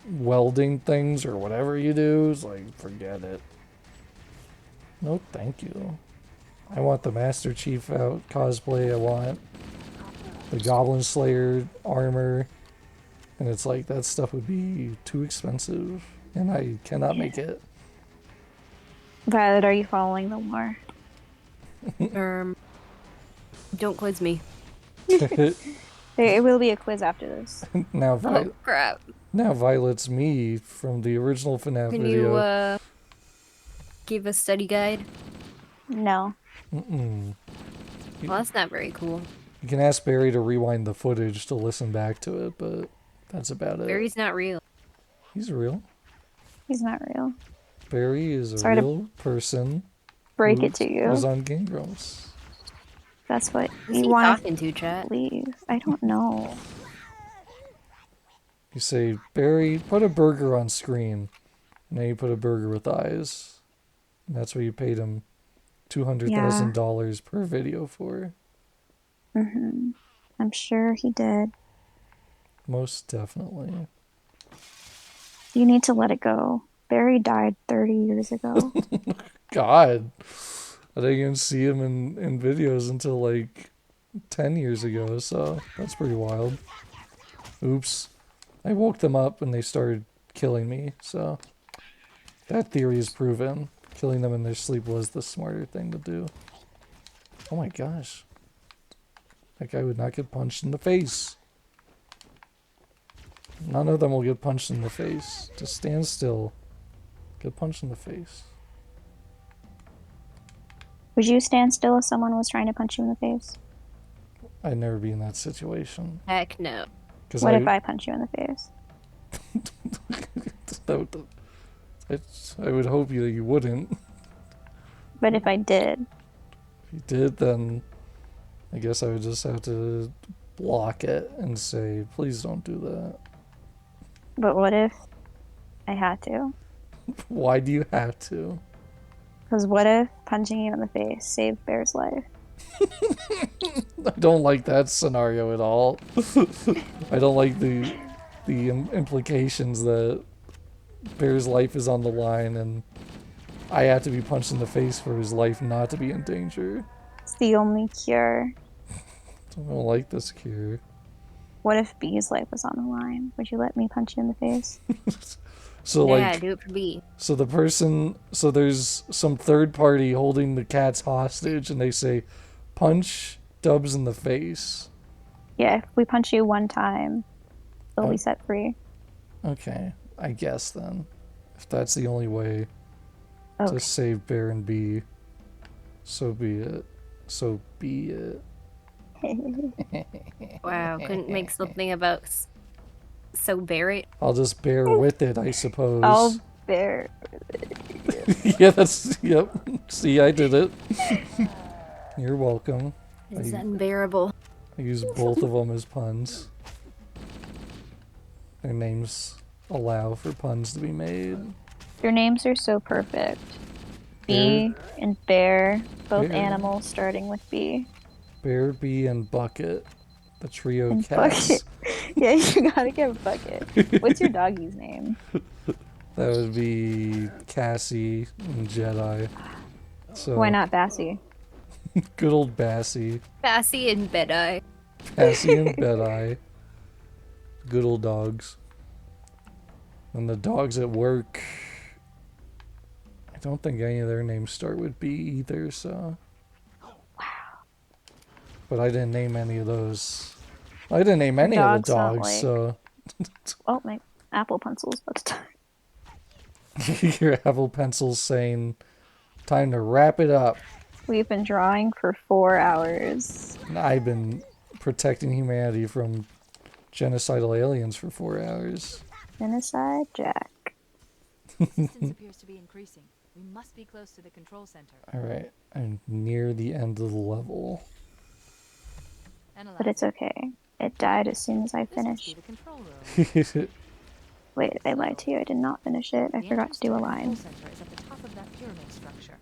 [SPEAKER 1] welding things or whatever you do, it's like, forget it. No, thank you. I want the Master Chief out cosplay. I want the Goblin Slayer armor. And it's like, that stuff would be too expensive, and I cannot make it.
[SPEAKER 2] Violet, are you following the lore?
[SPEAKER 3] Don't quiz me.
[SPEAKER 2] It will be a quiz after this.
[SPEAKER 1] Now,
[SPEAKER 3] Oh, crap.
[SPEAKER 1] Now Violet's me from the original FNAF video.
[SPEAKER 3] Can you give a study guide?
[SPEAKER 2] No.
[SPEAKER 1] Mm-mm.
[SPEAKER 3] Well, that's not very cool.
[SPEAKER 1] You can ask Barry to rewind the footage to listen back to it, but that's about it.
[SPEAKER 3] Barry's not real.
[SPEAKER 1] He's real.
[SPEAKER 2] He's not real.
[SPEAKER 1] Barry is a real person.
[SPEAKER 2] Break it to you.
[SPEAKER 1] Who's on Game Grumps.
[SPEAKER 2] That's what
[SPEAKER 3] you want to chat.
[SPEAKER 2] Believe. I don't know.
[SPEAKER 1] You say, Barry, put a burger on screen. And then you put a burger with eyes. And that's what you paid him $200,000 per video for.
[SPEAKER 2] Mm-hmm. I'm sure he did.
[SPEAKER 1] Most definitely.
[SPEAKER 2] You need to let it go. Barry died 30 years ago.
[SPEAKER 1] God. I didn't even see him in videos until like 10 years ago, so that's pretty wild. Oops. I woke them up and they started killing me, so that theory is proven. Killing them in their sleep was the smarter thing to do. Oh my gosh. That guy would not get punched in the face. None of them will get punched in the face. Just stand still. Get punched in the face.
[SPEAKER 2] Would you stand still if someone was trying to punch you in the face?
[SPEAKER 1] I'd never be in that situation.
[SPEAKER 3] Heck no.
[SPEAKER 2] What if I punch you in the face?
[SPEAKER 1] I would hope you wouldn't.
[SPEAKER 2] But if I did,
[SPEAKER 1] If you did, then I guess I would just have to block it and say, please don't do that.
[SPEAKER 2] but what if I had to?
[SPEAKER 1] Why do you have to?
[SPEAKER 2] Because what if punching you in the face saved Bear's life?
[SPEAKER 1] I don't like that scenario at all. I don't like the implications that Bear's life is on the line and I have to be punched in the face for his life not to be in danger.
[SPEAKER 2] It's the only cure.
[SPEAKER 1] I don't like this cure.
[SPEAKER 2] What if B's life was on the line? Would you let me punch you in the face?
[SPEAKER 1] So
[SPEAKER 3] Yeah,
[SPEAKER 1] like,
[SPEAKER 3] do it for B.
[SPEAKER 1] so the person, so there's some third party holding the cats hostage and they say, punch Dubs in the face.
[SPEAKER 2] Yeah, if we punch you one time, they'll be set free.
[SPEAKER 1] Okay, I guess then. If that's the only way
[SPEAKER 2] Okay.
[SPEAKER 1] to save Bear and B, so be it. So be it.
[SPEAKER 3] Wow, couldn't make something about so Barry.
[SPEAKER 1] I'll just bear with it, I suppose.
[SPEAKER 2] I'll bear.
[SPEAKER 1] Yeah, that's, yep. See, I did it. You're welcome.
[SPEAKER 3] It's unbearable.
[SPEAKER 1] I use both of them as puns. Their names allow for puns to be made.
[SPEAKER 2] Your names are so perfect. Bee and Bear, both
[SPEAKER 1] Bear.
[SPEAKER 2] animals starting with B.
[SPEAKER 1] Bear, Bee, and Bucket. The trio
[SPEAKER 2] And
[SPEAKER 1] cats.
[SPEAKER 2] Bucket. Yeah, you gotta get Bucket. What's your doggy's name?
[SPEAKER 1] That would be Cassie and Jedi. So
[SPEAKER 2] Why not Bassie?
[SPEAKER 1] good old Bassie.
[SPEAKER 3] Bassie and Bedeye.
[SPEAKER 1] Cassie and Bedeye. Good old dogs. And the dogs at work. I don't think any of their names start with B either, so.
[SPEAKER 2] Wow.
[SPEAKER 1] But I didn't name any of those. I didn't name any of the
[SPEAKER 2] Dogs not
[SPEAKER 1] dogs,
[SPEAKER 2] like-
[SPEAKER 1] so.
[SPEAKER 2] Oh, my Apple Pencil's about to die.
[SPEAKER 1] Your Apple Pencil's saying, time to wrap it up.
[SPEAKER 2] We've been drawing for 4 hours.
[SPEAKER 1] And I've been protecting humanity from genocidal aliens for 4 hours.
[SPEAKER 2] Genocide Jack.
[SPEAKER 5] Distance appears to be increasing. We must be close to the control center.
[SPEAKER 1] Alright, I'm near the end of the level.
[SPEAKER 5] Analyze.
[SPEAKER 2] But it's okay. It died as soon as I
[SPEAKER 5] This must be
[SPEAKER 2] finished.
[SPEAKER 5] the control room.
[SPEAKER 2] Wait, I lied to you. I did not finish it. I
[SPEAKER 5] The
[SPEAKER 2] forgot
[SPEAKER 5] entrance
[SPEAKER 2] to do a
[SPEAKER 5] the control
[SPEAKER 2] line.
[SPEAKER 5] center is at the top of that pyramid structure.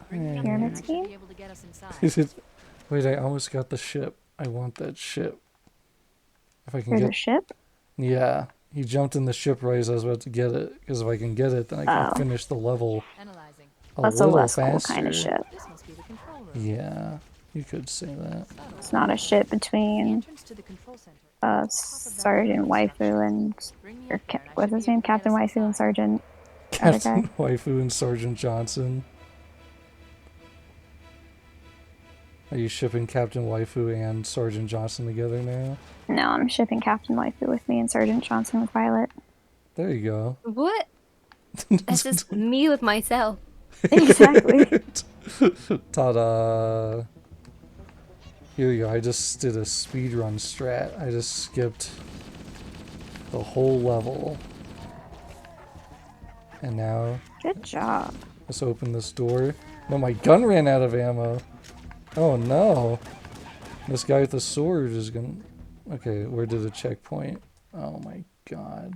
[SPEAKER 5] Bring me up
[SPEAKER 2] Pyramid
[SPEAKER 5] there and I should
[SPEAKER 2] scheme?
[SPEAKER 5] be able to get us inside.
[SPEAKER 1] Wait, I almost got the ship. I want that ship. If I can
[SPEAKER 2] There's
[SPEAKER 1] get...
[SPEAKER 2] a ship?
[SPEAKER 1] Yeah, he jumped in the ship right as I was about to get it. Because if I can get it, then I can
[SPEAKER 2] Oh.
[SPEAKER 1] finish the level
[SPEAKER 5] Analyzing.
[SPEAKER 2] That's a
[SPEAKER 1] little
[SPEAKER 2] less cool
[SPEAKER 1] faster.
[SPEAKER 2] kind of ship.
[SPEAKER 5] This must be the control room.
[SPEAKER 1] Yeah, you could say that.
[SPEAKER 5] Subtle.
[SPEAKER 2] It's not a ship
[SPEAKER 5] The
[SPEAKER 2] between
[SPEAKER 5] entrance to the control center. is at the top of that
[SPEAKER 2] Sergeant
[SPEAKER 5] pyramid structure.
[SPEAKER 2] Waifu and...
[SPEAKER 5] Bring me
[SPEAKER 2] Or
[SPEAKER 5] up there and I
[SPEAKER 2] what's
[SPEAKER 5] should
[SPEAKER 2] his
[SPEAKER 5] be able
[SPEAKER 2] name?
[SPEAKER 5] to get
[SPEAKER 2] Captain
[SPEAKER 5] us
[SPEAKER 2] Waifu and
[SPEAKER 5] inside.
[SPEAKER 2] Sergeant... Other guy?
[SPEAKER 1] Captain Waifu and Sergeant Johnson. Are you shipping Captain Waifu and Sergeant Johnson together now?
[SPEAKER 2] No, I'm shipping Captain Waifu with me and Sergeant Johnson with Violet.
[SPEAKER 1] There you go.
[SPEAKER 3] What? That's just me with myself.
[SPEAKER 2] Exactly.
[SPEAKER 1] Ta-da! Here you go. I just did a speedrun strat. I just skipped the whole level. And now,
[SPEAKER 2] Good job.
[SPEAKER 1] let's open this door. No, my gun ran out of ammo. Oh no. This guy with the sword is gonna... Okay, where did the checkpoint? Oh my god.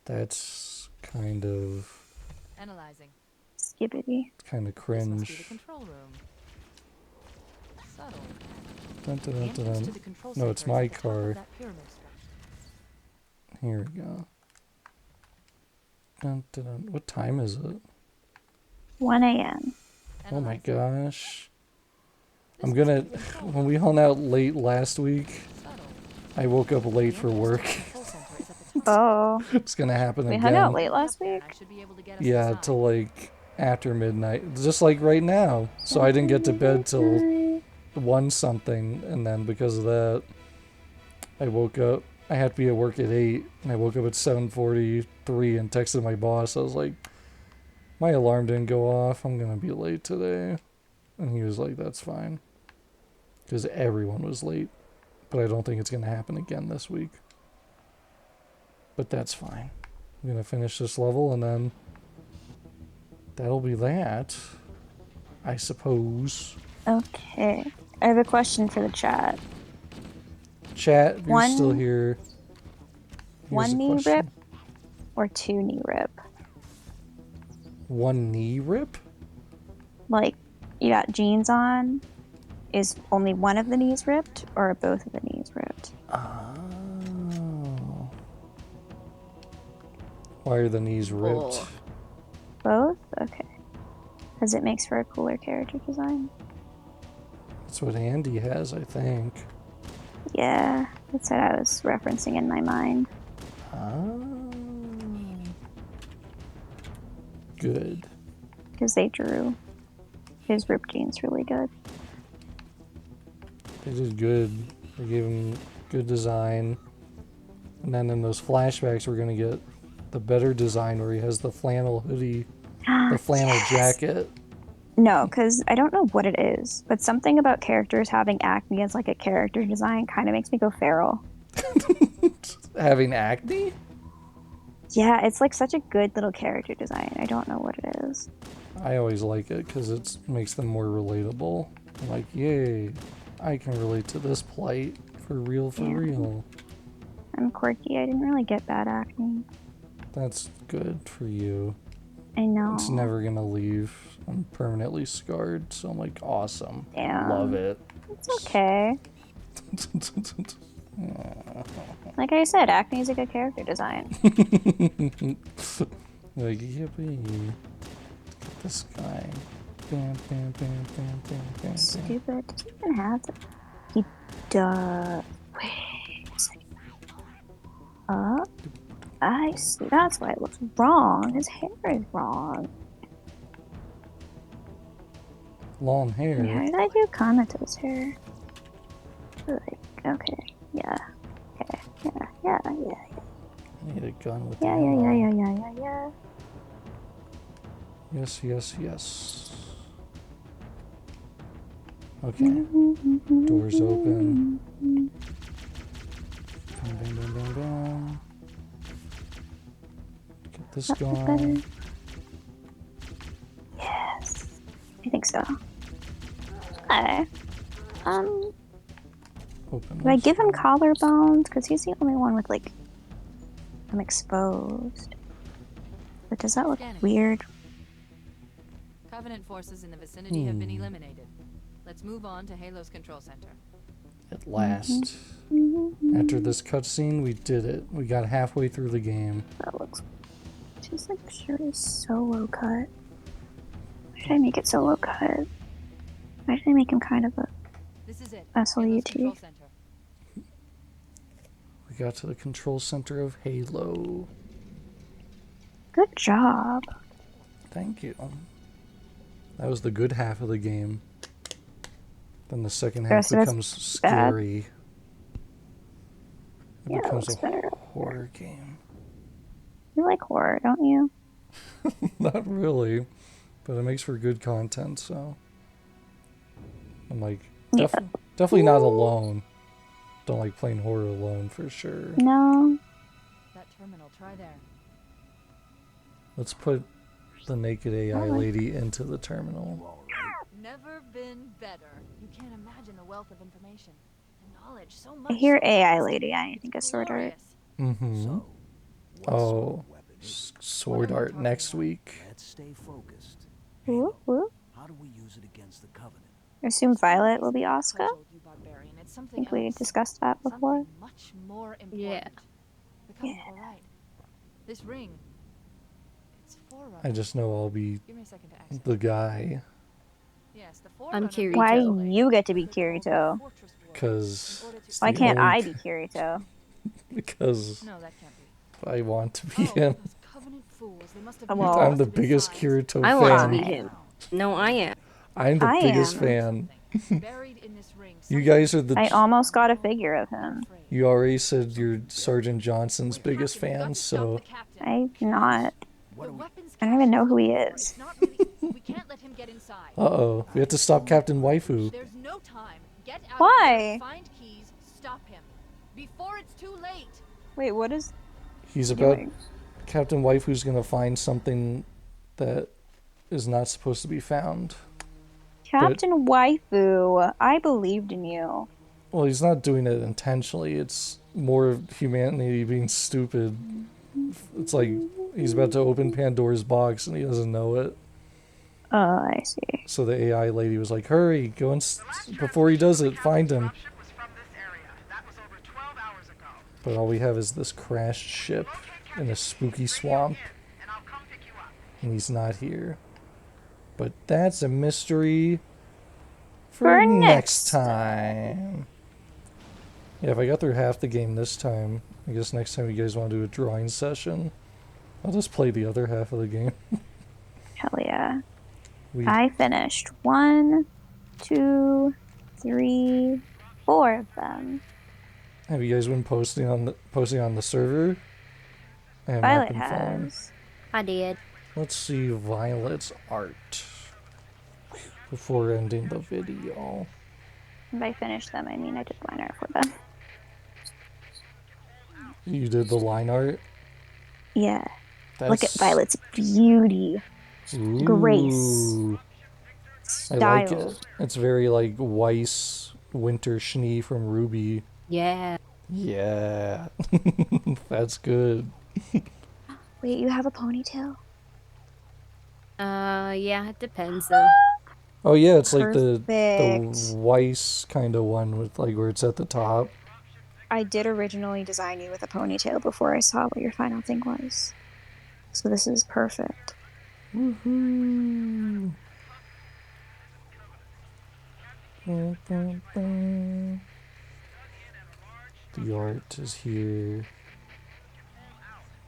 [SPEAKER 1] That's kind of
[SPEAKER 5] Analyzing.
[SPEAKER 2] Skibbity.
[SPEAKER 1] kind of
[SPEAKER 5] This must be the
[SPEAKER 1] cringe.
[SPEAKER 5] control room. Subtle.
[SPEAKER 1] Dun, dun,
[SPEAKER 5] The
[SPEAKER 1] dun,
[SPEAKER 5] entrance
[SPEAKER 1] dun.
[SPEAKER 5] to the control
[SPEAKER 1] No, it's
[SPEAKER 5] center is
[SPEAKER 1] my
[SPEAKER 5] at the top of
[SPEAKER 1] car.
[SPEAKER 5] that pyramid structure.
[SPEAKER 1] Here we go. Dun, dun, dun. What time is it?
[SPEAKER 2] 1 a.m.
[SPEAKER 1] Oh my
[SPEAKER 5] Analyze.
[SPEAKER 1] gosh.
[SPEAKER 5] This
[SPEAKER 1] I'm
[SPEAKER 5] must
[SPEAKER 1] gonna.
[SPEAKER 5] be the control
[SPEAKER 1] When
[SPEAKER 5] room.
[SPEAKER 1] we hung out late last week,
[SPEAKER 5] Subtle.
[SPEAKER 1] I woke up
[SPEAKER 5] The
[SPEAKER 1] late for
[SPEAKER 5] entrance to the
[SPEAKER 1] work.
[SPEAKER 5] control center is at the top.
[SPEAKER 2] Oh,
[SPEAKER 1] It's gonna happen
[SPEAKER 2] we hung out
[SPEAKER 1] again.
[SPEAKER 2] late last
[SPEAKER 5] Then
[SPEAKER 2] week.
[SPEAKER 5] I should be able to get us
[SPEAKER 1] Yeah,
[SPEAKER 5] inside.
[SPEAKER 1] till like after midnight. Just like right now. So I didn't get to bed till 1 something, and then because of that, I woke up. I had to be at work at 8, and I woke up at 7:43 and texted my boss. I was like, my alarm didn't go off. I'm gonna be late today. And he was like, that's fine. Because everyone was late. But I don't think it's gonna happen again this week. But that's fine. I'm gonna finish this level, and then that'll be that, I suppose.
[SPEAKER 2] Okay. I have a question for the chat.
[SPEAKER 1] Chat, if you're still
[SPEAKER 2] One-
[SPEAKER 1] here. Here's
[SPEAKER 2] one
[SPEAKER 1] the
[SPEAKER 2] knee
[SPEAKER 1] question.
[SPEAKER 2] rip? Or 2 knee rip?
[SPEAKER 1] One knee rip?
[SPEAKER 2] Like, you got jeans on. Is only one of the knees ripped, or are both of the knees ripped?
[SPEAKER 1] Oh. Why are the knees ripped?
[SPEAKER 3] Oh.
[SPEAKER 2] Both? Okay. Because it makes for a cooler character design.
[SPEAKER 1] That's what Andy has, I think.
[SPEAKER 2] Yeah, that's what I was referencing in my mind.
[SPEAKER 1] Oh. Good.
[SPEAKER 2] Because they drew his ripped jeans really good.
[SPEAKER 1] They did good. They gave him good design. And then in those flashbacks, we're going to get the better design where he has the flannel hoodie, the flannel
[SPEAKER 2] Yes!
[SPEAKER 1] jacket.
[SPEAKER 2] No, because I don't know what it is, but something about characters having acne as like a character design kind of makes me go feral.
[SPEAKER 1] Having acne?
[SPEAKER 2] Yeah, it's like such a good little character design. I don't know what it is.
[SPEAKER 1] I always like it because it makes them more relatable. I'm like, yay, I can relate to this plight for real, for
[SPEAKER 2] Yeah.
[SPEAKER 1] real.
[SPEAKER 2] I'm quirky. I didn't really get bad acne.
[SPEAKER 1] That's good for you.
[SPEAKER 2] I know.
[SPEAKER 1] It's never gonna leave. I'm permanently scarred, so I'm like, awesome.
[SPEAKER 2] Damn.
[SPEAKER 1] Love it.
[SPEAKER 2] It's okay. Like I said, acne is a good character design.
[SPEAKER 1] Like, yippee. Get this guy. Bam, bam, bam, bam, bam, bam, bam.
[SPEAKER 2] Stupid. Does he even have the... He does. Wait a second. I see. That's why it looks wrong. His hair is wrong.
[SPEAKER 1] Long
[SPEAKER 2] Wait, how
[SPEAKER 1] hair.
[SPEAKER 2] did I do Kanato's hair? Like, okay. Yeah. Okay. Yeah.
[SPEAKER 1] I need a gun with the
[SPEAKER 2] Yeah.
[SPEAKER 1] ammo. Yes, yes, yes. Okay. Doors open. Bam, bam, bam, bam, bam. Get this going.
[SPEAKER 2] Yes. I think so. Okay.
[SPEAKER 1] Open
[SPEAKER 2] Do I
[SPEAKER 1] this
[SPEAKER 2] give him
[SPEAKER 1] door.
[SPEAKER 2] collarbones? Because he's the only one with, like, I'm exposed. But does that look
[SPEAKER 5] Scanning.
[SPEAKER 2] weird?
[SPEAKER 5] Covenant forces in the vicinity have been eliminated. Let's move on to Halo's control center.
[SPEAKER 1] At last. After this cutscene, we did it. We got halfway through the game.
[SPEAKER 2] That looks... His, like, shirt is so low cut. Why did I make it so low cut? Why did I make him kind of a...
[SPEAKER 5] This is it.
[SPEAKER 2] SLUT.
[SPEAKER 5] Halo's control center.
[SPEAKER 1] We got to the control center of Halo.
[SPEAKER 2] Good job.
[SPEAKER 1] Thank you. That was the good half of the game. Then the second half
[SPEAKER 2] rest of it's
[SPEAKER 1] becomes
[SPEAKER 2] bad.
[SPEAKER 1] scary. It
[SPEAKER 2] Yeah, it
[SPEAKER 1] becomes
[SPEAKER 2] looks
[SPEAKER 1] a
[SPEAKER 2] better.
[SPEAKER 1] horror game.
[SPEAKER 2] You like horror, don't you?
[SPEAKER 1] Not really, but it makes for good content, so. I'm like,
[SPEAKER 2] Yeah.
[SPEAKER 1] definitely not alone. Don't like playing horror alone for sure.
[SPEAKER 2] No.
[SPEAKER 5] That terminal, try there.
[SPEAKER 1] Let's put the naked AI
[SPEAKER 2] Alright.
[SPEAKER 1] lady into the terminal.
[SPEAKER 5] Never been better. You can't imagine the wealth of information. The knowledge, so much.
[SPEAKER 2] I hear
[SPEAKER 5] so
[SPEAKER 2] AI
[SPEAKER 5] fast.
[SPEAKER 2] lady. I think of
[SPEAKER 5] It's
[SPEAKER 2] Sword Art.
[SPEAKER 5] glorious.
[SPEAKER 1] Mm-hmm.
[SPEAKER 8] So, what
[SPEAKER 1] Oh,
[SPEAKER 8] sort of weapon is it?
[SPEAKER 1] Sword Art next week.
[SPEAKER 8] Let's stay focused.
[SPEAKER 2] Whoop, whoop.
[SPEAKER 8] How do we use it against the Covenant?
[SPEAKER 2] I assume Violet will be Asuka.
[SPEAKER 5] Told you, barbarian, It's
[SPEAKER 2] I
[SPEAKER 5] something
[SPEAKER 2] think we
[SPEAKER 5] else.
[SPEAKER 2] discussed that before.
[SPEAKER 5] Something much more important.
[SPEAKER 3] Yeah.
[SPEAKER 5] The Covenant were right. This ring, it's Forerunner.
[SPEAKER 1] I just know I'll be
[SPEAKER 5] Give me a second to access.
[SPEAKER 1] the guy.
[SPEAKER 5] Yes, the
[SPEAKER 3] I'm
[SPEAKER 5] Forerunner.
[SPEAKER 2] Why
[SPEAKER 3] Kirito.
[SPEAKER 2] do you get to be Kirito?
[SPEAKER 1] Because it's
[SPEAKER 2] Why
[SPEAKER 1] the
[SPEAKER 2] can't
[SPEAKER 1] only-
[SPEAKER 2] I be Kirito?
[SPEAKER 1] Because
[SPEAKER 5] No, that can't be.
[SPEAKER 1] I want to be
[SPEAKER 5] Oh,
[SPEAKER 1] him.
[SPEAKER 5] those Covenant fools. They must have
[SPEAKER 2] Well,
[SPEAKER 1] I'm the biggest Kirito
[SPEAKER 3] I want to be
[SPEAKER 1] fan.
[SPEAKER 3] him. No, I am.
[SPEAKER 1] I'm the
[SPEAKER 2] I
[SPEAKER 1] biggest
[SPEAKER 2] am.
[SPEAKER 1] fan.
[SPEAKER 5] Buried in this ring.
[SPEAKER 1] You guys are
[SPEAKER 2] I
[SPEAKER 1] the.
[SPEAKER 2] almost got a figure of him.
[SPEAKER 1] You already said you're Sergeant Johnson's biggest
[SPEAKER 5] Captain, we've got
[SPEAKER 1] fan,
[SPEAKER 5] to stop
[SPEAKER 1] so
[SPEAKER 5] the captain.
[SPEAKER 2] I'm not.
[SPEAKER 5] The weapons
[SPEAKER 2] I don't even know who he
[SPEAKER 5] cache
[SPEAKER 2] is.
[SPEAKER 5] it's not really. We can't let him get inside.
[SPEAKER 1] uh-oh. We have to stop Captain Waifu.
[SPEAKER 5] There's no time. Get out
[SPEAKER 2] Why?
[SPEAKER 5] of here. Find keys. Stop him. Before it's too late.
[SPEAKER 2] Wait, what is
[SPEAKER 1] He's about
[SPEAKER 2] doing?
[SPEAKER 1] Captain Waifu's gonna find something that is not supposed to be found.
[SPEAKER 2] Captain Waifu? I believed in you.
[SPEAKER 1] Well, he's not doing it intentionally. It's more of humanity being stupid. It's like he's about to open Pandora's box and he doesn't know it.
[SPEAKER 2] Oh, I see.
[SPEAKER 1] So the AI lady was like, "Hurry, go and before he does it, find him."
[SPEAKER 9] Was from this area. That was over 12 hours ago.
[SPEAKER 1] But all we have is this crashed ship in a spooky swamp,
[SPEAKER 9] And I'll come pick you up.
[SPEAKER 1] and he's not here. But that's a mystery
[SPEAKER 2] For
[SPEAKER 1] next time. Yeah, if I got through half the game this time, I guess next time you guys want to do a drawing session, I'll just play the other half of the game.
[SPEAKER 2] Hell yeah.
[SPEAKER 1] We
[SPEAKER 2] I finished 1, 2, 3, 4 of them.
[SPEAKER 1] have you guys been posting on the server? I have not
[SPEAKER 2] Violet
[SPEAKER 1] been following.
[SPEAKER 2] has.
[SPEAKER 3] I did.
[SPEAKER 1] Let's see Violet's art before ending the video.
[SPEAKER 2] And by finish them, I mean I did line art for them.
[SPEAKER 1] You did the line art?
[SPEAKER 2] Yeah. Look at
[SPEAKER 1] That's-
[SPEAKER 2] Violet's beauty. Grace.
[SPEAKER 1] Ooh. I
[SPEAKER 2] Style.
[SPEAKER 1] like it. It's very like Weiss Winter Schnee from Ruby.
[SPEAKER 3] Yeah.
[SPEAKER 1] Yeah. That's good.
[SPEAKER 2] Wait, you have a ponytail?
[SPEAKER 3] Yeah, it depends though.
[SPEAKER 1] Oh yeah, it's like the
[SPEAKER 2] Perfect.
[SPEAKER 1] Weiss kind of one with like where it's at the top.
[SPEAKER 2] I did originally design you with a ponytail before I saw what your final thing was. So this is perfect.
[SPEAKER 1] Woohoo. The art is here.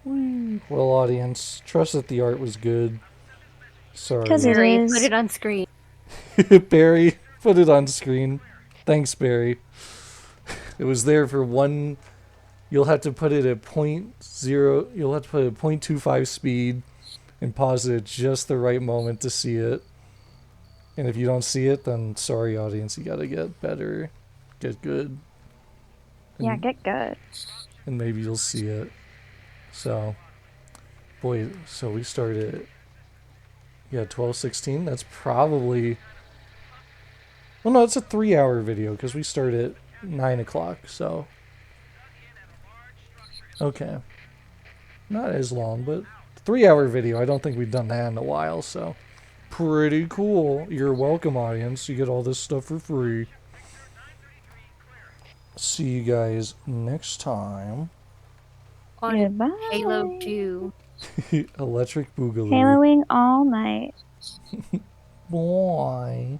[SPEAKER 1] Woo. Well, audience, trust that the art was good. Sorry.
[SPEAKER 2] 'Cause it
[SPEAKER 3] Barry,
[SPEAKER 2] is.
[SPEAKER 3] put it on screen.
[SPEAKER 1] Barry, put it on screen. Thanks, Barry. It was there for one. You'll have to put it at 0.0. You'll have to put it at 0.25 speed and pause it at just the right moment to see it. And if you don't see it, then sorry, audience. You gotta get better, get good,
[SPEAKER 2] Yeah, get good.
[SPEAKER 1] and maybe you'll see it. So, boy, so we started. Yeah, 12:16. That's probably. Well, no, it's a 3-hour video because we start at 9 o'clock. So, okay, not as long, but 3-hour video. I don't think we've done that in a while. So, pretty cool. You're welcome, audience. You get all this stuff for free. See you guys next time.
[SPEAKER 3] On
[SPEAKER 2] Goodbye.
[SPEAKER 3] Halo 2.
[SPEAKER 1] Electric Boogaloo.
[SPEAKER 2] Haloing all night.
[SPEAKER 1] Bye.